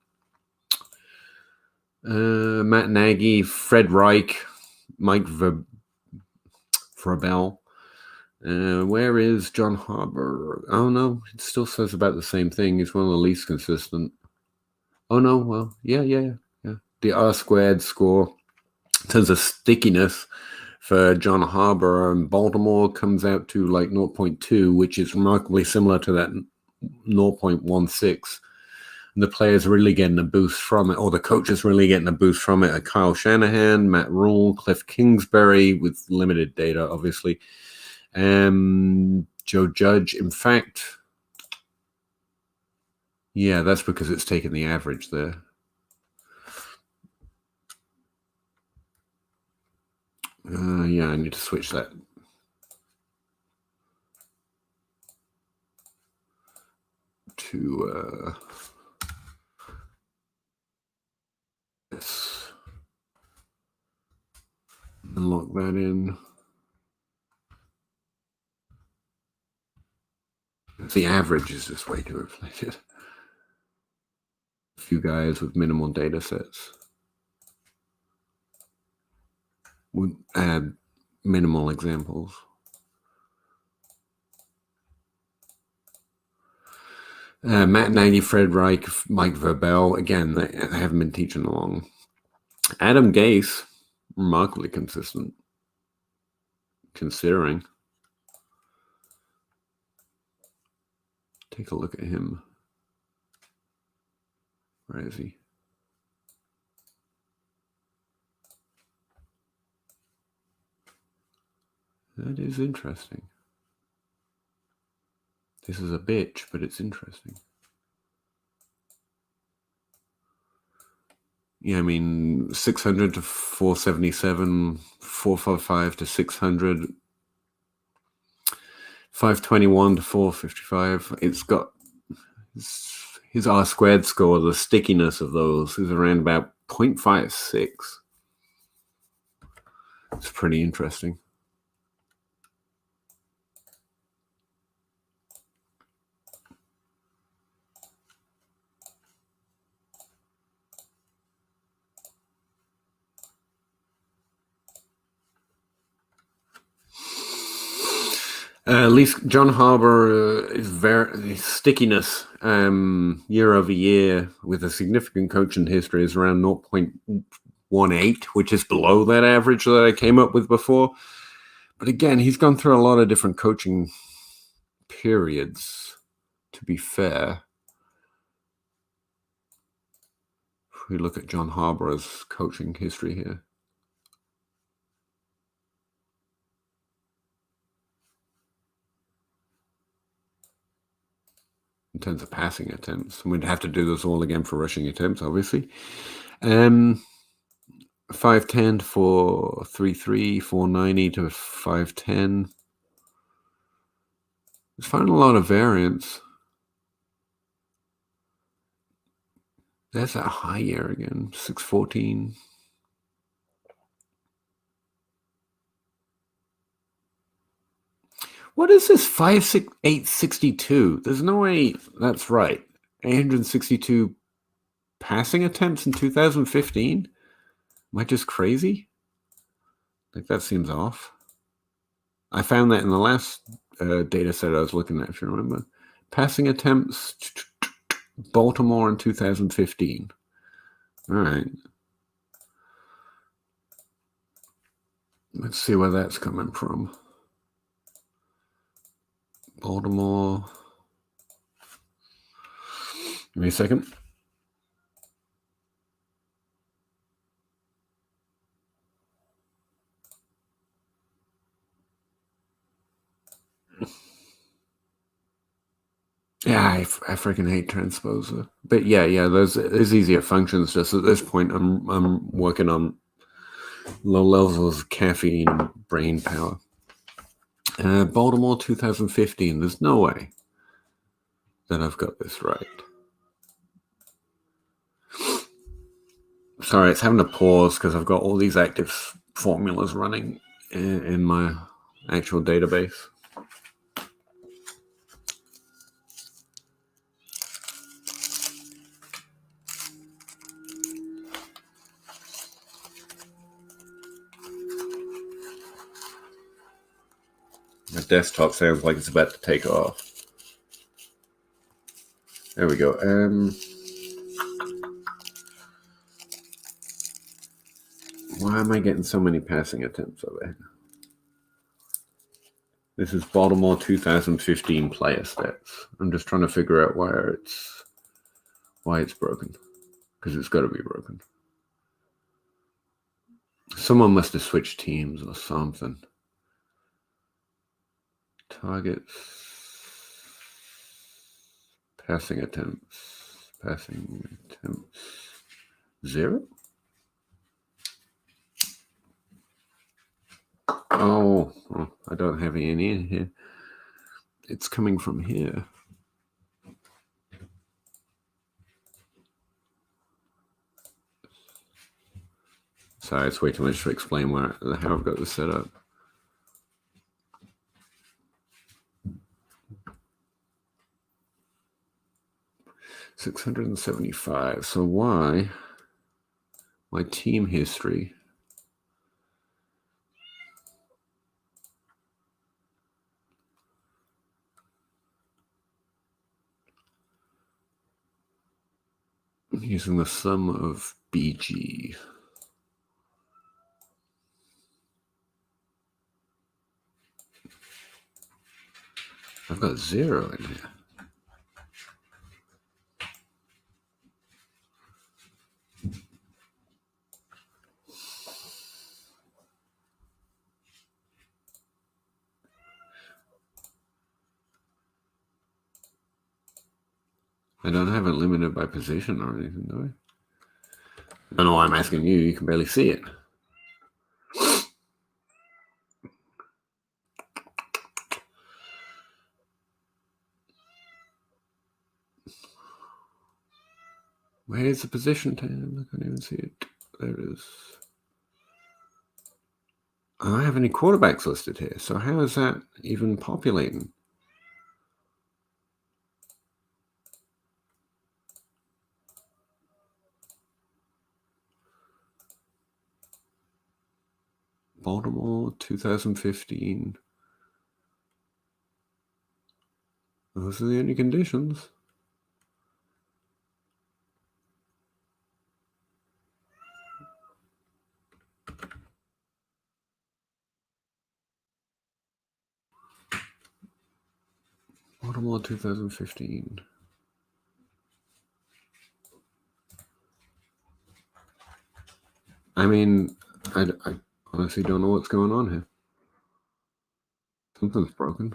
Matt Nagy, Fred Reich, Mike Vrabel. Where is John Harbour? Oh, no, it still says about the same thing. He's one of the least consistent. Oh, no, well, yeah. The R-squared score in terms of stickiness for John Harbour in Baltimore comes out to like 0.2, which is remarkably similar to that 0.16. And the players really getting a boost from it, or the coaches really getting a boost from it, are Kyle Shanahan, Matt Rule, Cliff Kingsbury, with limited data, obviously. Joe Judge, in fact, yeah, that's because it's taken the average there. Yeah, I need to switch that. To this. And lock that in. The average is just way too inflated. A few guys with minimal data sets would add minimal examples. Matt Nagy, Fred Reich, Mike Verbel. Again, they haven't been teaching along. Adam Gase, remarkably consistent, considering. Take a look at him. Where is he? That is interesting. This is a bitch, but it's interesting. Yeah, I mean, 600 to 477, 455 to 600, 521 to 455. It's got his R squared score, the stickiness of those is around about 0.56. It's pretty interesting. At least John Harbour is very stickiness year over year with a significant coaching history is around 0.18, which is below that average that I came up with before. But again, he's gone through a lot of different coaching periods, to be fair. If we look at John Harbour's coaching history here. In terms of passing attempts, and we'd have to do this all again for rushing attempts, obviously. 510 to 433, 490 to 510. There's finding a lot of variance. There's that high year again, 614. What is this 862? There's no way that's right. 862 passing attempts in 2015? Am I just crazy? Like, that seems off. I found that in the last data set I was looking at, if you remember. Passing attempts, Baltimore in 2015. All right. Let's see where that's coming from. Baltimore. Give me a second. Yeah, I freaking hate transposer. But yeah, there's easier functions. Just at this point, I'm working on low levels of caffeine and brain power. Baltimore 2015. There's no way that I've got this right. Sorry, it's having to pause because I've got all these active formulas running in my actual database. My desktop sounds like it's about to take off. There we go. Why am I getting so many passing attempts over here? This is Baltimore 2015 player stats. I'm just trying to figure out why it's broken. Because it's got to be broken. Someone must have switched teams or something Targets. Passing attempts. 0. Oh, I don't have any in here. It's coming from here. Sorry, it's way too much to explain how I've got this set up. $675. So why? My team history. Using the sum of BG. I've got 0 in here. I don't have it limited by position or anything, do I? I don't know why I'm asking you. You can barely see it. Where's the position tab? I can't even see it. There it is. I don't have any quarterbacks listed here. So how is that even populating? Baltimore, 2015. Those are the only conditions. Baltimore, 2015. I mean, I honestly don't know what's going on here. Something's broken.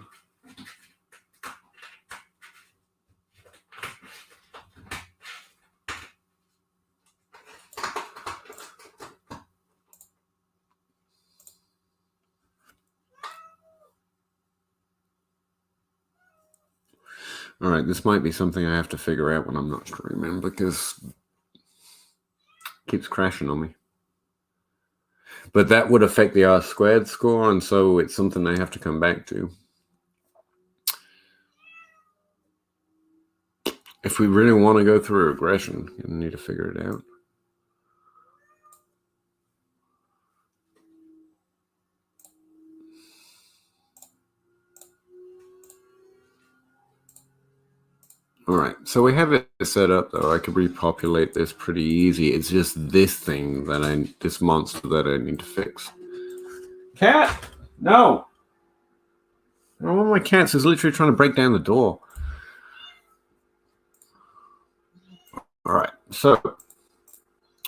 All right, this might be something I have to figure out when I'm not streaming, man, because it keeps crashing on me. But that would affect the R² score, and so it's something I have to come back to. If we really want to go through a regression, you need to figure it out. All right, so we have it set up, though. I could repopulate this pretty easy. It's just this thing this monster that I need to fix. Cat! No! One of my cats is literally trying to break down the door. All right, so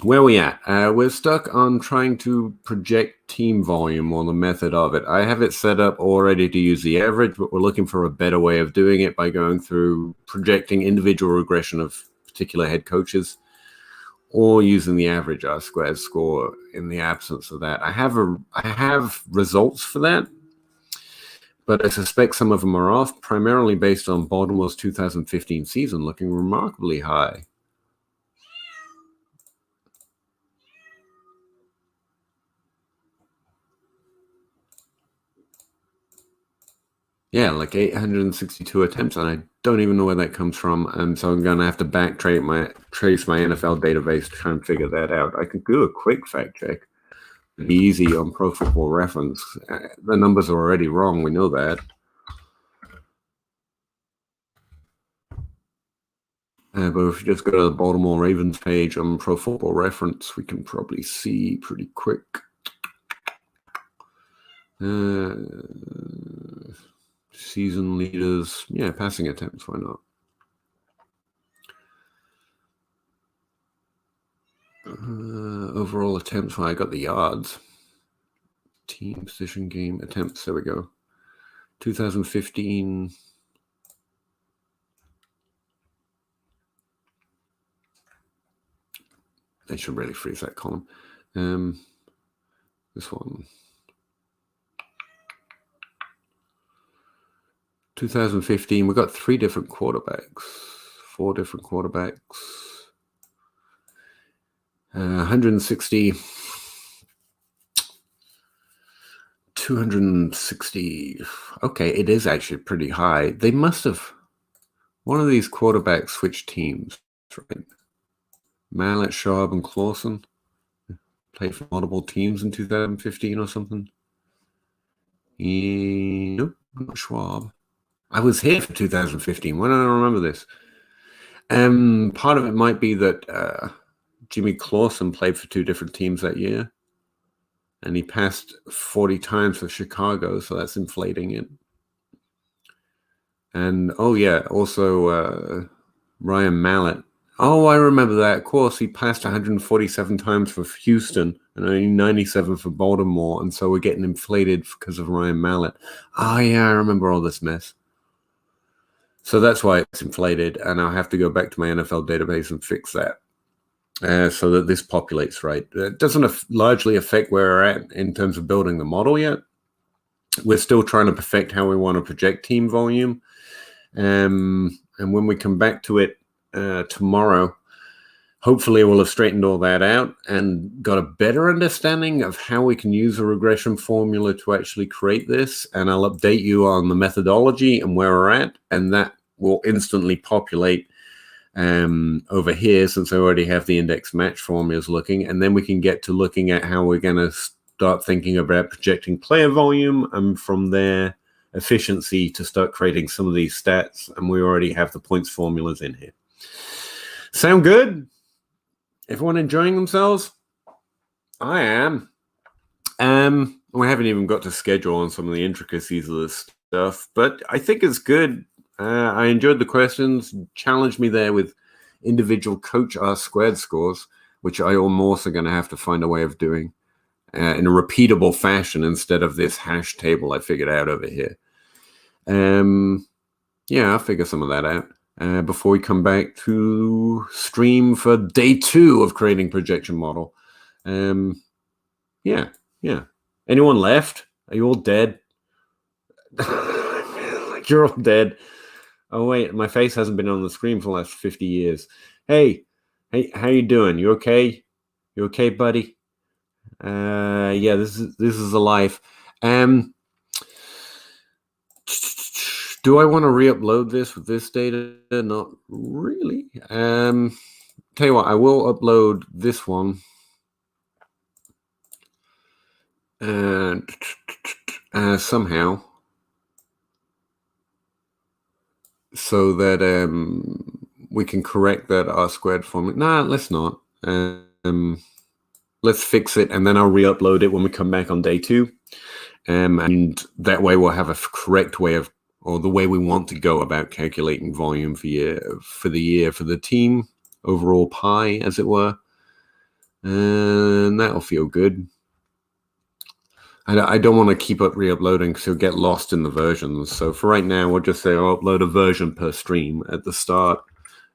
where are we at? We're stuck on trying to project team volume, or the method of it. I have it set up already to use the average, but we're looking for a better way of doing it by going through projecting individual regression of particular head coaches, or using the average R² score in the absence of that. I have results for that, but I suspect some of them are off, primarily based on Baltimore's 2015 season looking remarkably high. Yeah, like 862 attempts, and I don't even know where that comes from. And so I'm going to have to trace my NFL database to try and figure that out. I could do a quick fact check. It'd be easy on Pro Football Reference. The numbers are already wrong. We know that. But if you just go to the Baltimore Ravens page on Pro Football Reference, we can probably see pretty quick. Season leaders. Yeah, passing attempts. Why not? Overall attempts. Well, I got the yards. Team position game attempts. There we go. 2015. I should really freeze that column. This one. 2015, we got 4 different quarterbacks. 160, 260. Okay, it is actually pretty high. They must have, one of these quarterbacks switched teams, right? Mallet, Schwab, and Clausen played for multiple teams in 2015 or something. Nope, not Schwab. I was here for 2015. Why don't I remember this? Part of it might be that Jimmy Clausen played for 2 different teams that year, and he passed 40 times for Chicago, so that's inflating it. And oh yeah, also Ryan Mallett. Oh, I remember that. Of course, he passed 147 times for Houston and only 97 for Baltimore, and so we're getting inflated because of Ryan Mallett. Oh yeah, I remember all this mess. So that's why it's inflated, and I'll have to go back to my NFL database and fix that so that this populates right. It doesn't largely affect where we're at in terms of building the model yet. We're still trying to perfect how we want to project team volume. And when we come back to it tomorrow, hopefully we'll have straightened all that out and got a better understanding of how we can use a regression formula to actually create this. And I'll update you on the methodology and where we're at, and that will instantly populate over here, since I already have the index match formulas looking. And then we can get to looking at how we're going to start thinking about projecting player volume, and from there efficiency to start creating some of these stats. And we already have the points formulas in here. Sound good? Everyone enjoying themselves? I am. We haven't even got to schedule on some of the intricacies of this stuff, but I think it's good. I enjoyed the questions. Challenged me there with individual coach R² scores, which I'm also going to have to find a way of doing in a repeatable fashion instead of this hash table I figured out over here. Yeah, I'll figure some of that out. Before we come back to stream for day 2 of creating projection model. Yeah. Anyone left? Are you all dead? Like you're all dead. Oh wait, my face hasn't been on the screen for the last 50 years. Hey, how you doing? You okay? You okay, buddy? Yeah, this is a life. Do I want to re-upload this with this data? Not really. Tell you what, I will upload this one. Somehow. So that we can correct that R² formula. Nah, let's not. Let's fix it, and then I'll re-upload it when we come back on day 2. And that way we'll have a correct way of, or the way we want to go about calculating volume for the year for the team, overall pie, as it were. And that'll feel good. I don't want to keep up re-uploading because you'll get lost in the versions. So for right now, we'll just say I'll upload a version per stream at the start.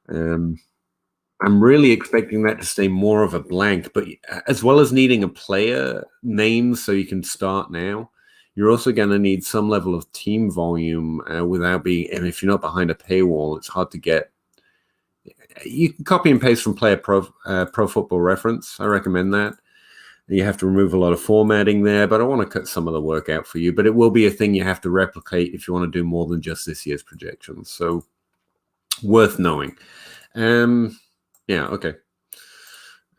I'm really expecting that to stay more of a blank, but as well as needing a player name so you can start now, you're also going to need some level of team volume without being, and if you're not behind a paywall, it's hard to get. You can copy and paste from Player Pro Football Reference. I recommend that. You have to remove a lot of formatting there, but I want to cut some of the work out for you. But it will be a thing you have to replicate if you want to do more than just this year's projections. So worth knowing. Yeah, okay.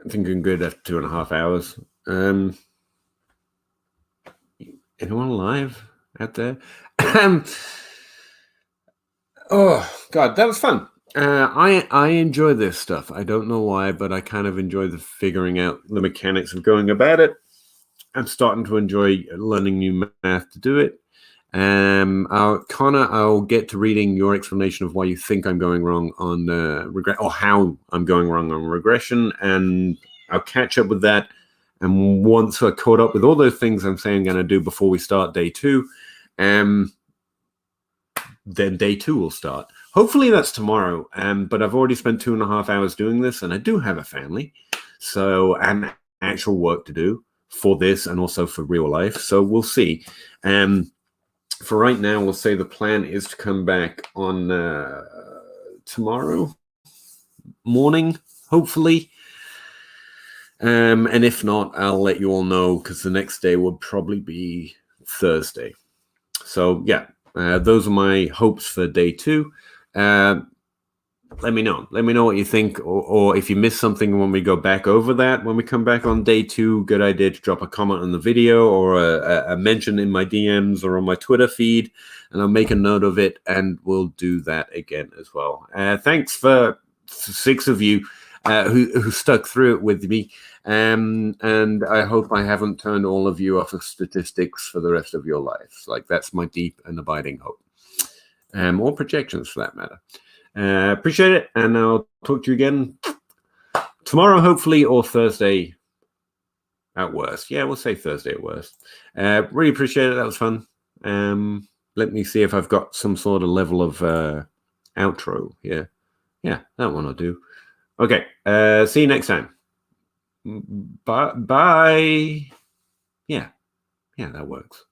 I think I'm good after 2.5 hours. Anyone alive out there? Oh, God, that was fun. I enjoy this stuff. I don't know why, but I kind of enjoy the figuring out the mechanics of going about it. I'm starting to enjoy learning new math to do it. Connor, I'll get to reading your explanation of why you think I'm going wrong on regression, or how I'm going wrong on regression, and I'll catch up with that. And once I caught up with all those things I'm saying I'm going to do before we start day 2, then day 2 will start. Hopefully that's tomorrow. But I've already spent 2.5 hours doing this, and I do have a family, so and actual work to do for this and also for real life. So we'll see. For right now, we'll say the plan is to come back on tomorrow morning, hopefully. And if not, I'll let you all know, because the next day would probably be Thursday. So yeah, those are my hopes for day 2. Let me know. Let me know what you think, or if you missed something when we go back over that. When we come back on day 2, good idea to drop a comment on the video or a mention in my DMs or on my Twitter feed, and I'll make a note of it, and we'll do that again as well. Thanks for 6 of you who stuck through it with me, and I hope I haven't turned all of you off of statistics for the rest of your lives. Like, that's my deep and abiding hope, or projections for that matter. Appreciate it, and I'll talk to you again tomorrow, hopefully, or Thursday at worst. Yeah, we'll say Thursday at worst. Really appreciate it. That was fun. Let me see if I've got some sort of level of outro here. Yeah, that one I'll do. Okay, see you next time. Bye. Yeah, that works.